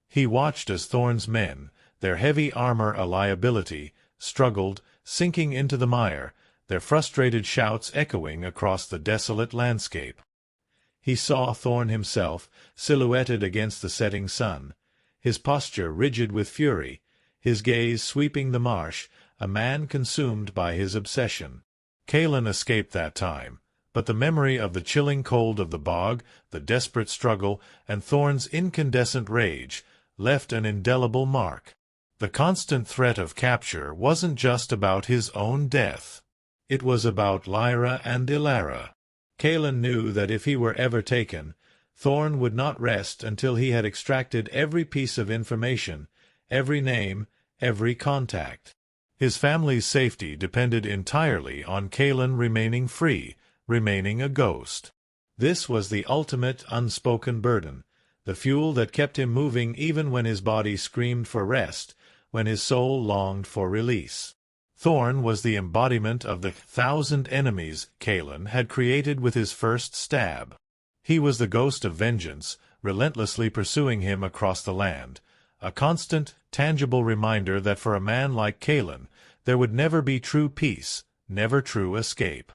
He watched as Thorn's men, their heavy armor a liability, struggled, sinking into the mire, their frustrated shouts echoing across the desolate landscape. He saw Thorn himself, silhouetted against the setting sun, his posture rigid with fury, his gaze sweeping the marsh, a man consumed by his obsession. Kaelen escaped that time, but the memory of the chilling cold of the bog, the desperate struggle, and Thorn's incandescent rage left an indelible mark. The constant threat of capture wasn't just about his own death. It was about Lyra and Ilara. Kaelen knew that if he were ever taken, Thorn would not rest until he had extracted every piece of information, every name, every contact. His family's safety depended entirely on Kaelen remaining free, remaining a ghost. This was the ultimate unspoken burden, the fuel that kept him moving even when his body screamed for rest, when his soul longed for release. Thorn was the embodiment of the 1,000 enemies Kaelen had created with his first stab. He was the ghost of vengeance, relentlessly pursuing him across the land, a constant, tangible reminder that for a man like Kaelen there would never be true peace, never true escape.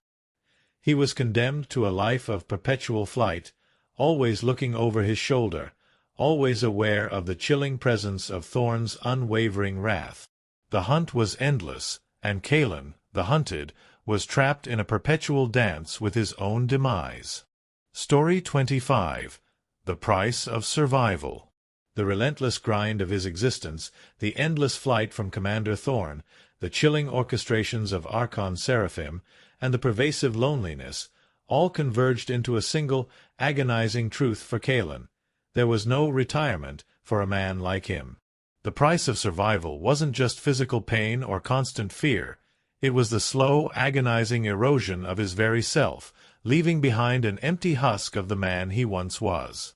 He was condemned to a life of perpetual flight, always looking over his shoulder, always aware of the chilling presence of Thorn's unwavering wrath. The hunt was endless, and Kaelen, the hunted, was trapped in a perpetual dance with his own demise. Story 25. The Price of Survival. The relentless grind of his existence, the endless flight from Commander Thorn, the chilling orchestrations of Archon Seraphim, and the pervasive loneliness, all converged into a single, agonizing truth for Kaelen. There was no retirement for a man like him. The price of survival wasn't just physical pain or constant fear. It was the slow, agonizing erosion of his very self, leaving behind an empty husk of the man he once was.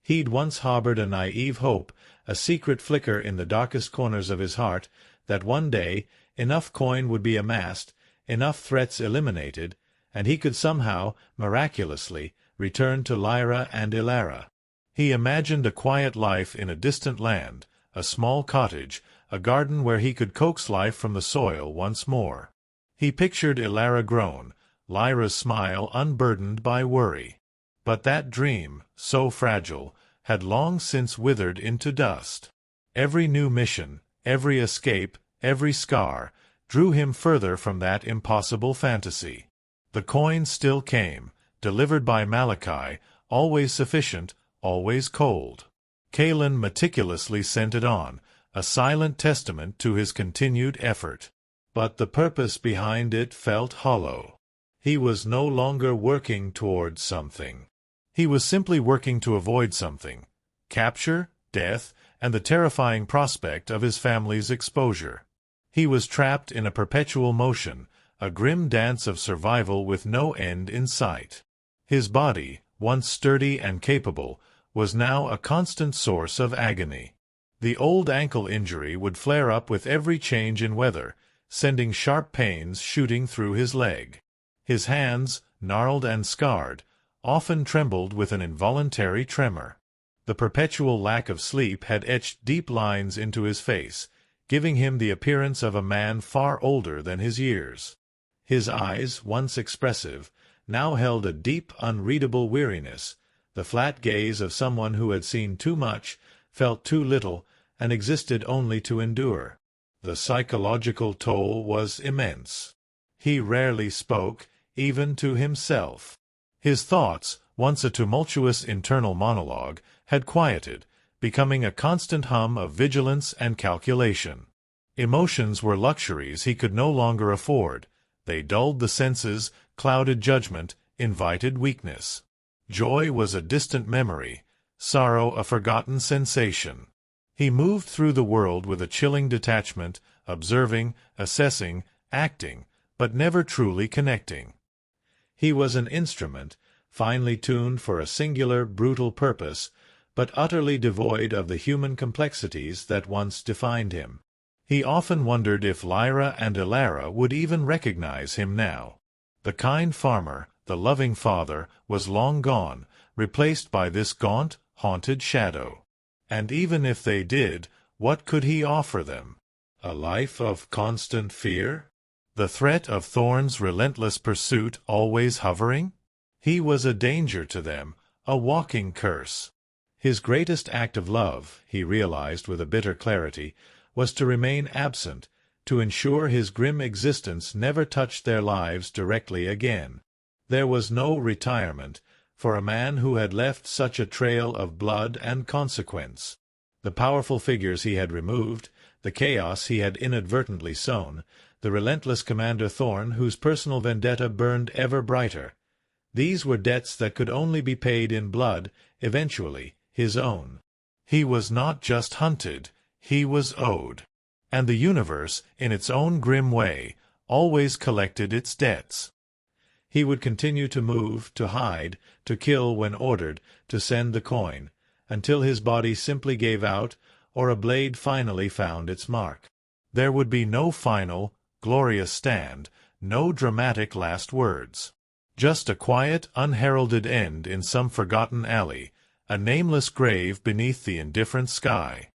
He'd once harbored a naive hope, a secret flicker in the darkest corners of his heart, that one day enough coin would be amassed, enough threats eliminated, and he could somehow, miraculously, return to Lyra and Ilara. He imagined a quiet life in a distant land, a small cottage, a garden where he could coax life from the soil once more. He pictured Ilara grown, Lyra's smile unburdened by worry. But that dream, so fragile, had long since withered into dust. Every new mission, every escape, every scar, drew him further from that impossible fantasy. The coin still came, delivered by Malachi, always sufficient, always cold. Kaelen meticulously sent it on, a silent testament to his continued effort. But the purpose behind it felt hollow. He was no longer working towards something. He was simply working to avoid something: capture, death, and the terrifying prospect of his family's exposure. He was trapped in a perpetual motion, a grim dance of survival with no end in sight. His body, once sturdy and capable, was now a constant source of agony. The old ankle injury would flare up with every change in weather, sending sharp pains shooting through his leg. His hands, gnarled and scarred, often trembled with an involuntary tremor. The perpetual lack of sleep had etched deep lines into his face, giving him the appearance of a man far older than his years. His eyes, once expressive, now held a deep, unreadable weariness, the flat gaze of someone who had seen too much, felt too little, and existed only to endure. The psychological toll was immense. He rarely spoke, even to himself. His thoughts, once a tumultuous internal monologue, had quieted, becoming a constant hum of vigilance and calculation. Emotions were luxuries he could no longer afford. They dulled the senses, clouded judgment, invited weakness. Joy was a distant memory, sorrow a forgotten sensation. He moved through the world with a chilling detachment, observing, assessing, acting, but never truly connecting. He was an instrument, finely tuned for a singular, brutal purpose, but utterly devoid of the human complexities that once defined him. He often wondered if Lyra and Ilara would even recognize him now. The kind farmer, the loving father, was long gone, replaced by this gaunt, haunted shadow. And even if they did, what could he offer them? A life of constant fear? The threat of Thorn's relentless pursuit always hovering? He was a danger to them, a walking curse. His greatest act of love, he realized with a bitter clarity, was to remain absent, to ensure his grim existence never touched their lives directly again. There was no retirement for a man who had left such a trail of blood and consequence. The powerful figures he had removed, the chaos he had inadvertently sown, the relentless Commander Thorn whose personal vendetta burned ever brighter, these were debts that could only be paid in blood, eventually, his own. He was not just hunted, he was owed. And the universe, in its own grim way, always collected its debts. He would continue to move, to hide, to kill when ordered, to send the coin, until his body simply gave out, or a blade finally found its mark. There would be no final, glorious stand, no dramatic last words. Just a quiet, unheralded end in some forgotten alley, a nameless grave beneath the indifferent sky.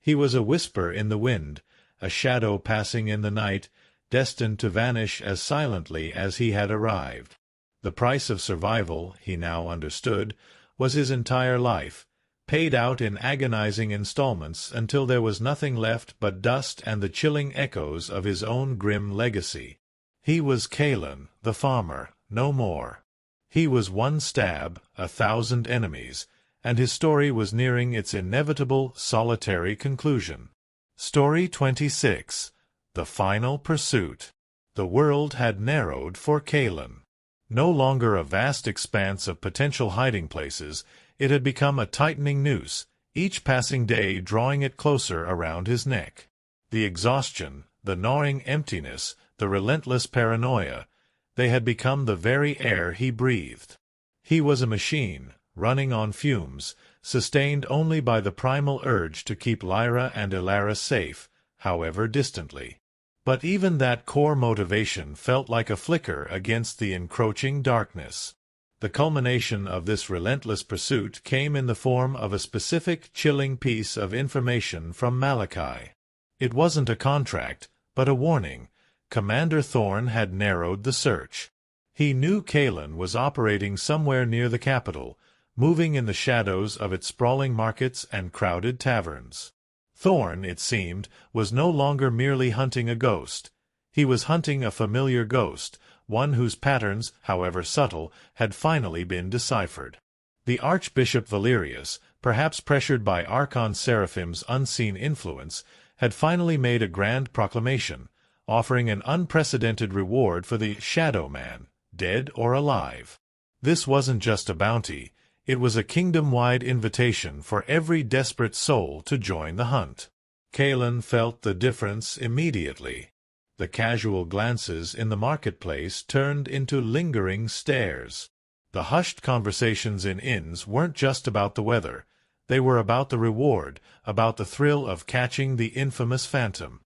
He was a whisper in the wind, a shadow passing in the night, destined to vanish as silently as he had arrived. The price of survival, he now understood, was his entire life, paid out in agonizing installments until there was nothing left but dust and the chilling echoes of his own grim legacy. He was Kaelen, the farmer, no more. He was one stab, 1,000 enemies, and his story was nearing its inevitable, solitary conclusion. Story 26. The Final Pursuit. The world had narrowed for Kaelen. No longer a vast expanse of potential hiding places, it had become a tightening noose, each passing day drawing it closer around his neck. The exhaustion, the gnawing emptiness, the relentless paranoia, they had become the very air he breathed. He was a machine, running on fumes, sustained only by the primal urge to keep Lyra and Ilara safe, however distantly. But even that core motivation felt like a flicker against the encroaching darkness. The culmination of this relentless pursuit came in the form of a specific, chilling piece of information from Malachi. It wasn't a contract, but a warning. Commander Thorn had narrowed the search. He knew Kaelen was operating somewhere near the capital, moving in the shadows of its sprawling markets and crowded taverns. Thorn, it seemed, was no longer merely hunting a ghost. He was hunting a familiar ghost, one whose patterns, however subtle, had finally been deciphered. The Archbishop Valerius, perhaps pressured by Archon Seraphim's unseen influence, had finally made a grand proclamation, offering an unprecedented reward for the Shadow Man, dead or alive. This wasn't just a bounty, it was a kingdom-wide invitation for every desperate soul to join the hunt. Kaelen felt the difference immediately. The casual glances in the marketplace turned into lingering stares. The hushed conversations in inns weren't just about the weather. They were about the reward, about the thrill of catching the infamous phantom.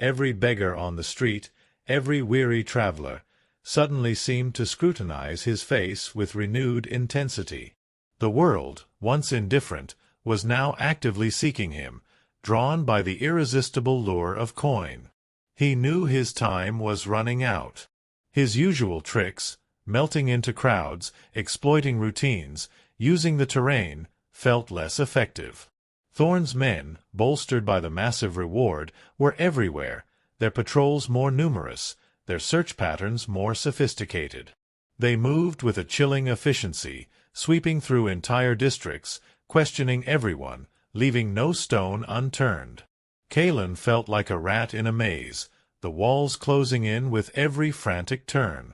Every beggar on the street, every weary traveler, suddenly seemed to scrutinize his face with renewed intensity. The world, once indifferent, was now actively seeking him, drawn by the irresistible lure of coin. He knew his time was running out. His usual tricks, melting into crowds, exploiting routines, using the terrain, felt less effective. Thorn's men, bolstered by the massive reward, were everywhere, their patrols more numerous, their search patterns more sophisticated. They moved with a chilling efficiency, sweeping through entire districts, questioning everyone, leaving no stone unturned. Kaelen felt like a rat in a maze, the walls closing in with every frantic turn.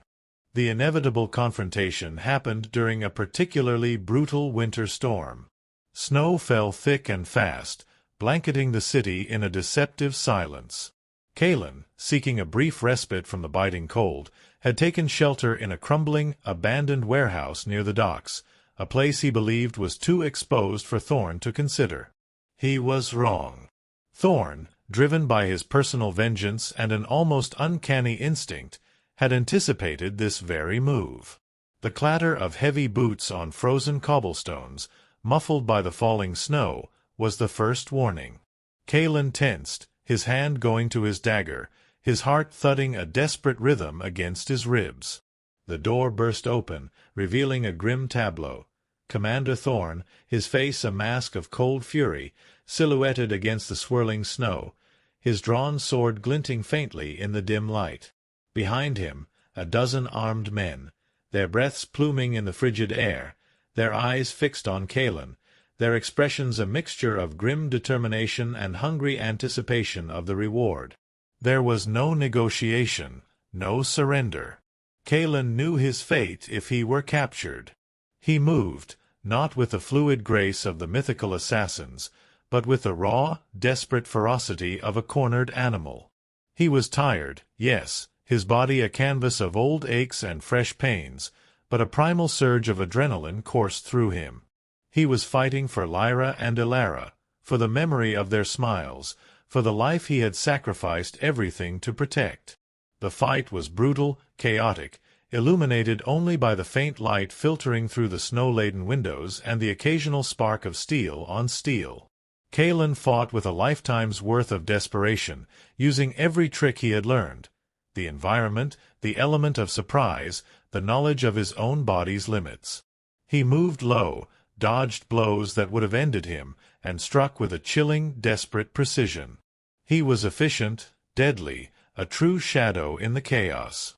The inevitable confrontation happened during a particularly brutal winter storm. Snow fell thick and fast, blanketing the city in a deceptive silence. Kaelen, seeking a brief respite from the biting cold, had taken shelter in a crumbling, abandoned warehouse near the docks, a place he believed was too exposed for Thorn to consider. He was wrong. Thorn, driven by his personal vengeance and an almost uncanny instinct, had anticipated this very move. The clatter of heavy boots on frozen cobblestones, muffled by the falling snow, was the first warning. Kaelen tensed, his hand going to his dagger, his heart thudding a desperate rhythm against his ribs. The door burst open, revealing a grim tableau. Commander Thorn, his face a mask of cold fury, silhouetted against the swirling snow, his drawn sword glinting faintly in the dim light. Behind him, a dozen armed men, their breaths pluming in the frigid air, their eyes fixed on Kaelen, their expressions a mixture of grim determination and hungry anticipation of the reward. There was no negotiation, no surrender. Kaelen knew his fate if he were captured. He moved, not with the fluid grace of the mythical assassins, but with the raw, desperate ferocity of a cornered animal. He was tired, yes, his body a canvas of old aches and fresh pains, but a primal surge of adrenaline coursed through him. He was fighting for Lyra and Ilara, for the memory of their smiles, for the life he had sacrificed everything to protect. The fight was brutal, chaotic, illuminated only by the faint light filtering through the snow-laden windows and the occasional spark of steel on steel. Kaelen fought with a lifetime's worth of desperation, using every trick he had learned. The environment, the element of surprise, the knowledge of his own body's limits. He moved low, dodged blows that would have ended him, and struck with a chilling, desperate precision. He was efficient, deadly, a true shadow in the chaos.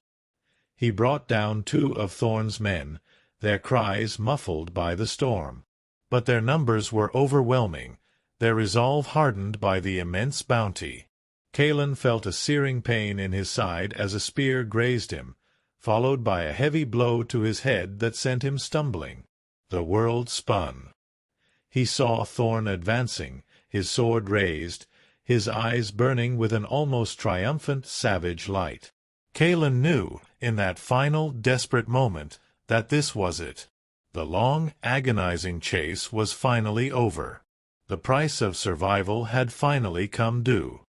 He brought down 2 of Thorn's men, their cries muffled by the storm. But their numbers were overwhelming, their resolve hardened by the immense bounty. Kaelen felt a searing pain in his side as a spear grazed him, followed by a heavy blow to his head that sent him stumbling. The world spun. He saw Thorn advancing, his sword raised, his eyes burning with an almost triumphant, savage light. Kaelen knew, in that final, desperate moment, that this was it. The long, agonizing chase was finally over. The price of survival had finally come due.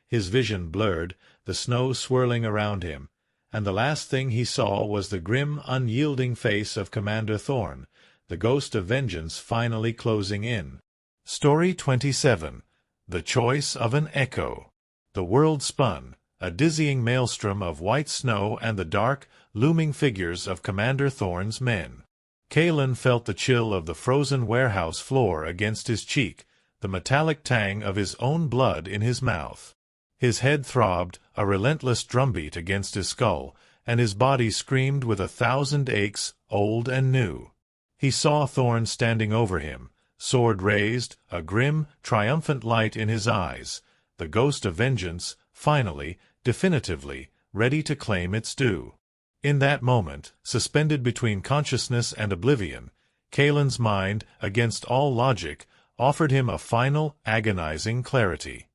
His vision blurred, the snow swirling around him, and the last thing he saw was the grim, unyielding face of Commander Thorn, the ghost of vengeance finally closing in. Story 27. The Choice of an Echo. The world spun, a dizzying maelstrom of white snow and the dark, looming figures of Commander Thorn's men. Kaelen felt the chill of the frozen warehouse floor against his cheek, the metallic tang of his own blood in his mouth. His head throbbed, a relentless drumbeat against his skull, and his body screamed with 1,000 aches, old and new. He saw Thorn standing over him, sword raised, a grim, triumphant light in his eyes, the ghost of vengeance, finally, definitively, ready to claim its due. In that moment, suspended between consciousness and oblivion, Kaelen's mind, against all logic, offered him a final, agonizing clarity.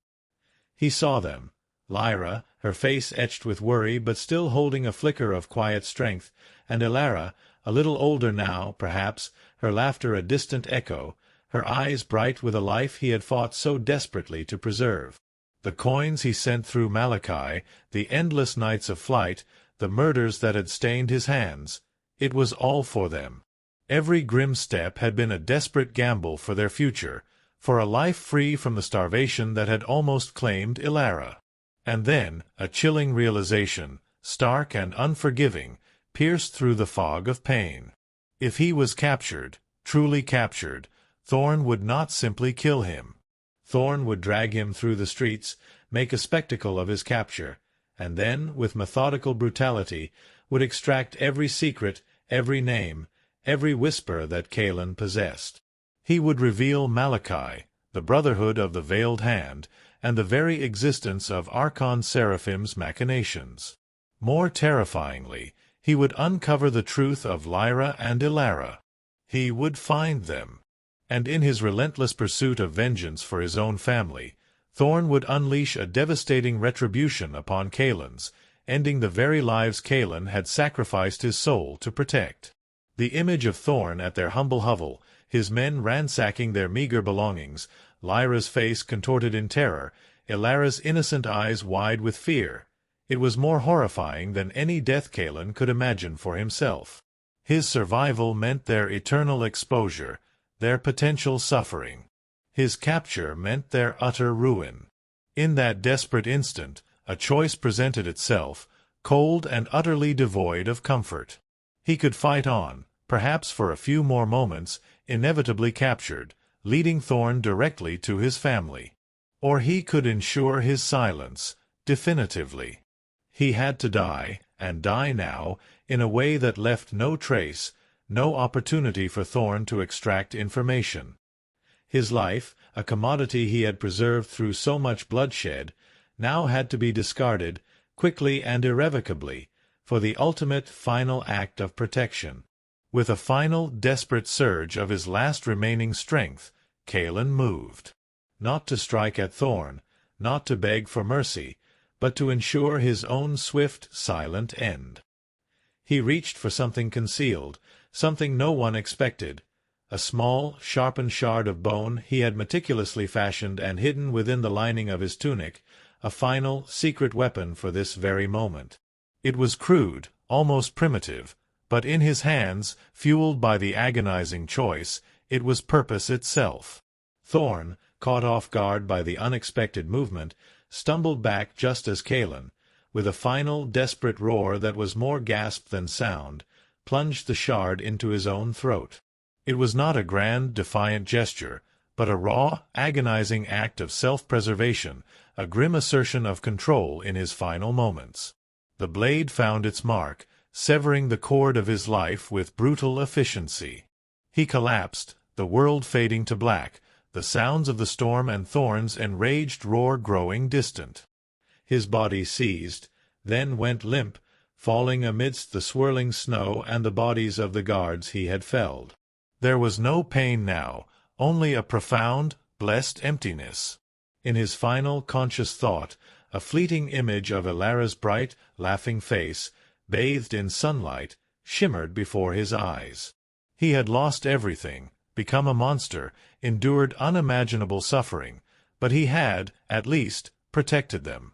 He saw them. Lyra, her face etched with worry but still holding a flicker of quiet strength, and Ilara, a little older now, perhaps, her laughter a distant echo, her eyes bright with a life he had fought so desperately to preserve. The coins he sent through Malachi, the endless nights of flight, the murders that had stained his hands, it was all for them. Every grim step had been a desperate gamble for their future, for a life free from the starvation that had almost claimed Ilara. And then a chilling realization, stark and unforgiving, pierced through the fog of pain. If he was captured, truly captured, Thorn would not simply kill him. Thorn would drag him through the streets, make a spectacle of his capture, and then, with methodical brutality, would extract every secret, every name, every whisper that Kaelen possessed. He would reveal Malachi, the Brotherhood of the Veiled Hand, and the very existence of Archon Seraphim's machinations. More terrifyingly, he would uncover the truth of Lyra and Ilara. He would find them. And in his relentless pursuit of vengeance for his own family, Thorn would unleash a devastating retribution upon Kaelen's, ending the very lives Kaelen had sacrificed his soul to protect. The image of Thorn at their humble hovel, his men ransacking their meager belongings, Lyra's face contorted in terror, Ilara's innocent eyes wide with fear. It was more horrifying than any death Kaelen could imagine for himself. His survival meant their eternal exposure, their potential suffering. His capture meant their utter ruin. In that desperate instant, a choice presented itself, cold and utterly devoid of comfort. He could fight on, perhaps for a few more moments, inevitably captured, leading Thorn directly to his family. Or he could ensure his silence, definitively. He had to die, and die now, in a way that left no trace, no opportunity for Thorn to extract information. His life, a commodity he had preserved through so much bloodshed, now had to be discarded, quickly and irrevocably, for the ultimate, final act of protection. With a final, desperate surge of his last remaining strength, Kaelen moved. Not to strike at Thorn, not to beg for mercy, but to ensure his own swift, silent end. He reached for something concealed, something no one expected, a small, sharpened shard of bone he had meticulously fashioned and hidden within the lining of his tunic, a final, secret weapon for this very moment. It was crude, almost primitive, but in his hands, fueled by the agonizing choice, it was purpose itself. Thorn, caught off guard by the unexpected movement, stumbled back just as Kaelen, with a final, desperate roar that was more gasp than sound, plunged the shard into his own throat. It was not a grand, defiant gesture, but a raw, agonizing act of self-preservation, a grim assertion of control in his final moments. The blade found its mark, severing the cord of his life with brutal efficiency. He collapsed, the world fading to black, the sounds of the storm and Thorn's enraged roar growing distant. His body seized, then went limp, falling amidst the swirling snow and the bodies of the guards he had felled. There was no pain now, only a profound, blessed emptiness. In his final conscious thought, a fleeting image of Ilara's bright, laughing face, bathed in sunlight, shimmered before his eyes. He had lost everything, become a monster, endured unimaginable suffering, but he had, at least, protected them.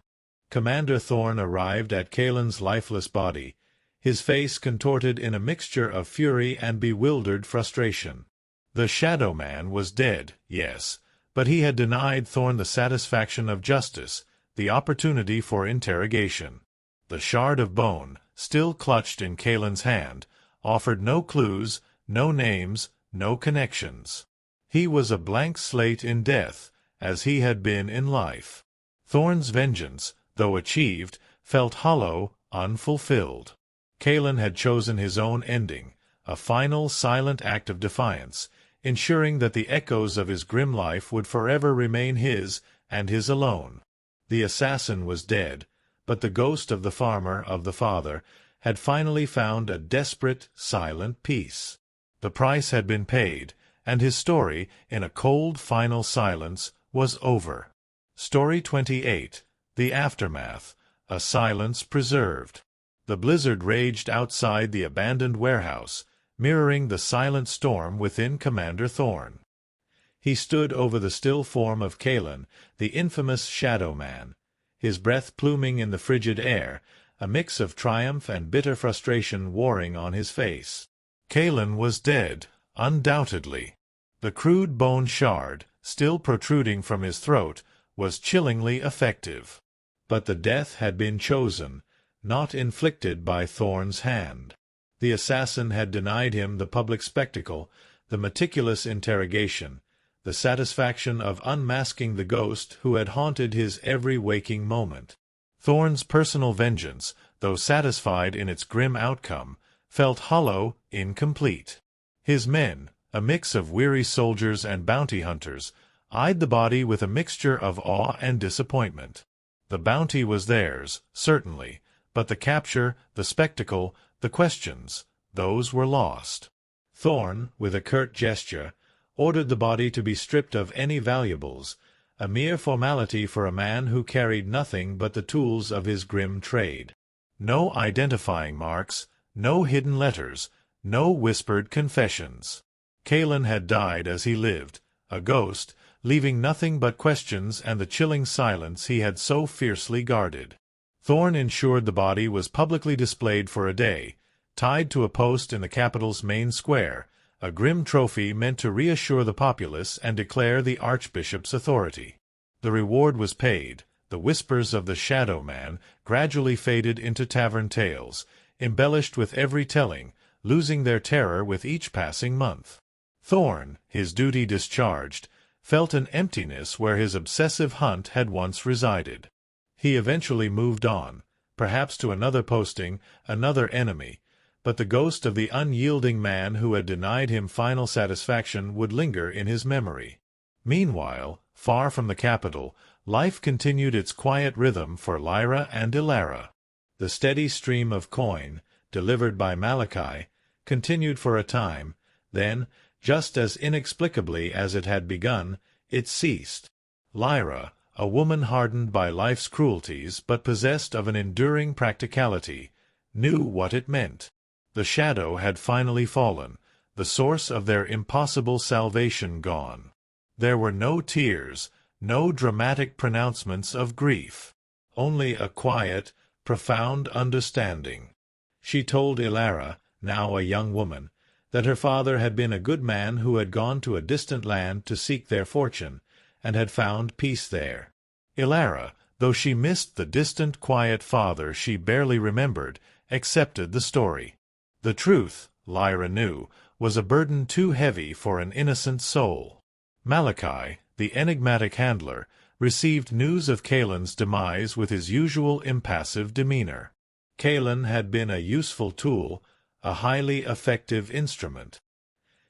Commander Thorn arrived at Kaelen's lifeless body, his face contorted in a mixture of fury and bewildered frustration. The Shadow Man was dead, yes, but he had denied Thorn the satisfaction of justice, the opportunity for interrogation. The shard of bone, still clutched in Kaelen's hand, offered no clues, no names, no connections. He was a blank slate in death, as he had been in life. Thorn's vengeance, though achieved, felt hollow, unfulfilled. Kaelen had chosen his own ending, a final, silent act of defiance, ensuring that the echoes of his grim life would forever remain his, and his alone. The assassin was dead, but the ghost of the farmer, of the father, had finally found a desperate, silent peace. The price had been paid, and his story, in a cold, final silence, was over. Story 28. The Aftermath. A Silence Preserved. The blizzard raged outside the abandoned warehouse, mirroring the silent storm within Commander Thorn. He stood over the still form of Kaelen, the infamous Shadow Man, his breath pluming in the frigid air, a mix of triumph and bitter frustration warring on his face. Kaelen was dead, undoubtedly. The crude bone shard, still protruding from his throat, was chillingly effective. But the death had been chosen, not inflicted by Thorn's hand. The assassin had denied him the public spectacle, the meticulous interrogation, the satisfaction of unmasking the ghost who had haunted his every waking moment. Thorn's personal vengeance, though satisfied in its grim outcome, felt hollow, incomplete. His men, a mix of weary soldiers and bounty hunters, eyed the body with a mixture of awe and disappointment. The bounty was theirs, certainly, but the capture, the spectacle, the questions, those were lost. Thorn, with a curt gesture, ordered the body to be stripped of any valuables, a mere formality for a man who carried nothing but the tools of his grim trade. No identifying marks, no hidden letters, no whispered confessions. Kaelen had died as he lived, a ghost, leaving nothing but questions and the chilling silence he had so fiercely guarded. Thorn ensured the body was publicly displayed for a day, tied to a post in the capital's main square, a grim trophy meant to reassure the populace and declare the archbishop's authority. The reward was paid. The whispers of the Shadow Man gradually faded into tavern tales, embellished with every telling, losing their terror with each passing month. Thorn, his duty discharged, felt an emptiness where his obsessive hunt had once resided. He eventually moved on, perhaps to another posting, another enemy, but the ghost of the unyielding man who had denied him final satisfaction would linger in his memory. Meanwhile, far from the capital, life continued its quiet rhythm for Lyra and Ilara. The steady stream of coin, delivered by Malachi, continued for a time, then, just as inexplicably as it had begun, it ceased. Lyra, a woman hardened by life's cruelties but possessed of an enduring practicality, knew what it meant. The shadow had finally fallen, the source of their impossible salvation gone. There were no tears, no dramatic pronouncements of grief, only a quiet, profound understanding. She told Ilara, now a young woman, that her father had been a good man who had gone to a distant land to seek their fortune, and had found peace there. Ilara, though she missed the distant, quiet father she barely remembered, accepted the story. The truth, Lyra knew, was a burden too heavy for an innocent soul. Malachi, the enigmatic handler, received news of Kaelen's demise with his usual impassive demeanor. Kaelen had been a useful tool, a highly effective instrument.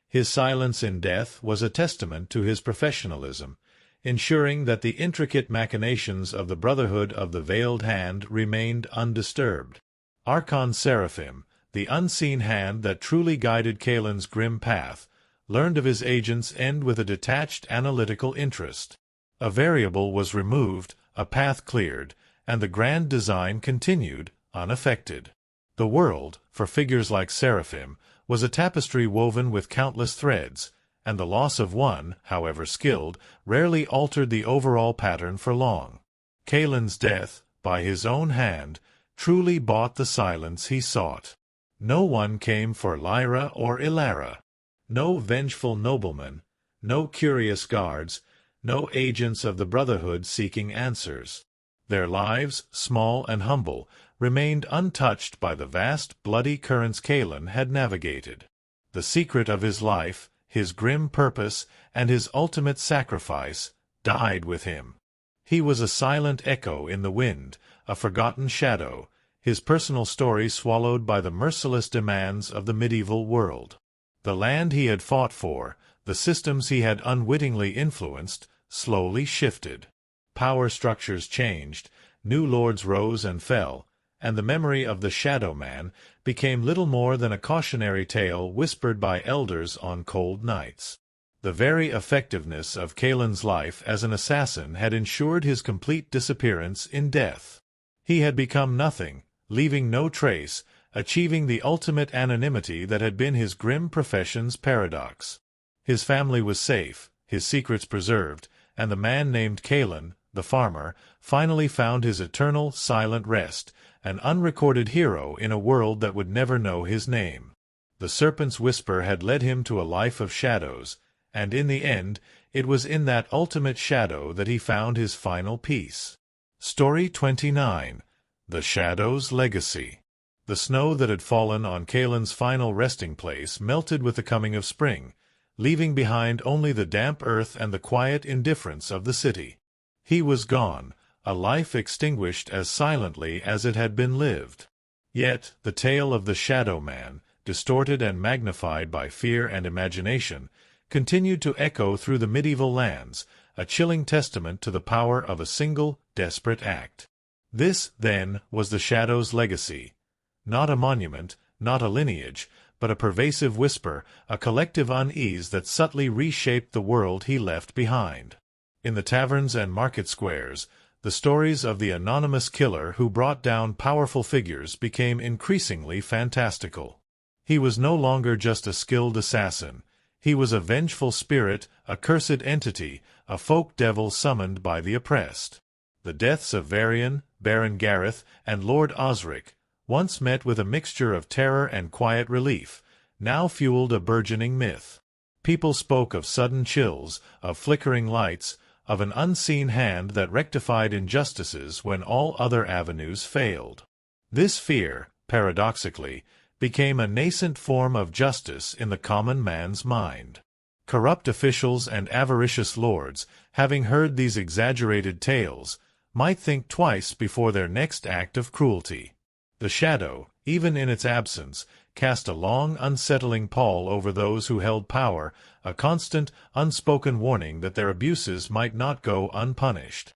His silence in death was a testament to his professionalism, ensuring that the intricate machinations of the Brotherhood of the Veiled Hand remained undisturbed. Archon Seraphim, the unseen hand that truly guided Kaelen's grim path, learned of his agent's end with a detached analytical interest. A variable was removed, a path cleared, and the grand design continued, unaffected. The world, for figures like Seraphim, was a tapestry woven with countless threads, and the loss of one, however skilled, rarely altered the overall pattern for long. Kaelen's death, by his own hand, truly bought the silence he sought. No one came for Lyra or Ilara. No vengeful nobleman, no curious guards, no agents of the Brotherhood seeking answers. Their lives, small and humble, remained untouched by the vast, bloody currents Kaelen had navigated. The secret of his life, his grim purpose, and his ultimate sacrifice, died with him. He was a silent echo in the wind, a forgotten shadow, his personal story swallowed by the merciless demands of the medieval world. The land he had fought for, the systems he had unwittingly influenced, slowly shifted. Power structures changed, new lords rose and fell, and the memory of the Shadow Man became little more than a cautionary tale whispered by elders on cold nights. The very effectiveness of Kaelen's life as an assassin had ensured his complete disappearance in death. He had become nothing, leaving no trace, achieving the ultimate anonymity that had been his grim profession's paradox. His family was safe, his secrets preserved, and the man named Kaelen, the farmer, finally found his eternal, silent rest, an unrecorded hero in a world that would never know his name. The serpent's whisper had led him to a life of shadows, and in the end, it was in that ultimate shadow that he found his final peace. Story 29. The Shadow's Legacy. The snow that had fallen on Kaelen's final resting place melted with the coming of spring, leaving behind only the damp earth and the quiet indifference of the city. He was gone, a life extinguished as silently as it had been lived. Yet the tale of the Shadow Man, distorted and magnified by fear and imagination, continued to echo through the medieval lands, a chilling testament to the power of a single, desperate act. This, then, was the Shadow's legacy. Not a monument, not a lineage, but a pervasive whisper, a collective unease that subtly reshaped the world he left behind. In the taverns and market squares, the stories of the anonymous killer who brought down powerful figures became increasingly fantastical. He was no longer just a skilled assassin. He was a vengeful spirit, a cursed entity, a folk devil summoned by the oppressed. The deaths of Varian, Baron Gareth, and Lord Osric, once met with a mixture of terror and quiet relief, now fueled a burgeoning myth. People spoke of sudden chills, of flickering lights, of an unseen hand that rectified injustices when all other avenues failed. This fear, paradoxically, became a nascent form of justice in the common man's mind. Corrupt officials and avaricious lords, having heard these exaggerated tales, might think twice before their next act of cruelty. The Shadow, even in its absence, cast a long, unsettling pall over those who held power, a constant, unspoken warning that their abuses might not go unpunished.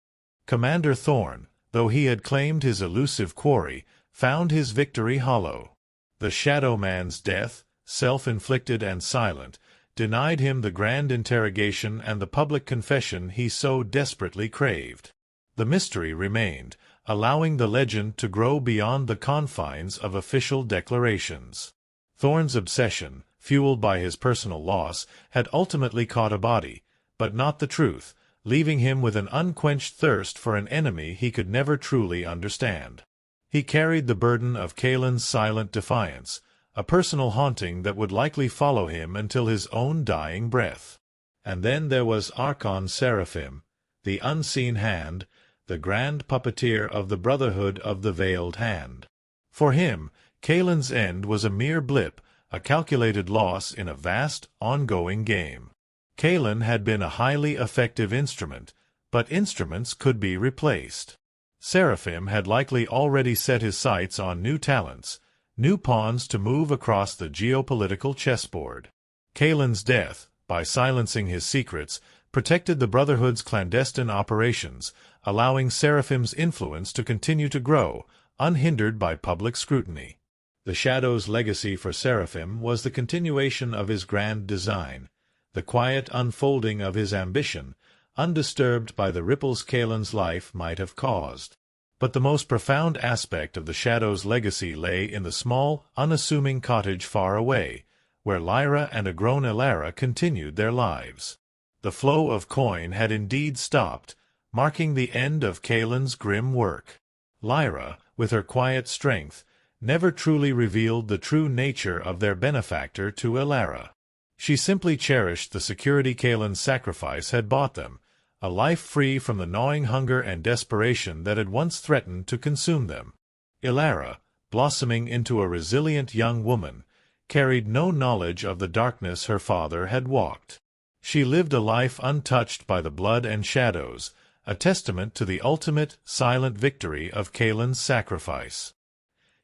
Commander Thorne, though he had claimed his elusive quarry, found his victory hollow. The Shadow Man's death, self-inflicted and silent, denied him the grand interrogation and the public confession he so desperately craved. The mystery remained, allowing the legend to grow beyond the confines of official declarations. Thorne's obsession, fueled by his personal loss, had ultimately caught a body, but not the truth, leaving him with an unquenched thirst for an enemy he could never truly understand. He carried the burden of Kaelen's silent defiance, a personal haunting that would likely follow him until his own dying breath. And then there was Archon Seraphim, the unseen hand, the grand puppeteer of the Brotherhood of the Veiled Hand. For him, Kaelen's end was a mere blip, a calculated loss in a vast, ongoing game. Kaelen had been a highly effective instrument, but instruments could be replaced. Seraphim had likely already set his sights on new talents, new pawns to move across the geopolitical chessboard. Kaelen's death, by silencing his secrets, protected the Brotherhood's clandestine operations, allowing Seraphim's influence to continue to grow, unhindered by public scrutiny. The Shadow's legacy for Seraphim was the continuation of his grand design, the quiet unfolding of his ambition, undisturbed by the ripples Kaelen's life might have caused. But the most profound aspect of the Shadow's legacy lay in the small, unassuming cottage far away, where Lyra and a grown Elara continued their lives. The flow of coin had indeed stopped, marking the end of Kaelen's grim work. Lyra, with her quiet strength, never truly revealed the true nature of their benefactor to Elara. She simply cherished the security Kaelen's sacrifice had bought them, a life free from the gnawing hunger and desperation that had once threatened to consume them. Elara, blossoming into a resilient young woman, carried no knowledge of the darkness her father had walked. She lived a life untouched by the blood and shadows, a testament to the ultimate, silent victory of Kaelen's sacrifice.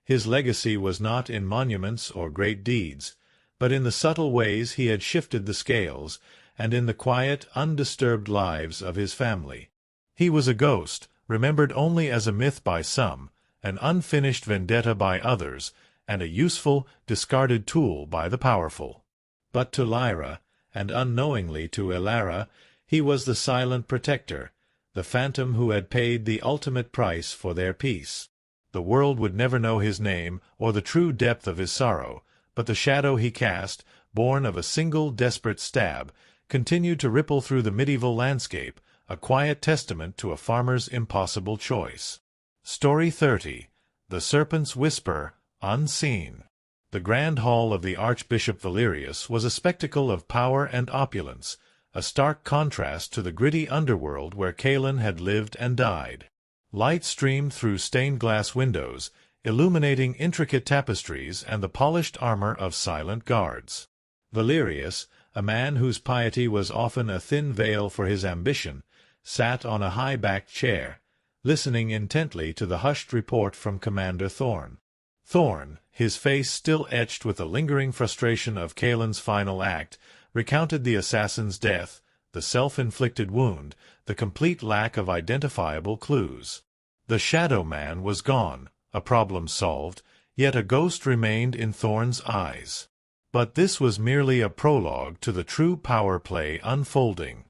His legacy was not in monuments or great deeds, but in the subtle ways he had shifted the scales, and in the quiet, undisturbed lives of his family. He was a ghost, remembered only as a myth by some, an unfinished vendetta by others, and a useful, discarded tool by the powerful. But to Lyra, and unknowingly to Elara, he was the silent protector, the phantom who had paid the ultimate price for their peace. The world would never know his name or the true depth of his sorrow, but the shadow he cast, born of a single desperate stab, continued to ripple through the medieval landscape, a quiet testament to a farmer's impossible choice. Story 30. The Serpent's Whisper, Unseen. The grand hall of the Archbishop Valerius was a spectacle of power and opulence, a stark contrast to the gritty underworld where Kaelen had lived and died. Light streamed through stained-glass windows, illuminating intricate tapestries and the polished armor of silent guards. Valerius, a man whose piety was often a thin veil for his ambition, sat on a high-backed chair, listening intently to the hushed report from Commander Thorne. Thorne, his face still etched with the lingering frustration of Kaelen's final act, recounted the assassin's death, the self-inflicted wound, the complete lack of identifiable clues. The Shadow Man was gone, a problem solved, yet a ghost remained in Thorne's eyes. But this was merely a prologue to the true power play unfolding.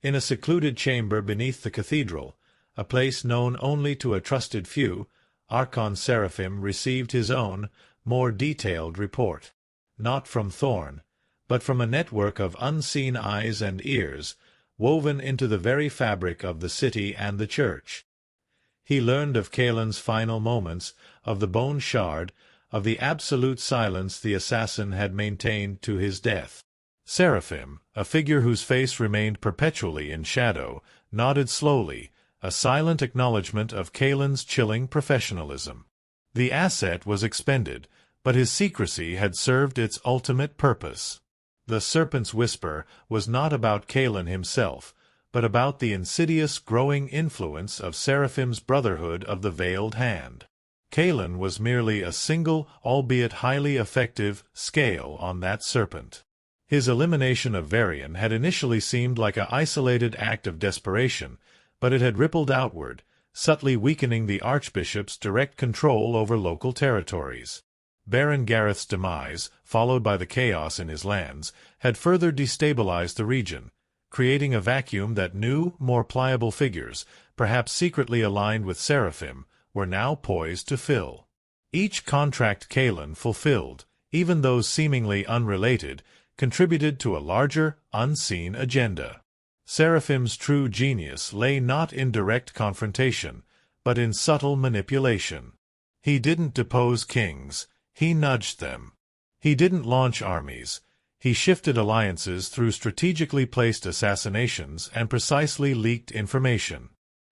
In a secluded chamber beneath the cathedral, a place known only to a trusted few, Archon Seraphim received his own, more detailed report. Not from Thorne, but from a network of unseen eyes and ears, woven into the very fabric of the city and the church. He learned of Kaelen's final moments, of the bone shard, of the absolute silence the assassin had maintained to his death. Seraphim, a figure whose face remained perpetually in shadow, nodded slowly, a silent acknowledgment of Kaelen's chilling professionalism. The asset was expended, but his secrecy had served its ultimate purpose. The Serpent's Whisper was not about Kaelen himself, but about the insidious growing influence of Seraphim's Brotherhood of the Veiled Hand. Kaelen was merely a single, albeit highly effective, scale on that serpent. His elimination of Varian had initially seemed like an isolated act of desperation, but it had rippled outward, subtly weakening the Archbishop's direct control over local territories. Baron Gareth's demise, followed by the chaos in his lands, had further destabilized the region, creating a vacuum that new, more pliable figures, perhaps secretly aligned with Seraphim, were now poised to fill. Each contract Kaelen fulfilled, even those seemingly unrelated, contributed to a larger, unseen agenda. Seraphim's true genius lay not in direct confrontation, but in subtle manipulation. He didn't depose kings, he nudged them. He didn't launch armies, he shifted alliances through strategically placed assassinations and precisely leaked information.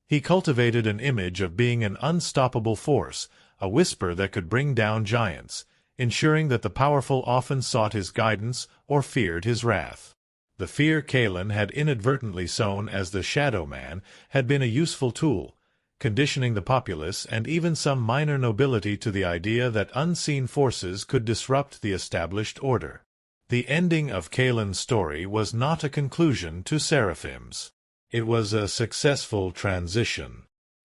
He cultivated an image of being an unstoppable force, a whisper that could bring down giants, ensuring that the powerful often sought his guidance or feared his wrath. The fear Kaelen had inadvertently sown as the Shadow Man had been a useful tool, conditioning the populace and even some minor nobility to the idea that unseen forces could disrupt the established order. The ending of Kaelen's story was not a conclusion to Seraphim's. It was a successful transition.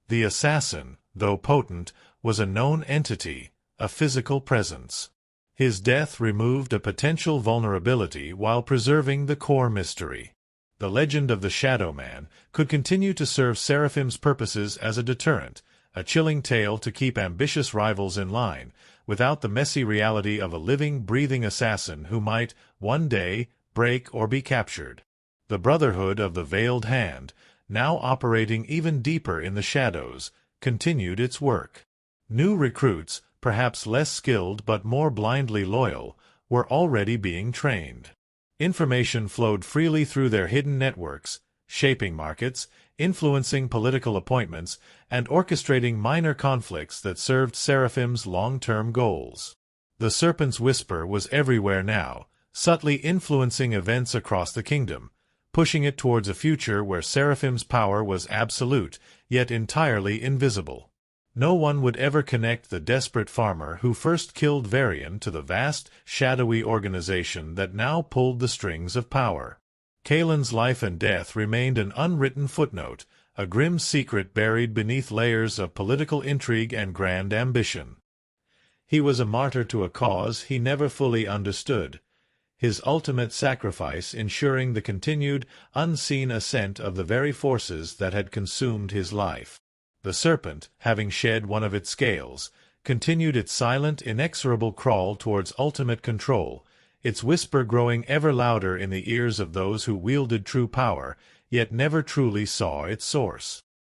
The assassin, though potent, was a known entity, a physical presence. His death removed a potential vulnerability while preserving the core mystery. The legend of the Shadow Man could continue to serve Seraphim's purposes as a deterrent, a chilling tale to keep ambitious rivals in line, without the messy reality of a living, breathing assassin who might, one day, break or be captured. The Brotherhood of the Veiled Hand, now operating even deeper in the shadows, continued its work. New recruits, perhaps less skilled but more blindly loyal, were already being trained. Information flowed freely through their hidden networks, shaping markets, influencing political appointments, and orchestrating minor conflicts that served Seraphim's long-term goals. The Serpent's Whisper was everywhere now, subtly influencing events across the kingdom, pushing it towards a future where Seraphim's power was absolute, yet entirely invisible. No one would ever connect the desperate farmer who first killed Varian to the vast, shadowy organization that now pulled the strings of power. Kaelen's life and death remained an unwritten footnote, a grim secret buried beneath layers of political intrigue and grand ambition. He was a martyr to a cause he never fully understood, his ultimate sacrifice ensuring the continued, unseen ascent of the very forces that had consumed his life. The serpent, having shed one of its scales, continued its silent, inexorable crawl towards ultimate control, its whisper growing ever louder in the ears of those who wielded true power, yet never truly saw its source.